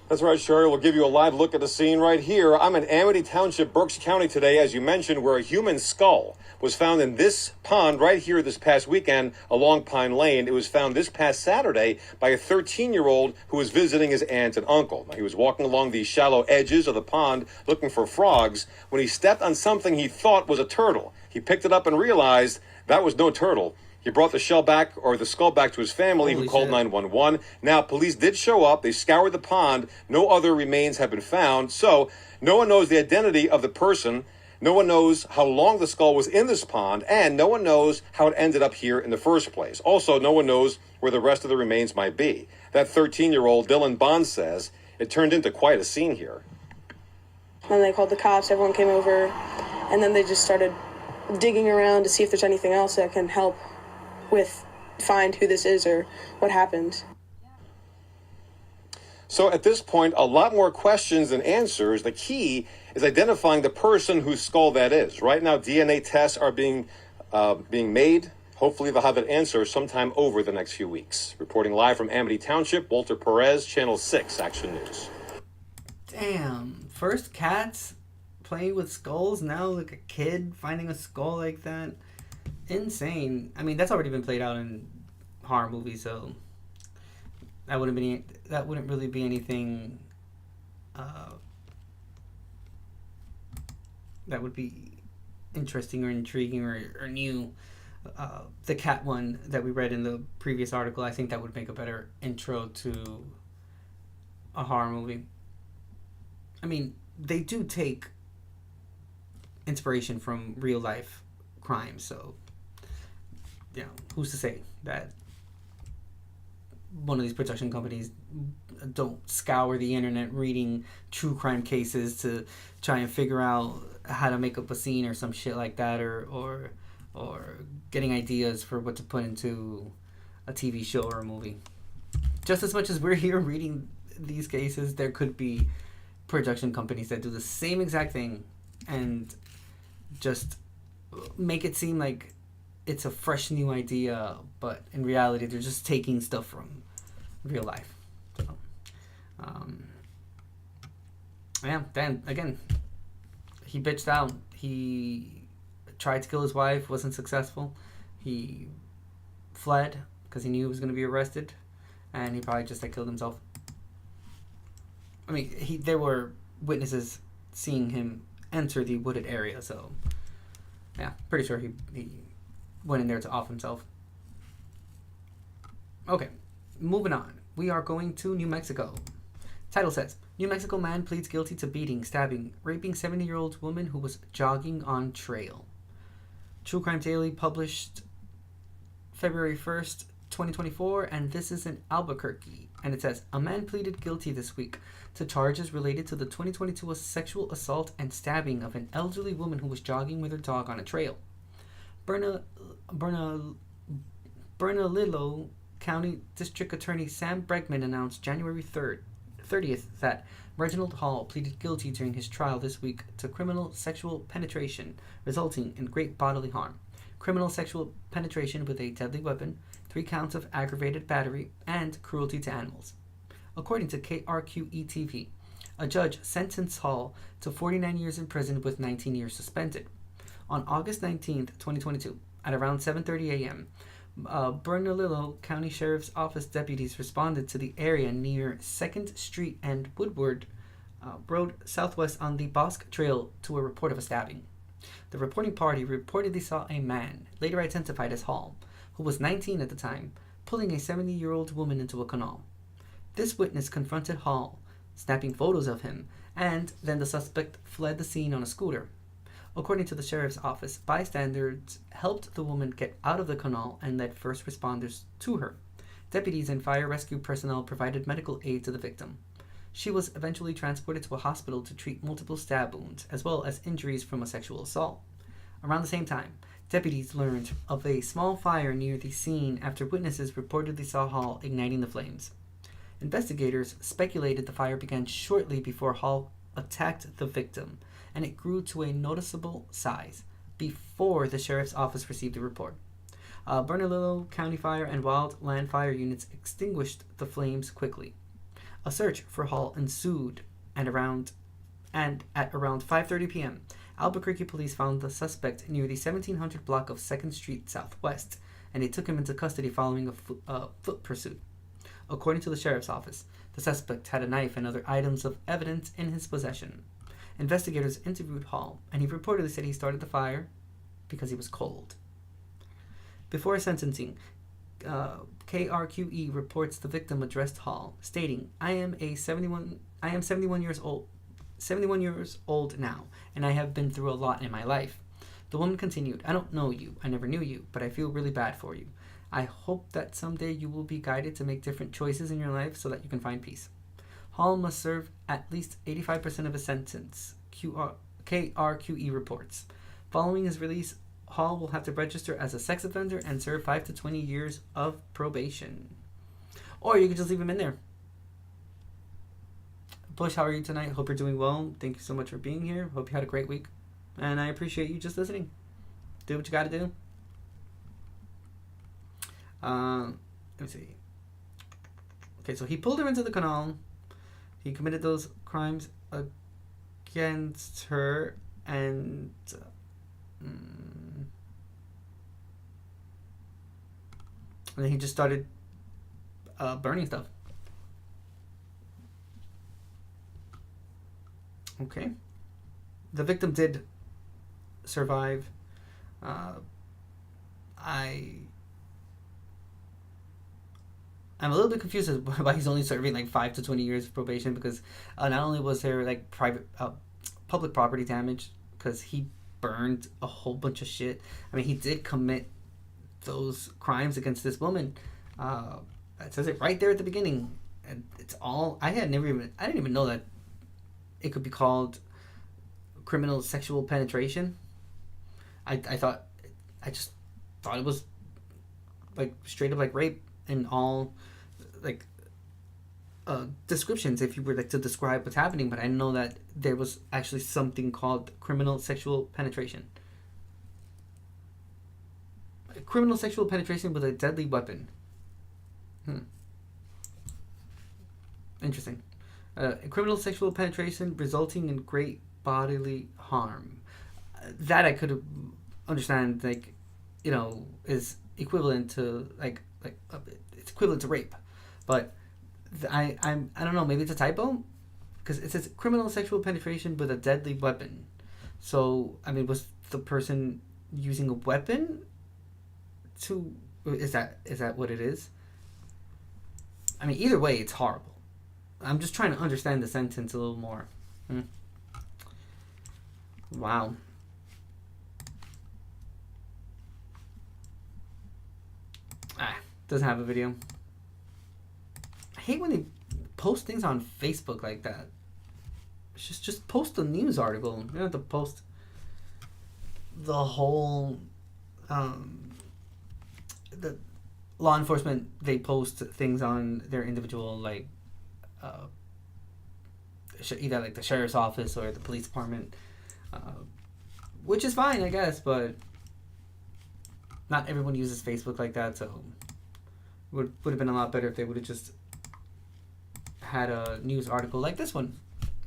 That's right, Sherry. We'll give you a live look at the scene right here. I'm in Amity Township, Berks County today, as you mentioned, where a human skull was found in this pond right here this past weekend along Pine Lane. It was found this past Saturday by a 13-year-old who was visiting his aunt and uncle. Now, he was walking along the shallow edges of the pond looking for frogs when he stepped on something he thought was a turtle. He picked it up and realized that was no turtle. He brought the skull back to his family, who called 911. Now, police did show up. They scoured the pond. No other remains have been found. So no one knows the identity of the person. No one knows how long the skull was in this pond. And no one knows how it ended up here in the first place. Also, no one knows where the rest of the remains might be. That 13-year-old, Dylan Bond, says it turned into quite a scene here. When they called the cops, everyone came over. And then they just started digging around to see if there's anything else that can help with find who this is or what happened. So at this point, a lot more questions than answers. The key is identifying the person whose skull that is. Right now, DNA tests are being made Hopefully they'll have an answer sometime over the next few weeks. Reporting live from Amity Township, Walter Perez, Channel 6 Action News. Damn. First cats playing with skulls, now like a kid finding a skull like that. Insane. I mean, that's already been played out in horror movies, so that wouldn't really be anything that would be interesting or intriguing or new. The cat one that we read in the previous article, I think that would make a better intro to a horror movie. I mean, they do take inspiration from real life crimes, so you know, who's to say that one of these production companies don't scour the internet reading true crime cases to try and figure out how to make up a scene or some shit like that, or getting ideas for what to put into a TV show or a movie. Just as much as we're here reading these cases, there could be production companies that do the same exact thing and just make it seem like it's a fresh new idea, but in reality they're just taking stuff from real life. So, yeah, then again, he bitched out. He tried to kill his wife, wasn't successful. He fled because he knew he was going to be arrested, and he probably just killed himself. I mean, there were witnesses seeing him enter the wooded area, so yeah, pretty sure he went in there to off himself. Okay, moving on. We are going to New Mexico. Title says, New Mexico man pleads guilty to beating, stabbing, raping 70-year-old woman who was jogging on trail. True Crime Daily published February 1st, 2024, and this is in Albuquerque. And it says, a man pleaded guilty this week to charges related to the 2022 sexual assault and stabbing of an elderly woman who was jogging with her dog on a trail. Bernalillo County District Attorney Sam Bregman announced January 30th that Reginald Hall pleaded guilty during his trial this week to criminal sexual penetration resulting in great bodily harm, criminal sexual penetration with a deadly weapon, 3 counts of aggravated battery, and cruelty to animals. According to KRQE-TV, a judge sentenced Hall to 49 years in prison with 19 years suspended. On August 19th, 2022, at around 7:30 a.m., Bernalillo County Sheriff's Office deputies responded to the area near 2nd Street and Woodward Road southwest on the Bosque Trail to a report of a stabbing. The reporting party reportedly saw a man, later identified as Hall, who was 19 at the time, pulling a 70-year-old woman into a canal. This witness confronted Hall, snapping photos of him, and then the suspect fled the scene on a scooter. According to the sheriff's office, bystanders helped the woman get out of the canal and led first responders to her. Deputies and fire rescue personnel provided medical aid to the victim. She was eventually transported to a hospital to treat multiple stab wounds, as well as injuries from a sexual assault. Around the same time, deputies learned of a small fire near the scene after witnesses reportedly saw Hall igniting the flames. Investigators speculated the fire began shortly before Hall attacked the victim, and it grew to a noticeable size before the sheriff's office received a report. Bernalillo County Fire and Wildland Fire units extinguished the flames quickly. A search for Hall ensued, and at around 5:30 p.m., Albuquerque police found the suspect near the 1700 block of 2nd Street Southwest, and they took him into custody following a foot pursuit. According to the sheriff's office, the suspect had a knife and other items of evidence in his possession. Investigators interviewed Hall, and he reportedly said he started the fire because he was cold. Before sentencing, KRQE reports the victim addressed Hall, stating, I am 71 years old now, and I have been through a lot in my life. The woman continued, I don't know you, I never knew you, but I feel really bad for you. I hope that someday you will be guided to make different choices in your life so that you can find peace. Hall must serve at least 85% of his sentence, KRQE reports. Following his release, Hall will have to register as a sex offender and serve 5 to 20 years of probation. Or you could just leave him in there. Bush, how are you tonight? Hope you're doing well. Thank you so much for being here. Hope you had a great week. And I appreciate you just listening. Do what you gotta do. Let me see. Okay, so he pulled her into the canal. He committed those crimes against her, and then he just started burning stuff. Okay. The victim did survive. I'm a little bit confused as why he's only serving like 5 to 20 years of probation, because not only was there like public property damage, because he burned a whole bunch of shit. I mean, he did commit those crimes against this woman. It says it right there at the beginning, and it's all I didn't even know that it could be called criminal sexual penetration. I just thought it was like straight up like rape in all like descriptions if you were like to describe what's happening, but I didn't know that there was actually something called criminal sexual penetration. Criminal sexual penetration with a deadly weapon. Interesting. Criminal sexual penetration resulting in great bodily harm. That I could understand, like, you know, is equivalent to it's equivalent to rape, but I don't know, maybe it's a typo, because it says criminal sexual penetration with a deadly weapon. So I mean, was the person using a weapon to? Is that what it is? I mean, either way, it's horrible. I'm just trying to understand the sentence a little more. Wow. Doesn't have a video. I hate when they post things on Facebook like that. Just post a news article. You don't have to post the whole the law enforcement. They post things on their individual, like either like the sheriff's office or the police department, which is fine, I guess, but not everyone uses Facebook like that, so would have been a lot better if they would have just had a news article like this one,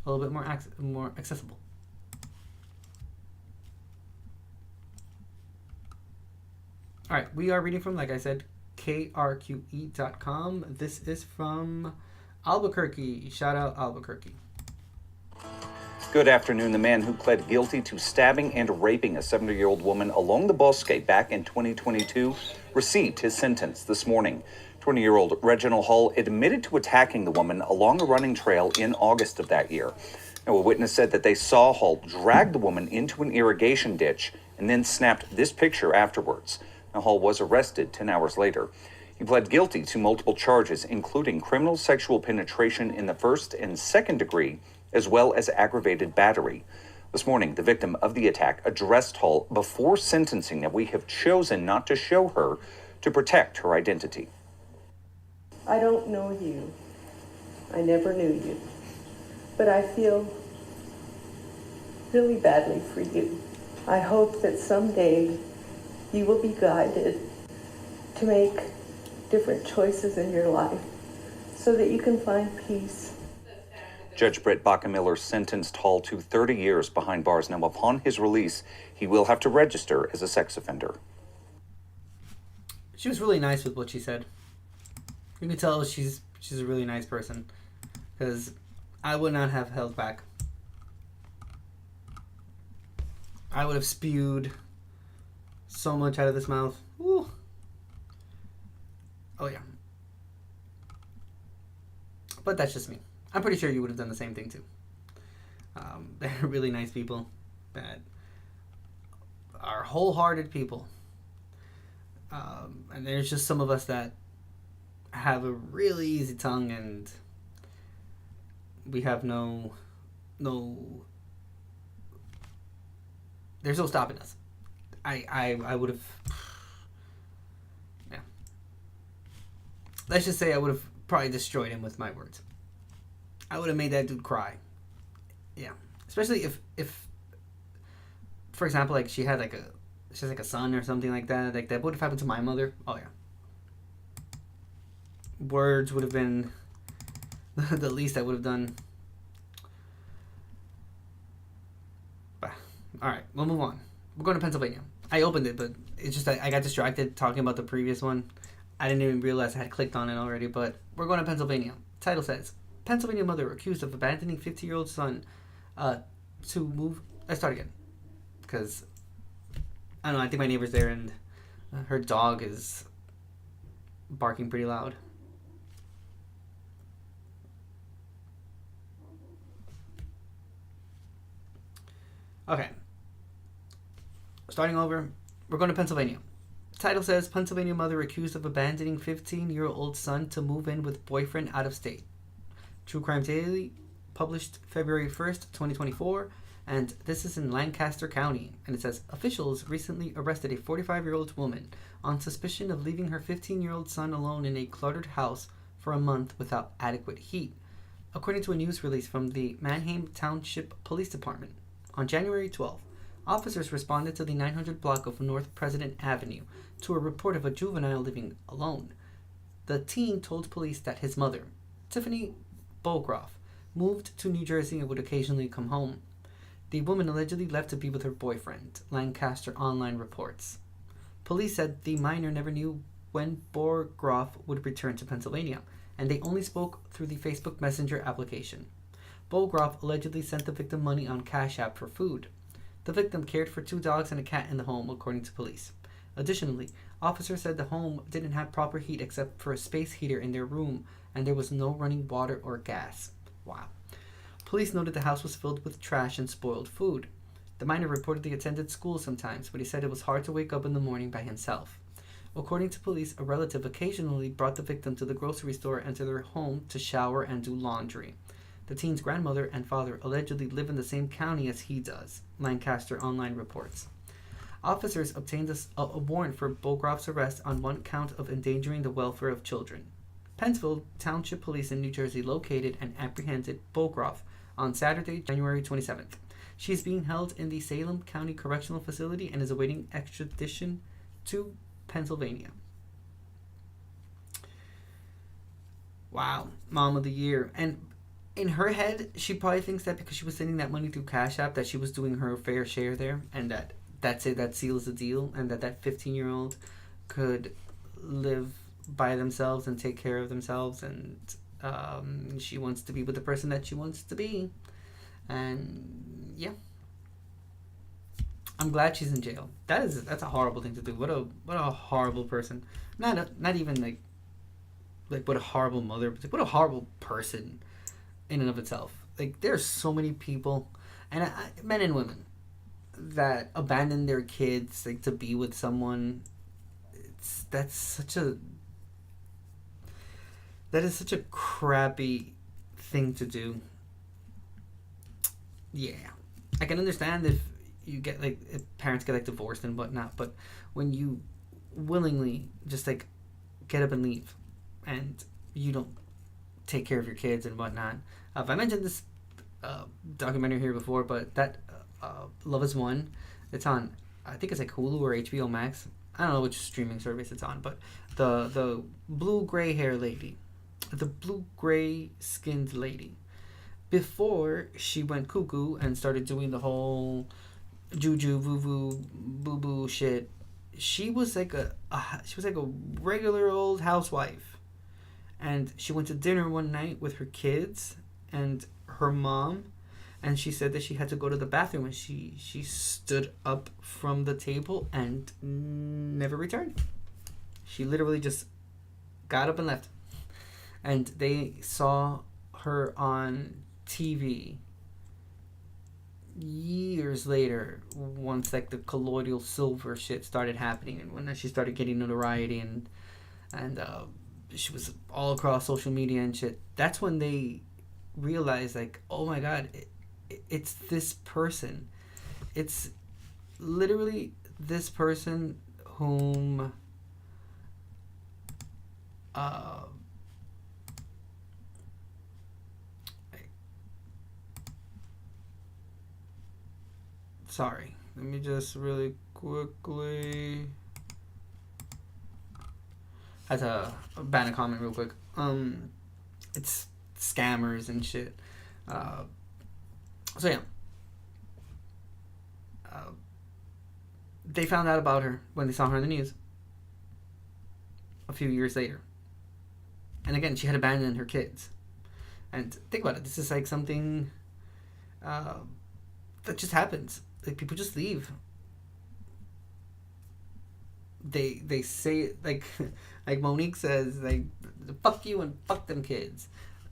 a little bit more accessible. All right, we are reading from, like I said, krqe.com. This is from Albuquerque. Shout out Albuquerque. Good afternoon. The man who pled guilty to stabbing and raping a 70-year-old woman along the Bosque back in 2022 received his sentence this morning. 20-year-old Reginald Hull admitted to attacking the woman along a running trail in August of that year. Now, a witness said that they saw Hull drag the woman into an irrigation ditch and then snapped this picture afterwards. Now, Hull was arrested 10 hours later. He pled guilty to multiple charges, including criminal sexual penetration in the first and second degree, as well as aggravated battery. This morning, the victim of the attack addressed Hull before sentencing that we have chosen not to show her to protect her identity. I don't know you. I never knew you. But I feel really badly for you. I hope that someday you will be guided to make different choices in your life so that you can find peace. Judge Britt Bacamiller sentenced Hull to 30 years behind bars. Now, upon his release, he will have to register as a sex offender. She was really nice with what she said. You can tell she's a really nice person, because I would not have held back. I would have spewed so much out of this mouth. Ooh. Oh yeah. But that's just me. I'm pretty sure you would have done the same thing too. They're really nice people that are wholehearted people. And there's just some of us that have a really easy tongue, and we have no there's no stopping us. I would have, yeah. Let's just say I would have probably destroyed him with my words. I would have made that dude cry. Yeah. Especially if for example, like she has like a son or something like that. Like that would have happened to my mother. Oh yeah. words would have been the least I would have done. But, all right, we'll move on. We're going to Pennsylvania. I opened it, but it's just I got distracted talking about the previous one. I didn't even realize I had clicked on it already, but we're going to Pennsylvania. Title says, Pennsylvania mother accused of abandoning 50-year-old son to move... Let's start again. Because, I don't know, I think my neighbor's there and her dog is barking pretty loud. Okay. Starting over, we're going to Pennsylvania. Title says, Pennsylvania mother accused of abandoning 15-year-old son to move in with boyfriend out of state. True Crime Daily, published February 1st, 2024, and this is in Lancaster County. And it says, officials recently arrested a 45-year-old woman on suspicion of leaving her 15-year-old son alone in a cluttered house for a month without adequate heat, according to a news release from the Manheim Township Police Department. On January 12th, officers responded to the 900 block of North President Avenue to a report of a juvenile living alone. The teen told police that his mother, Tiffany Bogroff, moved to New Jersey and would occasionally come home. The woman allegedly left to be with her boyfriend, Lancaster Online reports. Police said the minor never knew when Bogroff would return to Pennsylvania, and they only spoke through the Facebook Messenger application. Bogroff allegedly sent the victim money on Cash App for food. The victim cared for 2 dogs and a cat in the home, according to police. Additionally, officers said the home didn't have proper heat except for a space heater in their room, and there was no running water or gas. Wow. Police noted the house was filled with trash and spoiled food. The minor reportedly attended school sometimes, but he said it was hard to wake up in the morning by himself. According to police, a relative occasionally brought the victim to the grocery store and to their home to shower and do laundry. The teen's grandmother and father allegedly live in the same county as he does, Lancaster Online reports. Officers obtained a warrant for Bogroff's arrest on one count of endangering the welfare of children. Pennsville Township Police in New Jersey located and apprehended Bogroff on Saturday, January 27th. She is being held in the Salem County Correctional Facility and is awaiting extradition to Pennsylvania. Wow, Mom of the Year. And in her head, she probably thinks that because she was sending that money through Cash App, that she was doing her fair share there, and that's it, that seals the deal, and that 15-year-old could live by themselves and take care of themselves, and she wants to be with the person that she wants to be. And yeah, I'm glad she's in jail. That's a horrible thing to do. What a horrible person. Not even like what a horrible mother, but what a horrible person in and of itself. Like, there's so many people, and men and women, that abandon their kids like to be with someone. That is such a crappy thing to do. Yeah, I can understand if you get if parents get divorced and whatnot, but when you willingly just get up and leave, and you don't take care of your kids and whatnot. I mentioned this documentary here before, but that Love Is One, it's on, I think it's Hulu or HBO Max. I don't know which streaming service it's on, but the blue-gray hair lady, the blue-gray skinned lady, before she went cuckoo and started doing the whole juju, voo-voo, boo-boo shit, she was like a regular old housewife. And she went to dinner one night with her kids and her mom, and she said that she had to go to the bathroom, and she stood up from the table and never returned. She literally just got up and left. And they saw her on TV years later, once the colloidal silver shit started happening, and when she started getting notoriety and she was all across social media and shit. That's when they realized, oh my god, it's this person. It's literally this person whom sorry, let me just really quickly as a ban a comment real quick. It's scammers and shit. So yeah. They found out about her when they saw her on the news a few years later. And again, she had abandoned her kids. And think about it. This is like something that just happens. Like, people just leave. They say, like Monique says, like, fuck you and fuck them kids.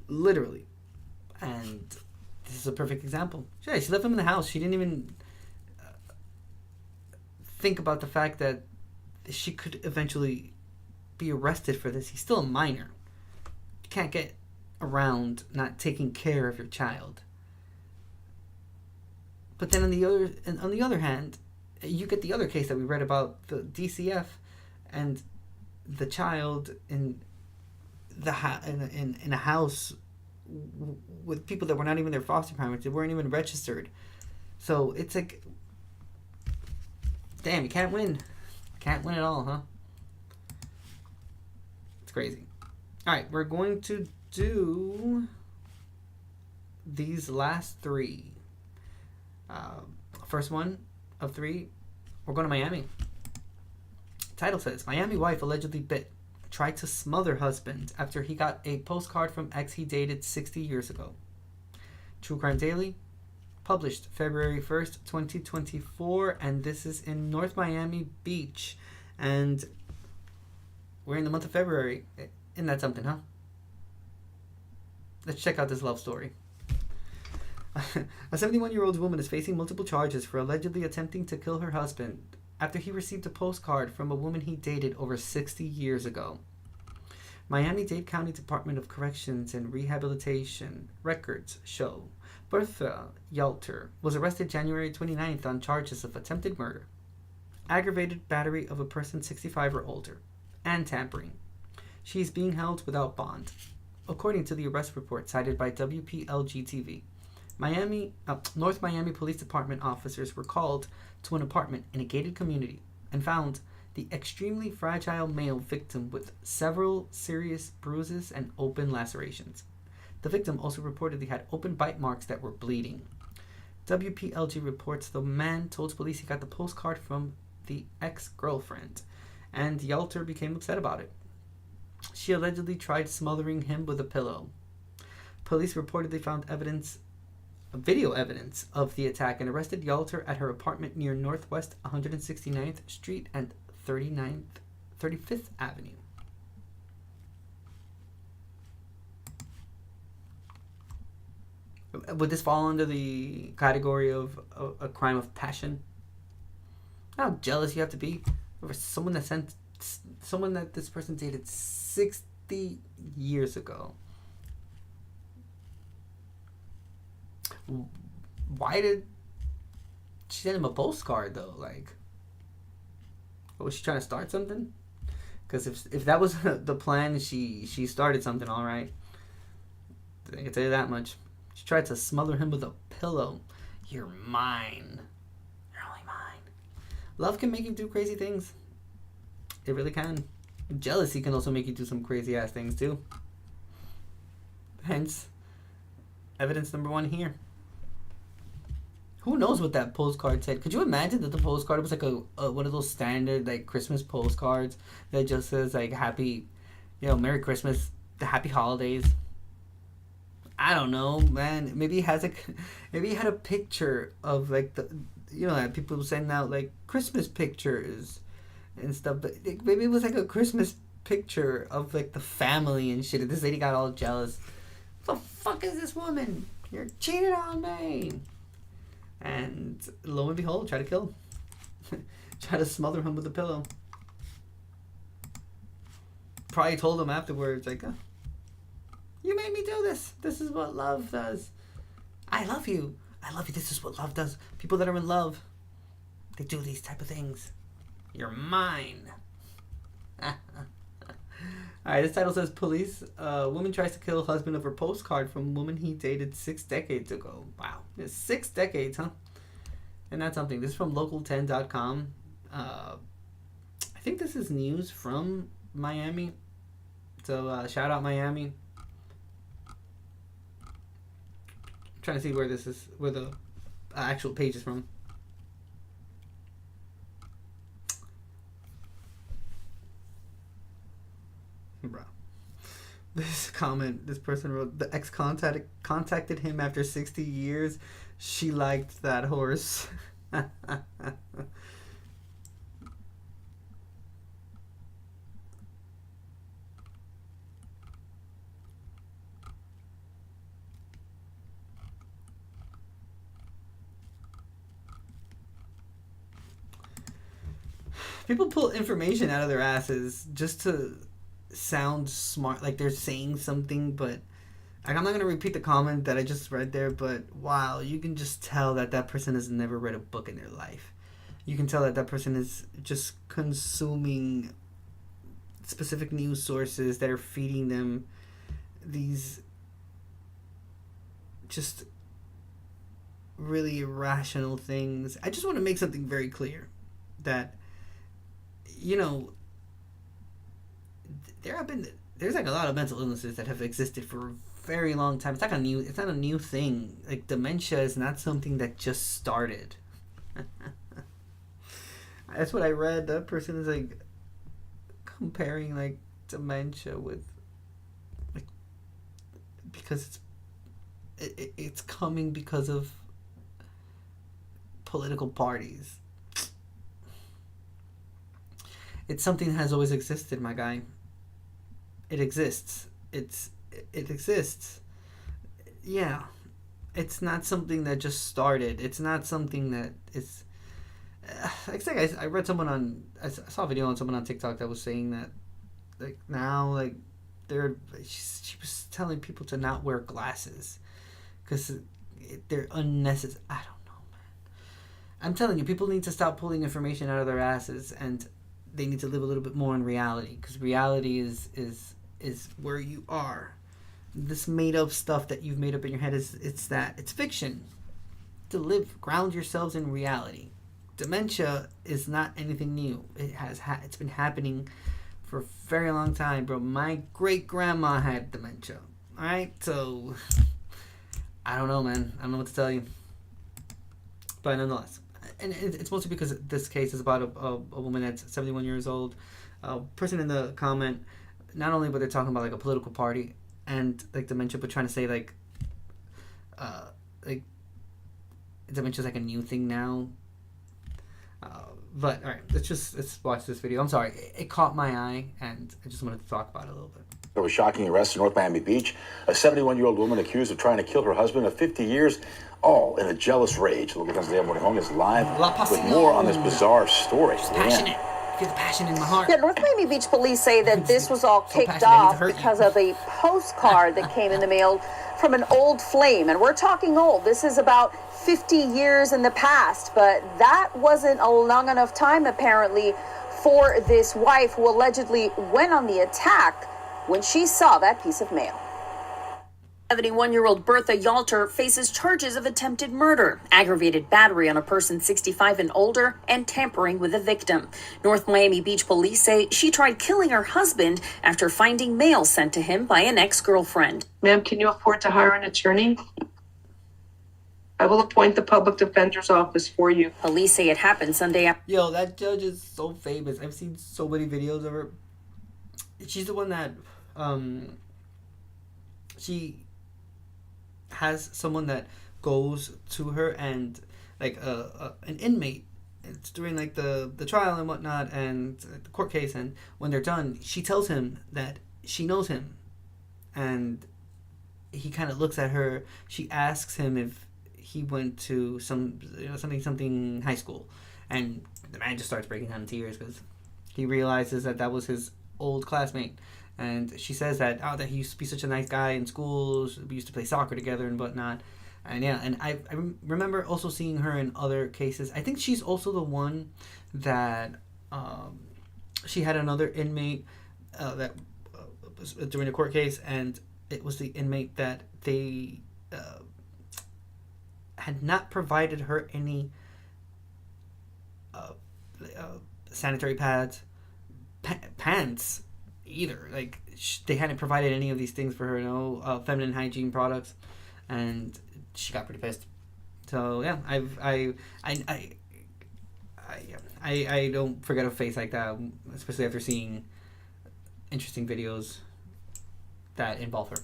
Literally. And this is a perfect example. Yeah, she left him in the house. She didn't even think about the fact that she could eventually be arrested for this. He's still a minor. You can't get around not taking care of your child. But then on the other hand, you get the other case that we read about, the DCF and the child in a house with people that were not even their foster parents. They weren't even registered. So it's like, damn, you can't win. Can't win at all, huh? It's crazy. Alright, we're going to do these last three. First one of three, we're going to Miami. Title says, Miami wife allegedly bit, tried to smother husband after he got a postcard from ex he dated 60 years ago. True Crime Daily, published February 1st, 2024, and this is in North Miami Beach. And we're in the month of February. Isn't that something, huh? Let's check out this love story. A 71-year-old woman is facing multiple charges for allegedly attempting to kill her husband after he received a postcard from a woman he dated over 60 years ago. Miami-Dade County Department of Corrections and Rehabilitation records show Bertha Yalter was arrested January 29th on charges of attempted murder, aggravated battery of a person 65 or older, and tampering. She is being held without bond, according to the arrest report cited by WPLG-TV. North Miami Police Department officers were called to an apartment in a gated community and found the extremely fragile male victim with several serious bruises and open lacerations. The victim also reportedly had open bite marks that were bleeding. WPLG reports the man told police he got the postcard from the ex-girlfriend, and Yalter became upset about it. She allegedly tried smothering him with a pillow. Police reportedly found video evidence of the attack and arrested Yalter at her apartment near Northwest 169th Street and 35th Avenue. Would this fall under the category of a crime of passion? How jealous you have to be over someone that this person dated 60 years ago. Why did she send him a postcard though? Like, was she trying to start something? Because if that was the plan, she started something, all right. I can tell you that much. She tried to smother him with a pillow. You're mine. You're only mine. Love can make you do crazy things. It really can. Jealousy can also make you do some crazy ass things too. Hence, evidence number one here. Who knows what that postcard said? Could you imagine that the postcard was like a one of those standard like Christmas postcards that just says like happy, Merry Christmas, the Happy Holidays. I don't know, man. Maybe he had a picture of like the, like people send out like Christmas pictures and stuff. But maybe it was like a Christmas picture of like the family and shit. And this lady got all jealous. What the fuck is this woman? You're cheating on me. And lo and behold, try to kill him. Try to smother him with a pillow. Probably told him afterwards, like, you made me do this. This is what love does. I love you. I love you. This is what love does. People that are in love, they do these type of things. You're mine. Alright, this title says, police, woman tries to kill husband over postcard from woman he dated 6 decades ago. Wow. It's 6 decades, huh? And that's something. This is from local10.com. I think this is news from Miami. So shout out Miami. I'm trying to see where the actual page is from. Bro. This person wrote, the ex contacted him after 60 years. She liked that horse. People pull information out of their asses just to sound smart, like they're saying something, but like, I'm not going to repeat the comment that I just read there, but wow, you can just tell that that person has never read a book in their life. You can tell that that person is just consuming specific news sources that are feeding them these just really irrational things. I just want to make something very clear that, you know, there's like a lot of mental illnesses that have existed for a very long time. It's not a new thing. Like, dementia is not something that just started. That's what I read. That person is like comparing like dementia with, like, because it's coming because of political parties. It's something that has always existed, my guy. It exists. It exists. Yeah. It's not something that just started. It's not something that is... I read someone on... I saw a video on someone on TikTok that was saying that, like, now, like, she was telling people to not wear glasses because they're unnecessary. I don't know, man. I'm telling you, people need to stop pulling information out of their asses, and they need to live a little bit more in reality, because reality is where you are. This made up stuff that you've made up in your head it's fiction. To ground yourselves in reality. Dementia is not anything new. It's been happening for a very long time, bro. My great grandma had dementia. All right, so I don't know, man. I don't know what to tell you. But nonetheless, and it's mostly because this case is about a woman that's 71 years old. A person in the comment, not only but they're talking about like a political party and like dementia, but trying to say like dementia is like a new thing now. But all right, let's watch this video. I'm sorry, it caught my eye, and I just wanted to talk about it a little bit. There was shocking arrest in North Miami Beach. A 71-year-old woman accused of trying to kill her husband of 50 years, all in a jealous rage. Look at this. Morning Home is live with more on this bizarre story. Passionate. I feel the passion in my heart. Yeah, North Miami Beach police say that this was all kicked off because of a postcard that came in the mail from an old flame. And we're talking old. This is about 50 years in the past. But that wasn't a long enough time, apparently, for this wife who allegedly went on the attack when she saw that piece of mail. 71-year-old Bertha Yalter faces charges of attempted murder, aggravated battery on a person 65 and older, and tampering with a victim. North Miami Beach police say she tried killing her husband after finding mail sent to him by an ex-girlfriend. Ma'am, can you afford to hire an attorney? I will appoint the public defender's office for you. Police say it happened Sunday after. Yo, that judge is so famous. I've seen so many videos of her. She's the one that, she has someone that goes to her and like an inmate. It's during like the trial and whatnot and the court case, and when they're done, she tells him that she knows him, and he kind of looks at her. She asks him if he went to something high school, and the man just starts breaking down in tears because he realizes that was his old classmate. And she says that he used to be such a nice guy in school. We used to play soccer together and whatnot. And yeah, and I remember also seeing her in other cases. I think she's also the one that she had another inmate that was during a court case, and it was the inmate that they had not provided her any sanitary pads, pants. either. Like, they hadn't provided any of these things for her, no feminine hygiene products, and she got pretty pissed. So yeah, I don't forget a face like that, especially after seeing interesting videos that involve her.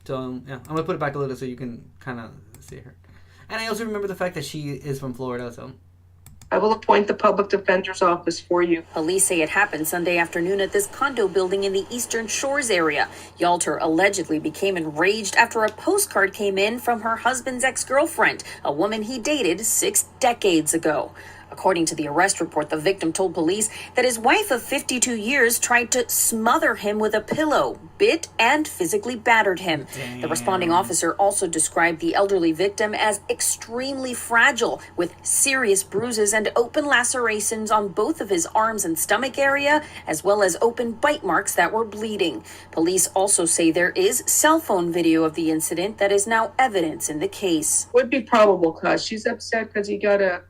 So yeah, I'm gonna put it back a little so you can kind of see her. And I also remember the fact that she is from Florida, so. I will appoint the public defender's office for you. Police say it happened Sunday afternoon at this condo building in the Eastern Shores area. Yalter allegedly became enraged after a postcard came in from her husband's ex-girlfriend, a woman he dated 6 decades ago. According to the arrest report, the victim told police that his wife of 52 years tried to smother him with a pillow, bit and physically battered him. Damn. The responding officer also described the elderly victim as extremely fragile, with serious bruises and open lacerations on both of his arms and stomach area, as well as open bite marks that were bleeding. Police also say there is cell phone video of the incident that is now evidence in the case. Would be probable cause. She's upset because he got a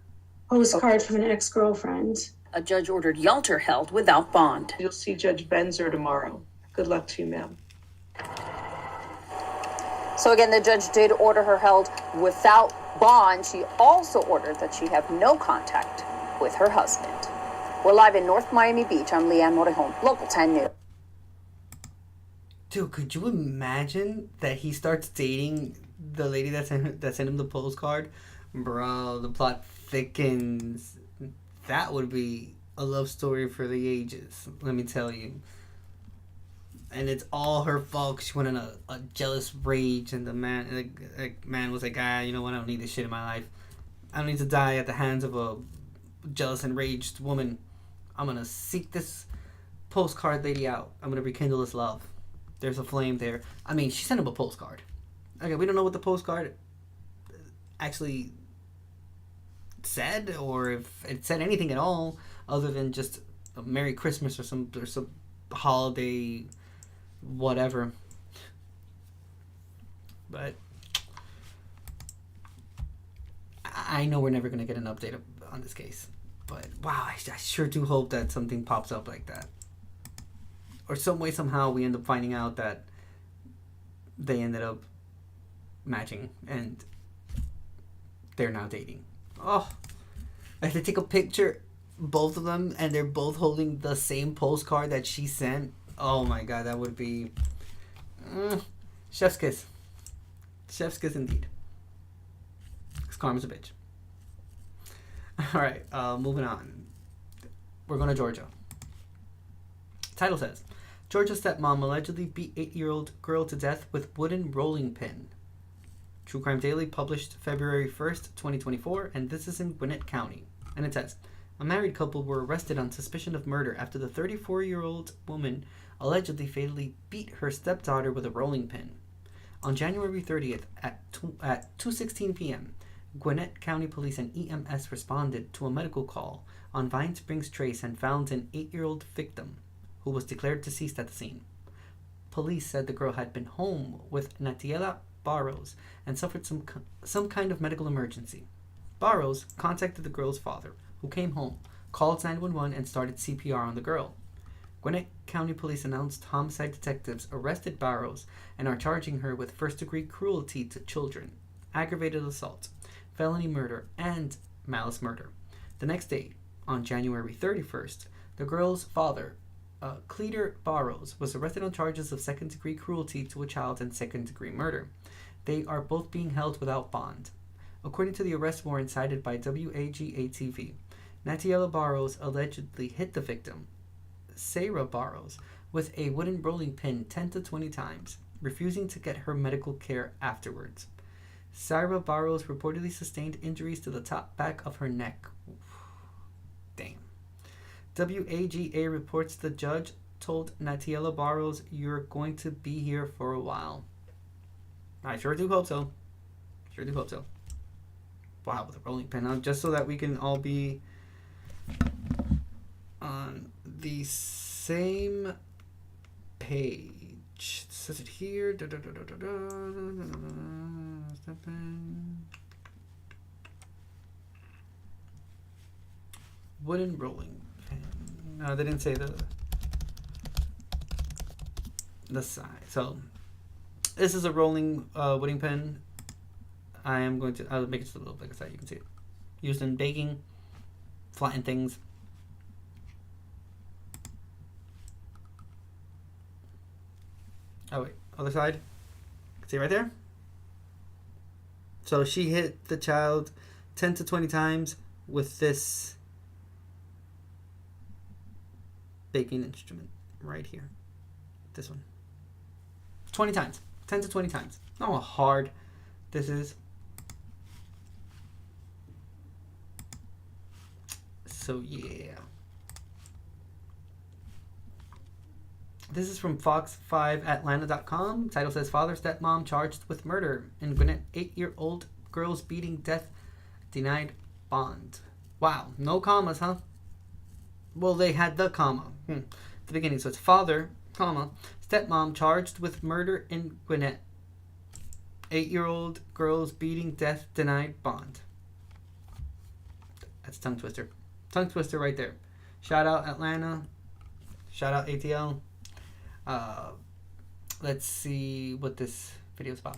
postcard from an ex-girlfriend. A judge ordered Yalter held without bond. You'll see Judge Benzer tomorrow. Good luck to you, ma'am. So again, the judge did order her held without bond. She also ordered that she have no contact with her husband. We're live in North Miami Beach. I'm Leanne Morejon, Local 10 News. Dude, could you imagine that he starts dating the lady that sent him the postcard? Bro, the plot thickens. That would be a love story for the ages, let me tell you. And it's all her fault. She went in a jealous rage, and the man was like, you know what, I don't need this shit in my life. I don't need to die at the hands of a jealous, enraged woman. I'm gonna seek this postcard lady out. I'm gonna rekindle this love. There's a flame there. I mean, she sent him a postcard. Okay, we don't know what the postcard actually said, or if it said anything at all other than just a Merry Christmas or some holiday whatever. But I know we're never gonna get an update on this case, but wow, I sure do hope that something pops up like that, or some way somehow we end up finding out that they ended up matching and they're now dating. Oh, if they take a picture, both of them, and they're both holding the same postcard that she sent. Oh my god, that would be chef's kiss. Chef's kiss indeed. Because karma's a bitch. Alright, moving on. We're going to Georgia. Title says, Georgia stepmom allegedly beat 8-year-old girl to death with wooden rolling pin. True Crime Daily published February 1st, 2024, and this is in Gwinnett County. And it says, a married couple were arrested on suspicion of murder after the 34-year-old woman allegedly fatally beat her stepdaughter with a rolling pin. On January 30th at 2:16 p.m., Gwinnett County Police and EMS responded to a medical call on Vine Springs Trace and found an 8-year-old victim who was declared deceased at the scene. Police said the girl had been home with Natiela Barrows and suffered some kind of medical emergency. Barrows contacted the girl's father, who came home, called 911, and started CPR on the girl. Gwinnett County Police announced homicide detectives arrested Barrows and are charging her with first-degree cruelty to children, aggravated assault, felony murder, and malice murder. The next day, on January 31st, the girl's father, Cleator Barrows, was arrested on charges of second-degree cruelty to a child and second-degree murder. They are both being held without bond. According to the arrest warrant cited by WAGA-TV, Natiela Barrows allegedly hit the victim, Sarah Barrows, with a wooden rolling pin 10 to 20 times, refusing to get her medical care afterwards. Sarah Barrows reportedly sustained injuries to the top back of her neck. Damn. WAGA reports the judge told Natiela Barrows, "You're going to be here for a while." I sure do hope so. Sure do hope so. Wow, with a rolling pin on, just so that we can all be on the same page. It says it here. Wooden rolling pin. No, they didn't say the the side. So this is a rolling wooding pin. I'll make it just a little bigger so you can see it. Used in baking, flatten things. Oh wait, other side. See right there? So she hit the child 10 to 20 times with this baking instrument right here. This one. 20 times. 10 to 20 times. Know how hard this is. So yeah. This is from Fox5Atlanta.com. Title says, father, stepmom charged with murder in Gwinnett. 8-year-old girl's beating death denied bond. Wow. No commas, huh? Well, they had the comma at the beginning. So it's father, comma, stepmom charged with murder in Gwinnett. 8-year-old girl's beating death denied bond. That's tongue twister. Tongue twister right there. Shout out Atlanta. Shout out ATL. Let's see what this video is about.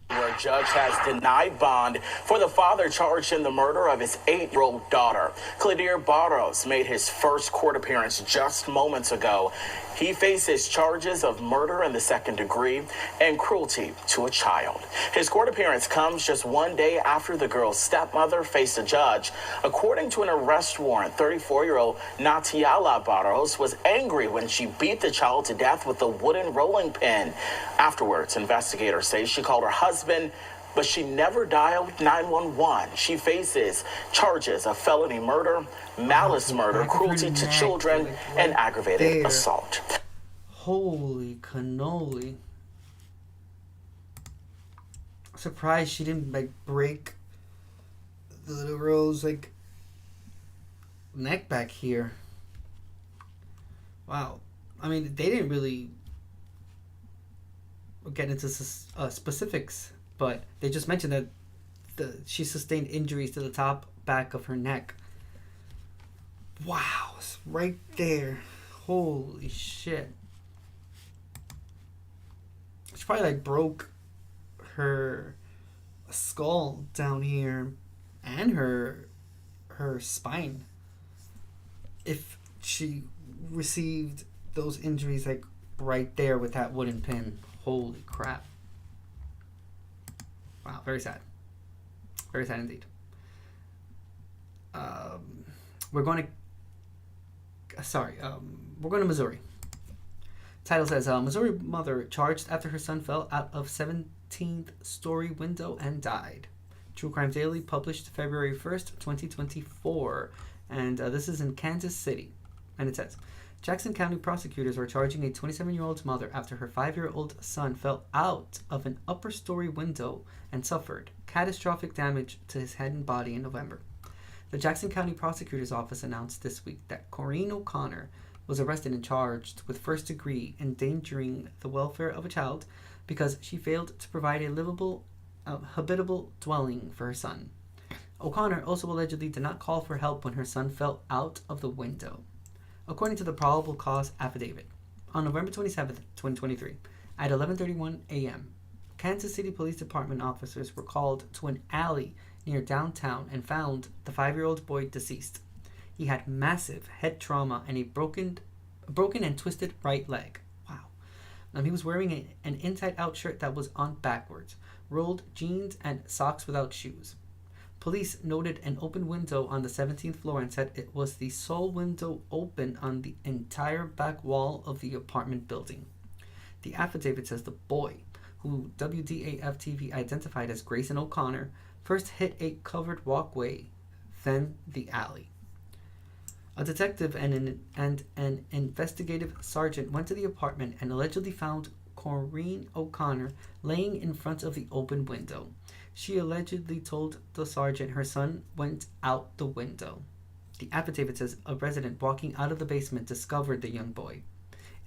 Where a judge has denied bond for the father charged in the murder of his 8-year-old daughter. Cledir Barros made his first court appearance just moments ago. He faces charges of murder in the second degree and cruelty to a child. His court appearance comes just one day after the girl's stepmother faced a judge. According to an arrest warrant, 34-year-old Natiala Barros was angry when she beat the child to death with a wooden rolling pin. Afterwards, investigators say she called her husband, but she never dialed 911. She faces charges of felony murder, malice murder, cruelty to children, and aggravated assault. Holy cannoli. Surprised she didn't break the little girl's neck back here. Wow. I mean, they didn't really get into specifics, but they just mentioned that she sustained injuries to the top back of her neck. Wow, it's right there. Holy shit. She probably broke her skull down here and her spine if she received those injuries right there with that wooden pin. Holy crap. Wow, very sad. Very sad indeed. We're going to Missouri. Title says, Missouri mother charged after her son fell out of 17th story window and died. True Crime Daily published February 1st, 2024. And this is in Kansas City. And it says, Jackson County prosecutors are charging a 27-year-old mother after her 5-year-old son fell out of an upper story window and suffered catastrophic damage to his head and body in November. The Jackson County Prosecutor's Office announced this week that Corinne O'Connor was arrested and charged with first-degree endangering the welfare of a child because she failed to provide a livable, habitable dwelling for her son. O'Connor also allegedly did not call for help when her son fell out of the window. According to the probable cause affidavit, on November 27, 2023, at 11:31 a.m., Kansas City Police Department officers were called to an alley near downtown and found the 5-year-old boy deceased. He had massive head trauma and a broken and twisted right leg. Wow. He was wearing an inside-out shirt that was on backwards, rolled jeans, and socks without shoes. Police noted an open window on the 17th floor and said it was the sole window open on the entire back wall of the apartment building. The affidavit says the boy, who WDAF-TV identified as Grayson O'Connor, first hit a covered walkway, then the alley. A detective and an investigative sergeant went to the apartment and allegedly found Corinne O'Connor laying in front of the open window. She allegedly told the sergeant her son went out the window. The affidavit says a resident walking out of the basement discovered the young boy.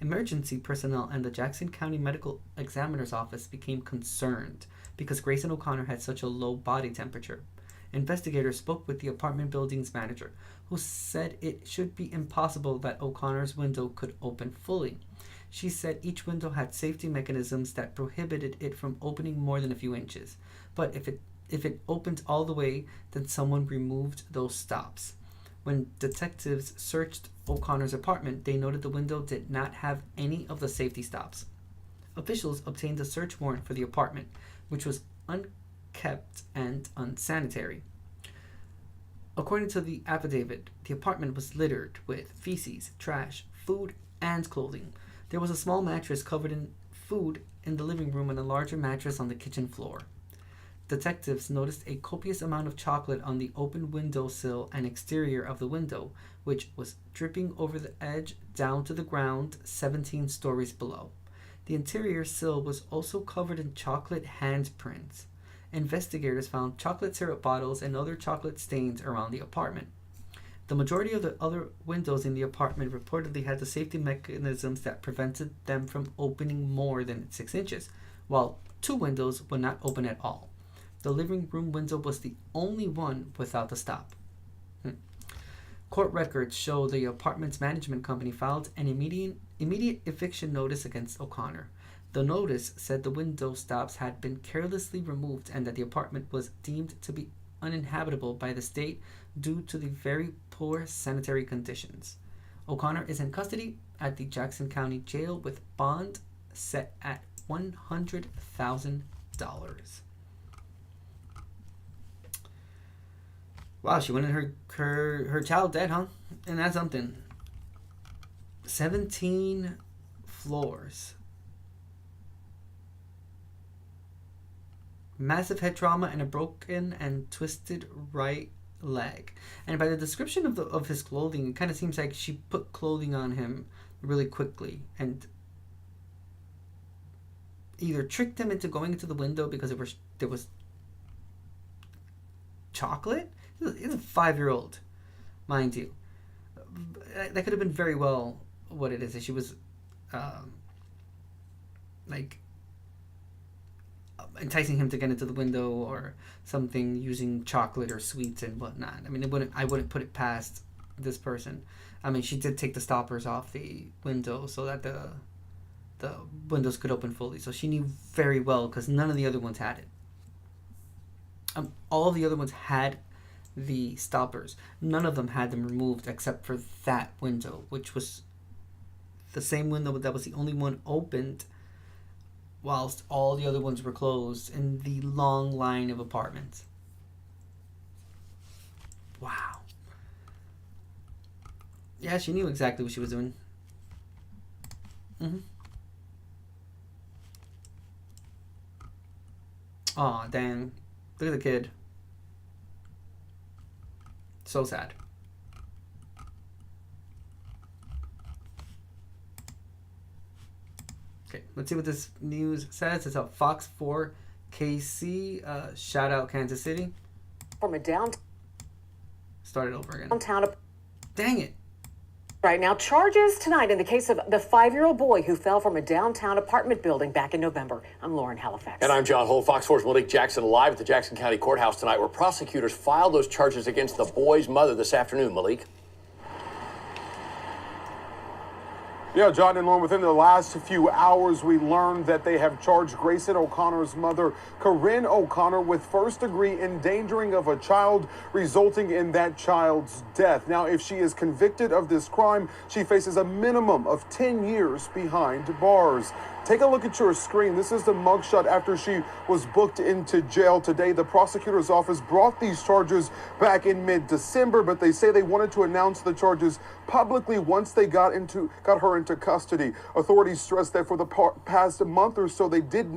Emergency personnel and the Jackson County Medical Examiner's Office became concerned because Grayson O'Connor had such a low body temperature. Investigators spoke with the apartment building's manager, who said it should be impossible that O'Connor's window could open fully. She said each window had safety mechanisms that prohibited it from opening more than a few inches. But if it opened all the way, then someone removed those stops. When detectives searched O'Connor's apartment, they noted the window did not have any of the safety stops. Officials obtained a search warrant for the apartment, which was unkept and unsanitary. According to the affidavit, the apartment was littered with feces, trash, food, and clothing. There was a small mattress covered in food in the living room and a larger mattress on the kitchen floor. Detectives noticed a copious amount of chocolate on the open windowsill and exterior of the window, which was dripping over the edge down to the ground 17 stories below. The interior sill was also covered in chocolate handprints. Investigators found chocolate syrup bottles and other chocolate stains around the apartment. The majority of the other windows in the apartment reportedly had the safety mechanisms that prevented them from opening more than 6 inches, while 2 windows would not open at all. The living room window was the only one without the stop. Court records show the apartment's management company filed an immediate eviction notice against O'Connor. The notice said the window stops had been carelessly removed and that the apartment was deemed to be uninhabitable by the state due to the very poor sanitary conditions. O'Connor is in custody at the Jackson County Jail with bond set at $100,000. Wow, she wanted her child dead, huh? And that's something. 17 floors. Massive head trauma and a broken and twisted right leg. And by the description of his clothing, it kind of seems like she put clothing on him really quickly and either tricked him into going into the window because there was chocolate. He's a 5-year-old, mind you. That could have been very well what it is. That she was, enticing him to get into the window or something using chocolate or sweets and whatnot. I mean, I wouldn't put it past this person. I mean, she did take the stoppers off the window so that the windows could open fully. So she knew very well because none of the other ones had it. All of the other ones had the stoppers. None of them had them removed except for that window, which was the same window that was the only one opened whilst all the other ones were closed in the long line of apartments. Wow. Yeah, she knew exactly what she was doing. Aw, dang. Look at the kid. So sad. Okay, let's see what this news says. It's a Fox 4 KC. Shout out Kansas City. From a downtown. Start it over again. Downtown. Dang it. Right now, charges tonight in the case of the 5-year-old boy who fell from a downtown apartment building back in November. I'm Lauren Halifax. And I'm John Holt. Fox 4's Malik Jackson live at the Jackson County Courthouse tonight, where prosecutors filed those charges against the boy's mother this afternoon. Malik. Yeah, John and Lauren, within the last few hours, we learned that they have charged Grayson O'Connor's mother, Corinne O'Connor, with first-degree endangering of a child, resulting in that child's death. Now, if she is convicted of this crime, she faces a minimum of 10 years behind bars. Take a look at your screen. This is the mugshot after she was booked into jail today. The prosecutor's office brought these charges back in mid-December, but they say they wanted to announce the charges publicly once they got her into custody. Authorities stressed that for the past month or so, they did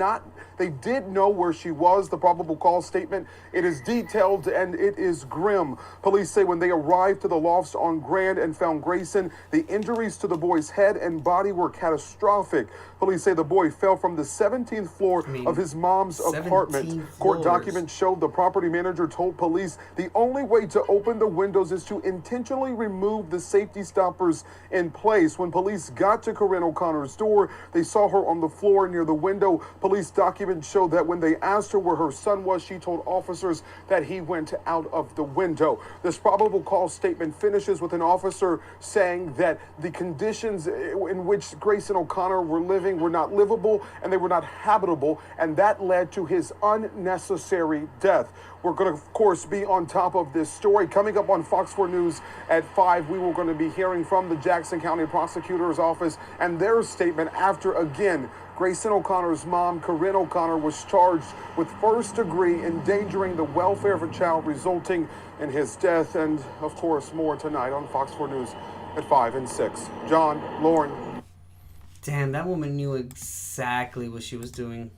know where she was. The probable cause statement, it is detailed and it is grim. Police say when they arrived to the lofts on Grand and found Grayson, the injuries to the boy's head and body were catastrophic. Police say the boy fell from the 17th floor of his mom's apartment. Court documents showed the property manager told police the only way to open the windows is to intentionally remove the safety safety stoppers in place. When police got to Corinne O'Connor's door, they saw her on the floor near the window. Police documents show that when they asked her where her son was, she told officers that he went out of the window. This probable cause statement finishes with an officer saying that the conditions in which Grace and O'Connor were living were not livable and they were not habitable, and that led to his unnecessary death. We're going to, of course, be on top of this story. Coming up on Fox 4 News at 5, we were going to be hearing from the Jackson County Prosecutor's Office and their statement after, again, Grayson O'Connor's mom, Corinne O'Connor, was charged with first-degree endangering the welfare of a child, resulting in his death. And, of course, more tonight on Fox 4 News at 5 and 6. John, Lauren. Damn, that woman knew exactly what she was doing.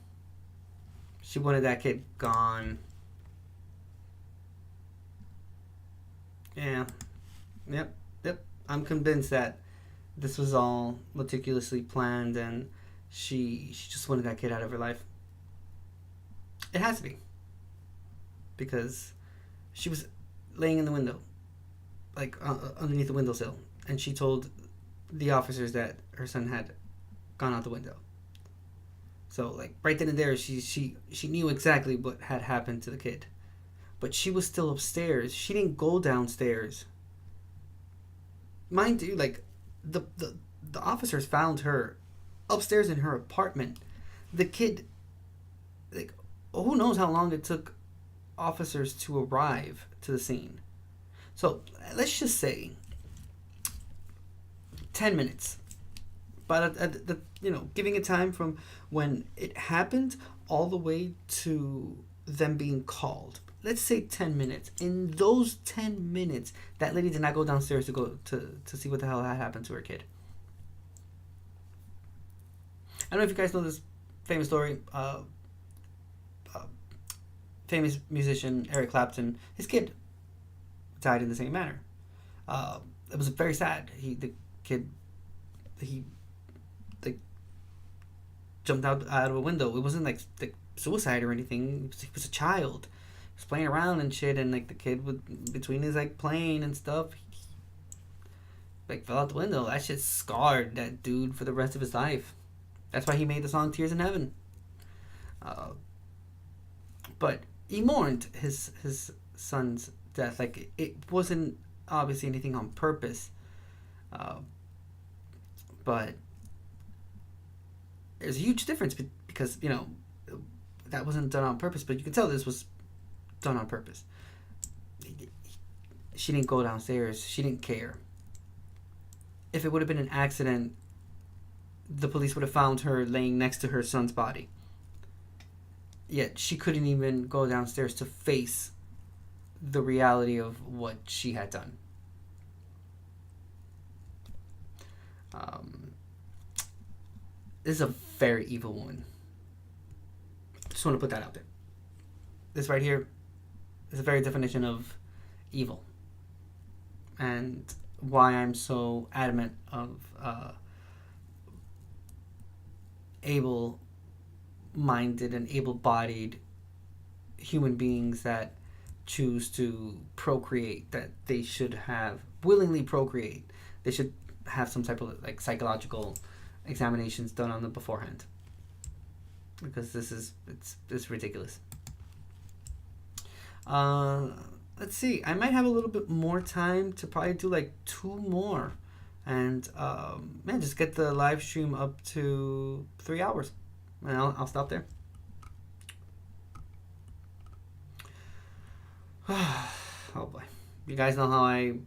She wanted that kid gone. Yeah. Yep. I'm convinced that this was all meticulously planned and she just wanted that kid out of her life. It has to be. Because she was laying in the window, like underneath the windowsill, and she told the officers that her son had gone out the window. So, like, right then and there, she knew exactly what had happened to the kid. But she was still upstairs. She didn't go downstairs. Mind you, like, the officers found her upstairs in her apartment. The kid, like, who knows how long it took officers to arrive to the scene. So, let's just say 10 minutes. But giving it time from when it happened all the way to them being called. Let's say 10 minutes. In those 10 minutes, that lady did not go downstairs to go to see what the hell had happened to her kid. I don't know if you guys know this famous story. Famous musician Eric Clapton, his kid died in the same manner. It was very sad. The kid jumped out of a window. It wasn't like suicide or anything. He was a child. He was playing around and shit, and like the kid would, between his like playing and stuff, he fell out the window. That shit scarred that dude for the rest of his life. That's why he made the song "Tears in Heaven." But he mourned his son's death. Like, it wasn't obviously anything on purpose. But there's a huge difference because, that wasn't done on purpose, but you can tell this was done on purpose. She didn't go downstairs. She didn't care. If it would have been an accident, the police would have found her laying next to her son's body. Yet she couldn't even go downstairs to face the reality of what she had done. This is a very evil woman. Just want to put that out there. This right here is a very definition of evil. And why I'm so adamant of able-minded and able-bodied human beings that choose to procreate, that they should have willingly procreate. They should have some type of like psychological examinations done on them beforehand, because it's ridiculous. Let's see, I might have a little bit more time to probably do like 2 more, and just get the live stream up to 3 hours, and I'll stop there. Oh boy, you guys know how I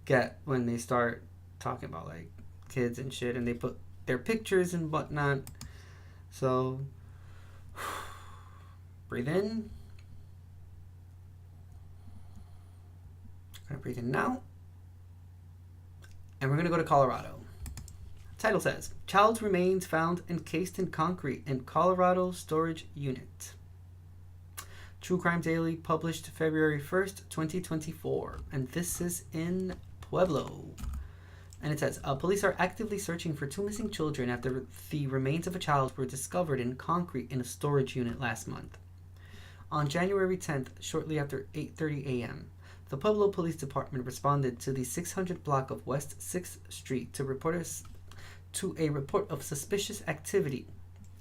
get when they start talking about like kids and shit, and they put their pictures and whatnot. So breathe in. Gonna breathe in now. And we're gonna go to Colorado. Title says, child's remains found encased in concrete in Colorado storage unit. True Crime Daily, published February 1st, 2024. And this is in Pueblo. And it says, police are actively searching for 2 missing children after the remains of a child were discovered in concrete in a storage unit last month. On January 10th, shortly after 8:30 a.m., The Pueblo Police Department responded to the 600 block of West 6th Street to a report of suspicious activity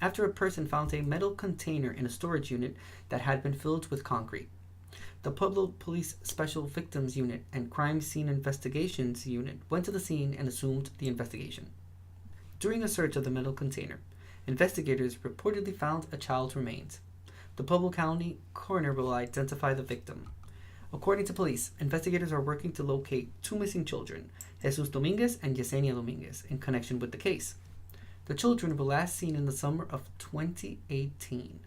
after a person found a metal container in a storage unit that had been filled with concrete. The Pueblo Police Special Victims Unit and Crime Scene Investigations Unit went to the scene and assumed the investigation. During a search of the metal container, investigators reportedly found a child's remains. The Pueblo County coroner will identify the victim. According to police, investigators are working to locate two missing children, Jesus Dominguez and Yesenia Dominguez, in connection with the case. The children were last seen in the summer of 2018.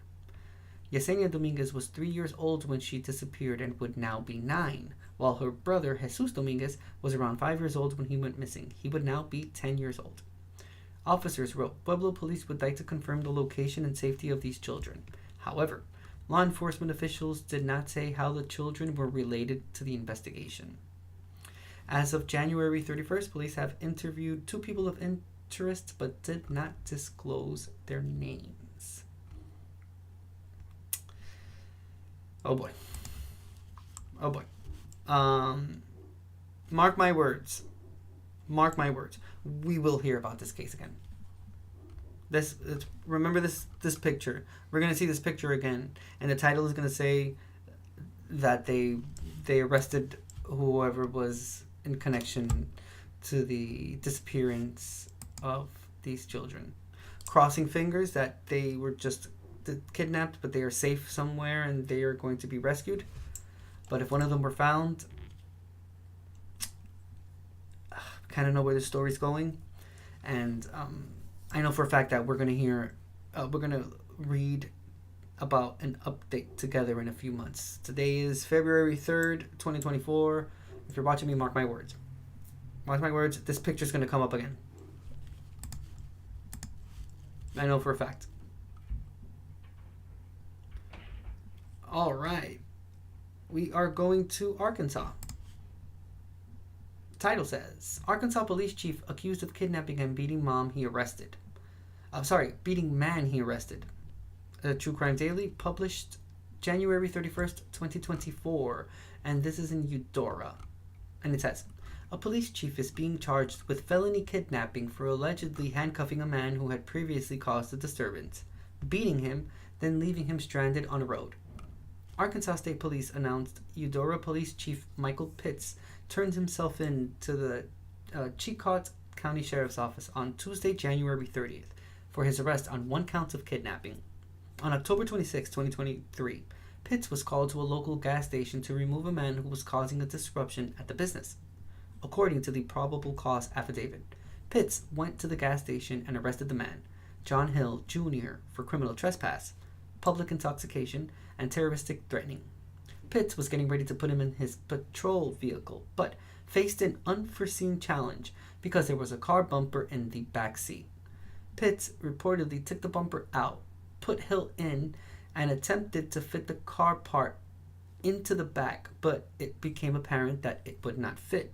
Yesenia Dominguez was 3 years old when she disappeared and would now be 9, while her brother, Jesus Dominguez, was around 5 years old when he went missing. He would now be 10 years old. Officers wrote, Pueblo Police would like to confirm the location and safety of these children. However, law enforcement officials did not say how the children were related to the investigation. As of January 31st, police have interviewed 2 people of interest but did not disclose their names. Oh boy. Oh boy. Mark my words. Mark my words. We will hear about this case again. Remember this picture. We're gonna see this picture again, and the title is gonna say that they arrested whoever was in connection to the disappearance of these children. Crossing fingers that they were just kidnapped, but they are safe somewhere and they are going to be rescued. But if one of them were found, kind of know where the story's going. And I know for a fact that we're going to read about an update together in a few months. Today is February 3rd, 2024. If you're watching me, mark my words. Mark my words, this picture's going to come up again. I know for a fact. All right. We are going to Arkansas. Title says, Arkansas police chief accused of kidnapping and beating man he arrested. True Crime Daily, published January 31st, 2024. And this is in Eudora. And it says, a police chief is being charged with felony kidnapping for allegedly handcuffing a man who had previously caused a disturbance, beating him, then leaving him stranded on a road. Arkansas State Police announced Eudora Police Chief Michael Pitts turned himself in to the Chillicothe County Sheriff's Office on Tuesday, January 30th, for his arrest on 1 count of kidnapping. On October 26, 2023, Pitts was called to a local gas station to remove a man who was causing a disruption at the business. According to the probable cause affidavit, Pitts went to the gas station and arrested the man, John Hill Jr., for criminal trespass, public intoxication, and terroristic threatening. Pitts was getting ready to put him in his patrol vehicle, but faced an unforeseen challenge because there was a car bumper in the back seat. Pitts reportedly took the bumper out, put Hill in, and attempted to fit the car part into the back, but it became apparent that it would not fit.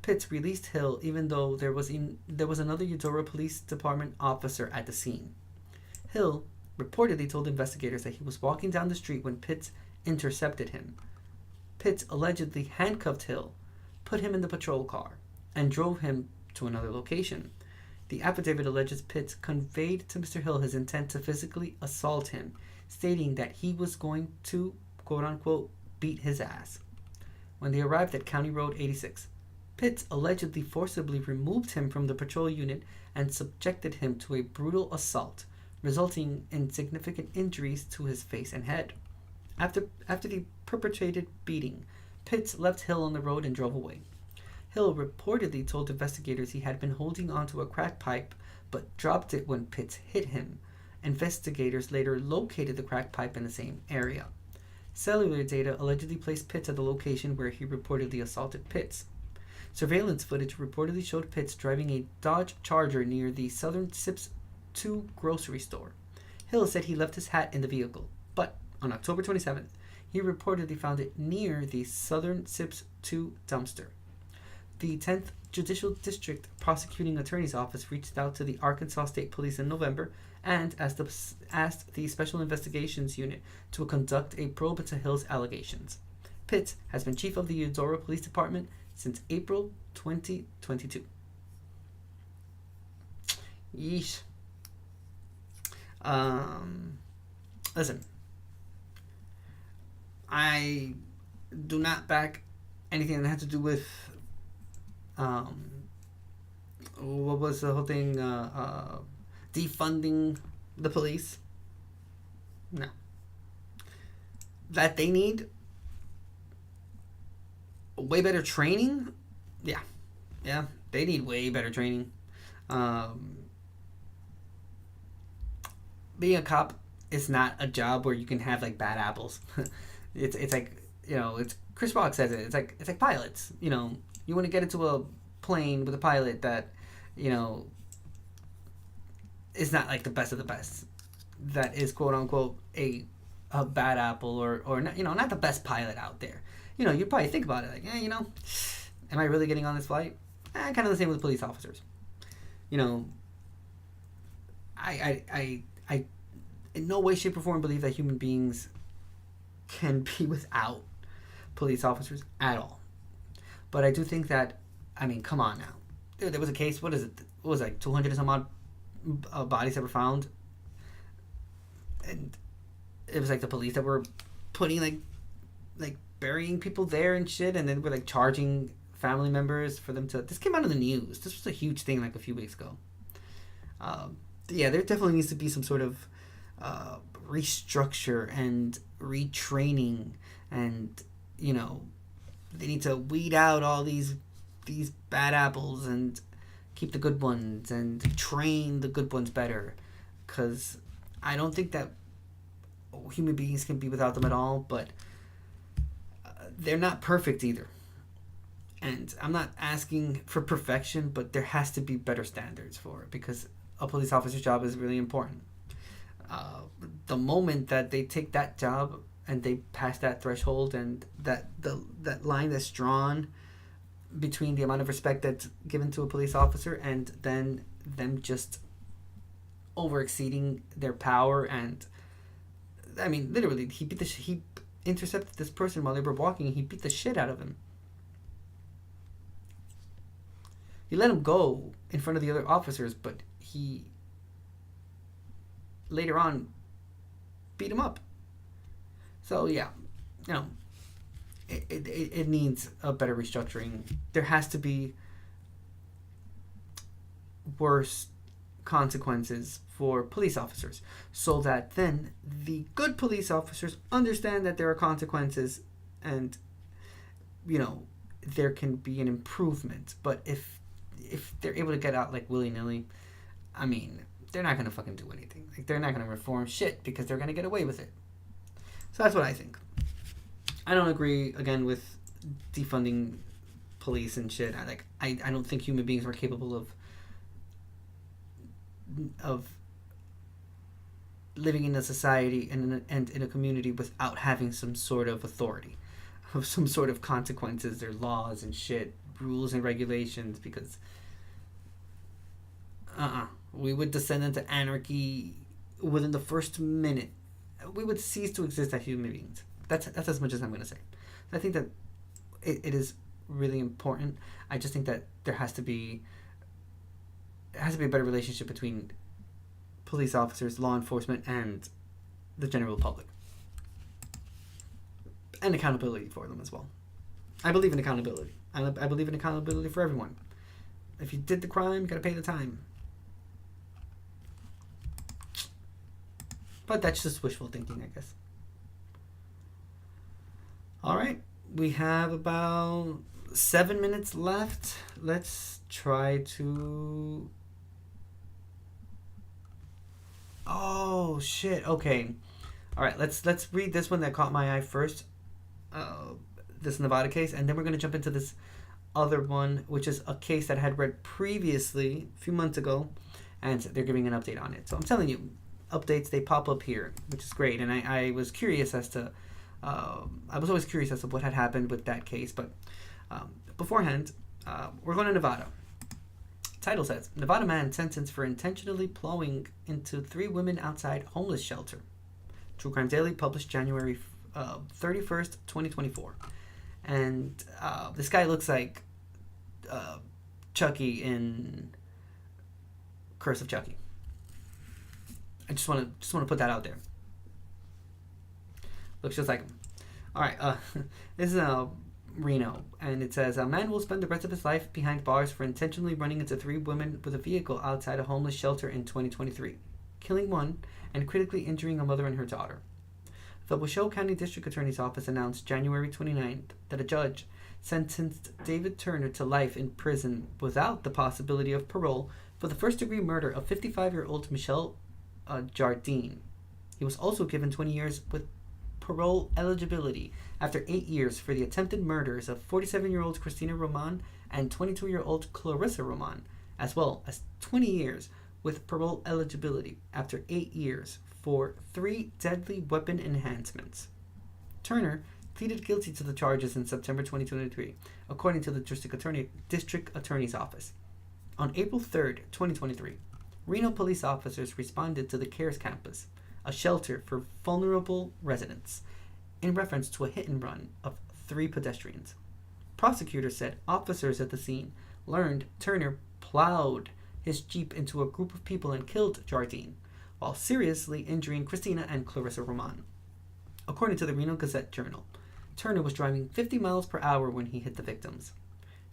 Pitts released Hill even though there was another Eudora Police Department officer at the scene. Hill reportedly told investigators that he was walking down the street when Pitts intercepted him. Pitts allegedly handcuffed Hill, put him in the patrol car, and drove him to another location. The affidavit alleges Pitts conveyed to Mr. Hill his intent to physically assault him, stating that he was going to, quote-unquote, beat his ass. When they arrived at County Road 86, Pitts allegedly forcibly removed him from the patrol unit and subjected him to a brutal assault, resulting in significant injuries to his face and head. After the perpetrated beating, Pitts left Hill on the road and drove away. Hill reportedly told investigators he had been holding onto a crack pipe but dropped it when Pitts hit him. Investigators later located the crack pipe in the same area. Cellular data allegedly placed Pitts at the location where he reportedly assaulted Pitts. Surveillance footage reportedly showed Pitts driving a Dodge Charger near the Southern Sips 2 grocery store. Hill said he left his hat in the vehicle, but on October 27th, he reportedly found it near the Southern Sips 2 dumpster. The 10th Judicial District Prosecuting Attorney's Office reached out to the Arkansas State Police in November and asked the Special Investigations Unit to conduct a probe into Hill's allegations. Pitts has been chief of the Eudora Police Department since April 2022. Yeesh. Listen, I do not back anything that had to do with what was the whole thing, defunding the police. No. That they need way better training. Yeah, they need way better training. Being a cop is not a job where you can have like bad apples. it's like, it's Chris Rock says it. It's like pilots. You want to get into a plane with a pilot that is not like the best of the best. That is quote unquote a bad apple or not, not the best pilot out there. You'd probably think about it like, am I really getting on this flight? Kind of the same with police officers. I in no way, shape, or form believe that human beings can be without police officers at all. But I do think that, come on now. There was a case, what was it, 200 and some odd bodies that were found? And it was like the police that were putting like burying people there and shit, and then we're like charging family members for them to. This came out in the news. This was a huge thing like a few weeks ago. There definitely needs to be some sort of restructure and retraining, and they need to weed out all these bad apples and keep the good ones and train the good ones better, because I don't think that human beings can be without them at all, but they're not perfect either. And I'm not asking for perfection, but there has to be better standards for it, because a police officer's job is really important. The moment that they take that job and they pass that threshold, and that line that's drawn between the amount of respect that's given to a police officer and then them just over exceeding their power, and literally he intercepted this person while they were walking, and he beat the shit out of him. He let him go in front of the other officers, but he later on beat him up. So it needs a better restructuring. There has to be worse consequences for police officers, so that then the good police officers understand that there are consequences, and there can be an improvement. But if they're able to get out like willy-nilly, they're not gonna fucking do anything. Like, they're not gonna reform shit because they're gonna get away with it. So that's what I think. I don't agree again with defunding police and shit. I don't think human beings are capable of living in a society and in a community without having some sort of authority, of some sort of consequences or laws and shit, rules and regulations, because we would descend into anarchy within the first minute. We would cease to exist as human beings. That's as much as I'm going to say. I think that it is really important. I just think that there has to be a better relationship between police officers, law enforcement, and the general public, and accountability for them as well. I believe in accountability. I believe in accountability for everyone. If you did the crime, you got to pay the time. But that's just wishful thinking, I guess. All right, we have about 7 minutes left. Let's try to... Oh, shit. Okay. All right, let's read this one that caught my eye first. This Nevada case, and then we're going to jump into this other one, which is a case that I had read previously a few months ago, and they're giving an update on it. So I'm telling you, updates, they pop up here, which is great. And I was curious as to... I was always curious as to what had happened with that case, but beforehand, we're going to Nevada. Title says, Nevada man sentenced for intentionally plowing into 3 women outside homeless shelter. True Crime Daily, published January 31st, 2024. And this guy looks like Chucky in Curse of Chucky. I just want to put that out there. Looks just like him. All right, this is Reno, and it says a man will spend the rest of his life behind bars for intentionally running into 3 women with a vehicle outside a homeless shelter in 2023, killing one and critically injuring a mother and her daughter. The Washoe County District Attorney's Office announced January 29th that a judge sentenced David Turner to life in prison without the possibility of parole for the first-degree murder of 55-year-old Michelle Jardine. He was also given 20 years with parole eligibility after 8 years for the attempted murders of 47-year-old Christina Roman and 22-year-old Clarissa Roman, as well as 20 years with parole eligibility after 8 years for 3 deadly weapon enhancements. Turner pleaded guilty to the charges in September 2023, according to the District Attorney's Office. On April 3rd, 2023, Reno police officers responded to the CARES campus, a shelter for vulnerable residents, in reference to a hit and run of 3 pedestrians. Prosecutors said officers at the scene learned Turner plowed his Jeep into a group of people and killed Jardine, while seriously injuring Christina and Clarissa Roman. According to the Reno Gazette-Journal, Turner was driving 50 miles per hour when he hit the victims.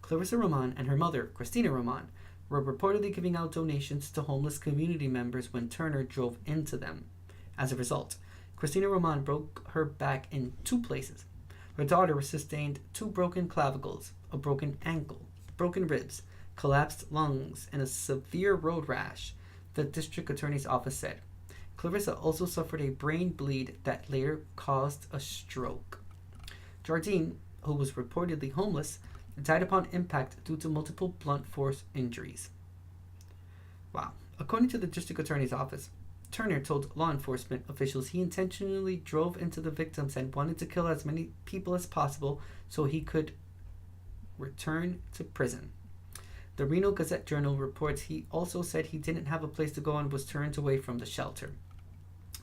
Clarissa Roman and her mother, Christina Roman, were reportedly giving out donations to homeless community members when Turner drove into them. As a result, Christina Roman broke her back in 2 places. Her daughter sustained 2 broken clavicles, a broken ankle, broken ribs, collapsed lungs, and a severe road rash, the district attorney's office said. Clarissa also suffered a brain bleed that later caused a stroke. Jardine, who was reportedly homeless, died upon impact due to multiple blunt force injuries. Wow. According to the district attorney's office, Turner told law enforcement officials he intentionally drove into the victims and wanted to kill as many people as possible so he could return to prison. The Reno Gazette-Journal reports he also said he didn't have a place to go and was turned away from the shelter.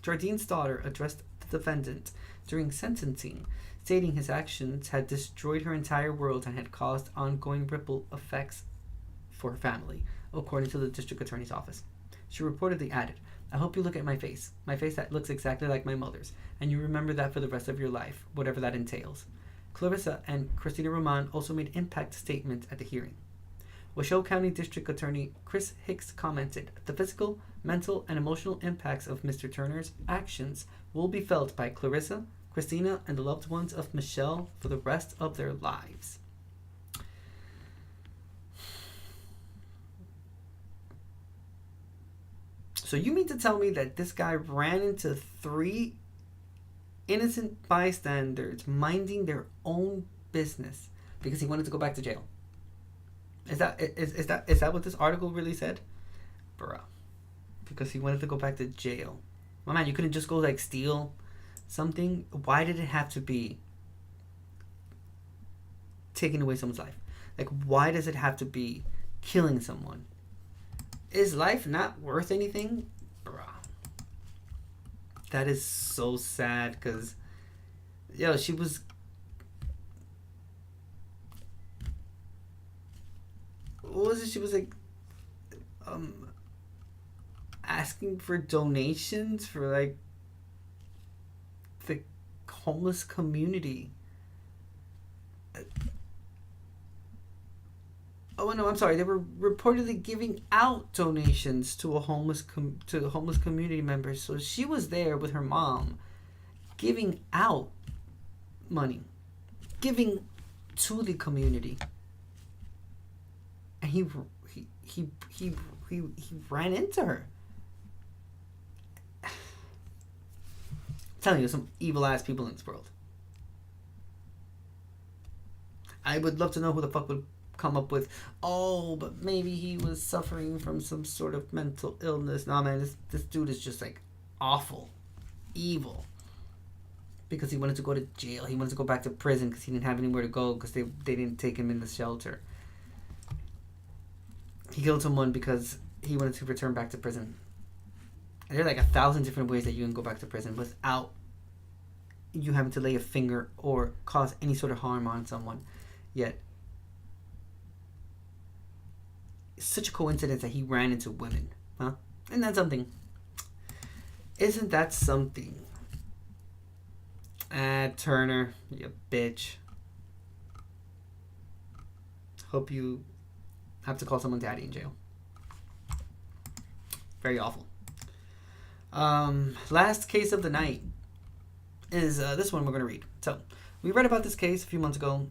Jardine's daughter addressed the defendant during sentencing, stating his actions had destroyed her entire world and had caused ongoing ripple effects for her family, according to the district attorney's office. She reportedly added, "I hope you look at my face that looks exactly like my mother's, and you remember that for the rest of your life, whatever that entails." Clarissa and Christina Roman also made impact statements at the hearing. Washoe County District Attorney Chris Hicks commented, "The physical, mental, and emotional impacts of Mr. Turner's actions will be felt by Clarissa, Christina, and the loved ones of Michelle for the rest of their lives." So you mean to tell me that this guy ran into 3 innocent bystanders minding their own business because he wanted to go back to jail? Is that what this article really said? Bruh. Because he wanted to go back to jail. My man, you couldn't just go like steal something? Why did it have to be taking away someone's life? Like, why does it have to be killing someone? Is life not worth anything? Bruh. That is so sad because, yo, she was... What was it? She was like, asking for donations for like the homeless community. Oh no, I'm sorry. They were reportedly giving out donations to homeless community members. So she was there with her mom, giving out money, giving to the community. And he ran into her. I'm telling you, some evil ass people in this world. I would love to know who the fuck would come up with, oh, but maybe he was suffering from some sort of mental illness. Nah, man, this dude is just like awful, evil. Because he wanted to go to jail. He wanted to go back to prison because he didn't have anywhere to go because they didn't take him in the shelter. He killed someone because he wanted to return back to prison. There are like 1,000 different ways that you can go back to prison without you having to lay a finger or cause any sort of harm on someone. Yet, it's such a coincidence that he ran into women, huh? Isn't that something? Isn't that something? Turner, you bitch. Hope you have to call someone daddy in jail. Very awful. Last case of the night is this one we're going to read. So, we read about this case a few months ago.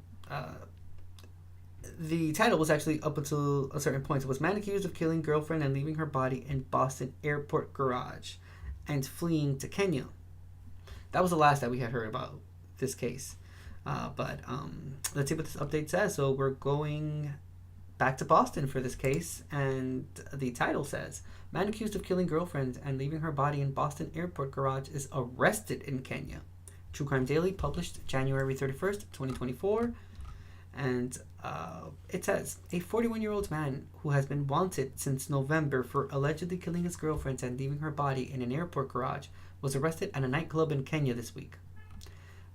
The title was actually up until a certain point. It was man accused of killing girlfriend and leaving her body in Boston airport garage and fleeing to Kenya. That was the last that we had heard about this case. But let's see what this update says. So we're going back to Boston for this case, and the title says, man accused of killing girlfriend and leaving her body in Boston airport garage is arrested in Kenya. True Crime Daily, published January 31st, 2024. And it says, a 41-year-old man who has been wanted since November for allegedly killing his girlfriend and leaving her body in an airport garage was arrested at a nightclub in Kenya this week.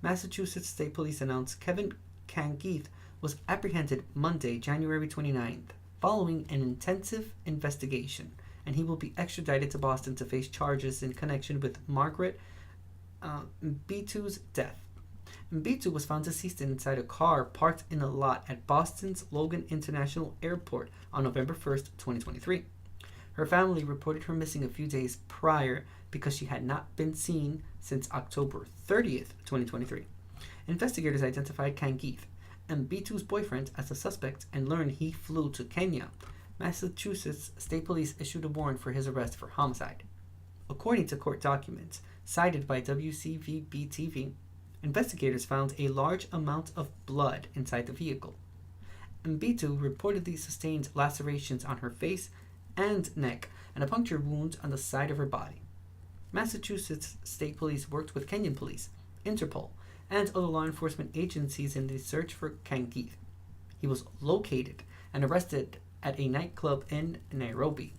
Massachusetts State Police announced Kevin Kangeith was apprehended Monday, January 29th, following an intensive investigation, and he will be extradited to Boston to face charges in connection with Margaret Mbitu's death. Mbitu was found deceased inside a car parked in a lot at Boston's Logan International Airport on November 1st, 2023. Her family reported her missing a few days prior because she had not been seen since October 30th, 2023. Investigators identified Kangeith, Mbitu's boyfriend, as a suspect and learned he flew to Kenya. Massachusetts State Police issued a warrant for his arrest for homicide. According to court documents cited by WCVB-TV, investigators found a large amount of blood inside the vehicle. Mbitu reportedly sustained lacerations on her face and neck and a puncture wound on the side of her body. Massachusetts State Police worked with Kenyan police, Interpol, and other law enforcement agencies in the search for Kangeith. He was located and arrested at a nightclub in Nairobi.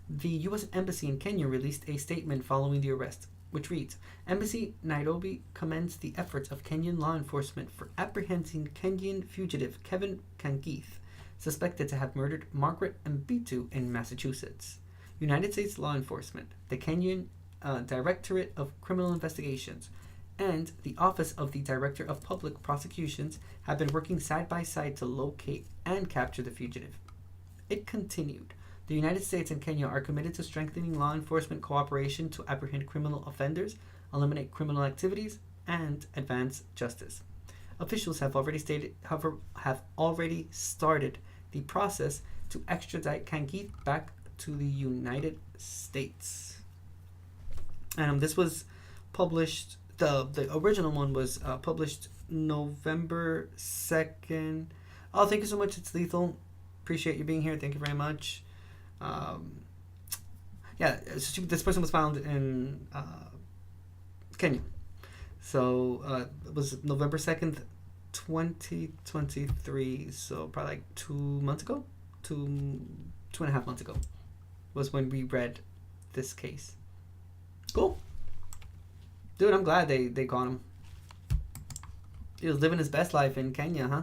The U.S. Embassy in Kenya released a statement following the arrest, which reads, Embassy Nairobi commends the efforts of Kenyan law enforcement for apprehending Kenyan fugitive Kevin Kangeith, suspected to have murdered Margaret Mbitu in Massachusetts. United States law enforcement, the Kenyan Directorate of Criminal Investigations, and the Office of the Director of Public Prosecutions have been working side by side to locate and capture the fugitive. It continued, the United States and Kenya are committed to strengthening law enforcement cooperation to apprehend criminal offenders, eliminate criminal activities, and advance justice. Officials have already started the process to extradite Kangeith back to the United States. This was published. The original one was published November 2nd. Oh, thank you so much. It's Lethal. Appreciate you being here. Thank you very much. This person was found in Kenya. So it was November 2nd, 2023. So probably like 2 months ago, two and a half months ago was when we read this case. Cool. Dude, I'm glad they caught him. He was living his best life in Kenya, huh?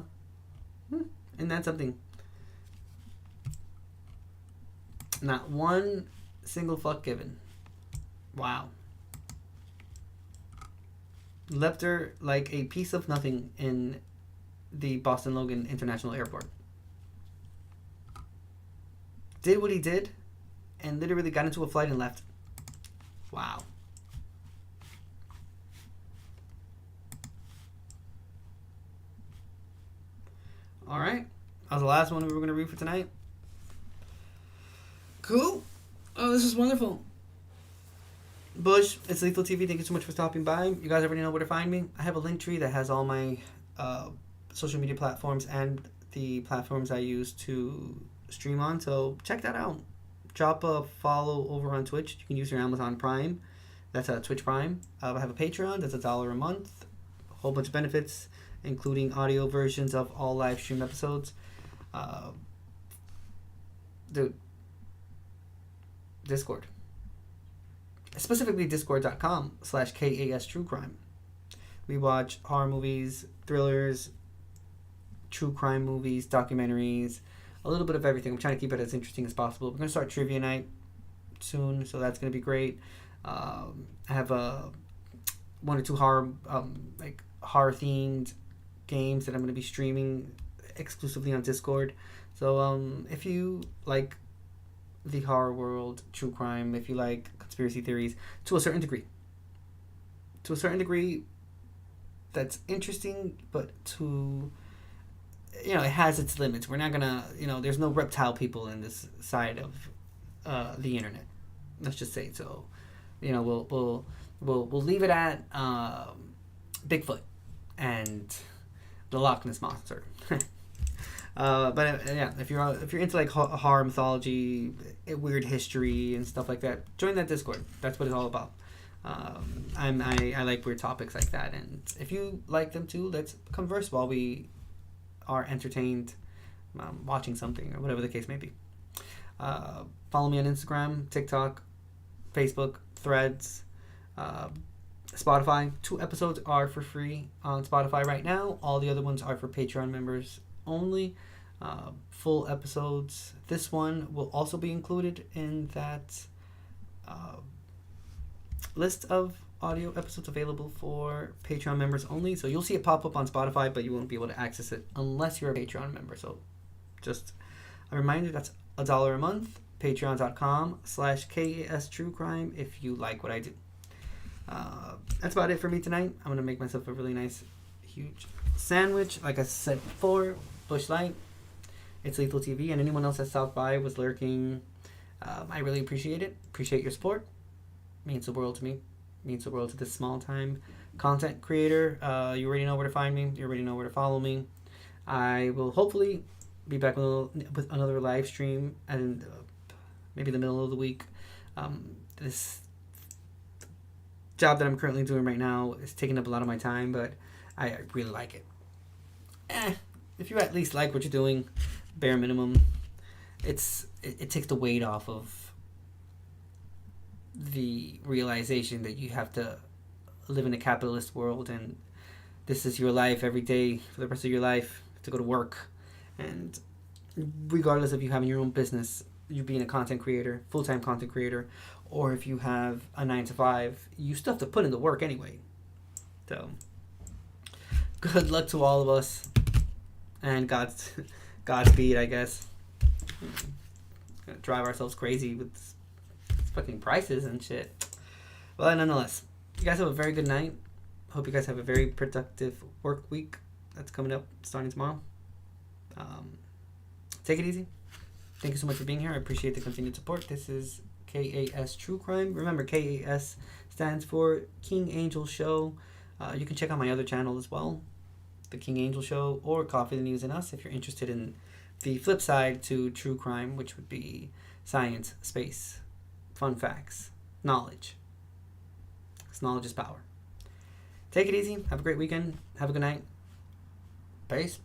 Isn't that something? Not one single fuck given. Wow. Left her like a piece of nothing in the Boston Logan International Airport. Did what he did and literally got into a flight and left. Wow. Alright. That was the last one we were going to read for tonight. Cool. Oh, this is wonderful. Bush, it's Lethal TV. Thank you so much for stopping by. You guys already know where to find me. I have a link tree that has all my social media platforms and the platforms I use to stream on. So check that out. Drop a follow over on Twitch. You can use your Amazon Prime. That's Twitch Prime. I have a Patreon. That's $1 a month. A whole bunch of benefits, including audio versions of all live stream episodes. Dude. Discord. Specifically discord.com/KAS True Crime. We watch horror movies, thrillers, true crime movies, documentaries, a little bit of everything. I'm trying to keep it as interesting as possible. We're going to start trivia night soon, so that's going to be great. I have one or two horror themed games that I'm going to be streaming exclusively on Discord. So if you like the horror world, true crime, if you like conspiracy theories to a certain degree, that's interesting, but it has its limits. We're not gonna, there's no reptile people in this side of the internet. Let's just say so. We'll leave it at Bigfoot and the Loch Ness monster. But if you're into like horror mythology, weird history and stuff like that, join that Discord. That's what it's all about. I like weird topics like that, and if you like them too, let's converse while we are entertained watching something or whatever the case may be. Follow me on Instagram, TikTok, Facebook, Threads, Spotify. 2 episodes are for free on Spotify right now. All the other ones are for Patreon members only. Full episodes. This one will also be included in that list of audio episodes available for Patreon members only. So you'll see it pop up on Spotify, but you won't be able to access it unless you're a Patreon member. So just a reminder, that's $1 a month. Patreon.com/KAS True Crime if you like what I do. That's about it for me tonight. I'm going to make myself a really nice, huge sandwich. Like I said before, Bush Light. It's Lethal TV, and anyone else that stopped by was lurking. I really appreciate it. Appreciate your support. Means the world to me. Means the world to this small-time content creator. You already know where to find me. You already know where to follow me. I will hopefully be back with another live stream and maybe the middle of the week. This job that I'm currently doing right now is taking up a lot of my time, but I really like it. If you at least like what you're doing, bare minimum, it takes the weight off of the realization that you have to live in a capitalist world and this is your life every day for the rest of your life, to go to work. And regardless of you having your own business, you being a content creator, full-time content creator, or if you have a 9-to-5, you still have to put in the work anyway. So good luck to all of us, and Godspeed, I guess. Gonna drive ourselves crazy with fucking prices and shit. Well, nonetheless, you guys have a very good night. Hope you guys have a very productive work week that's coming up starting tomorrow. Take it easy. Thank you so much for being here. I appreciate the continued support. This is KAS True Crime. Remember, KAS stands for King Angel Show. You can check out my other channel as well, The King Angel Show, or Coffee, the News, and Us, if you're interested in the flip side to true crime, which would be science, space, fun facts, knowledge. Because knowledge is power. Take it easy. Have a great weekend. Have a good night. Peace.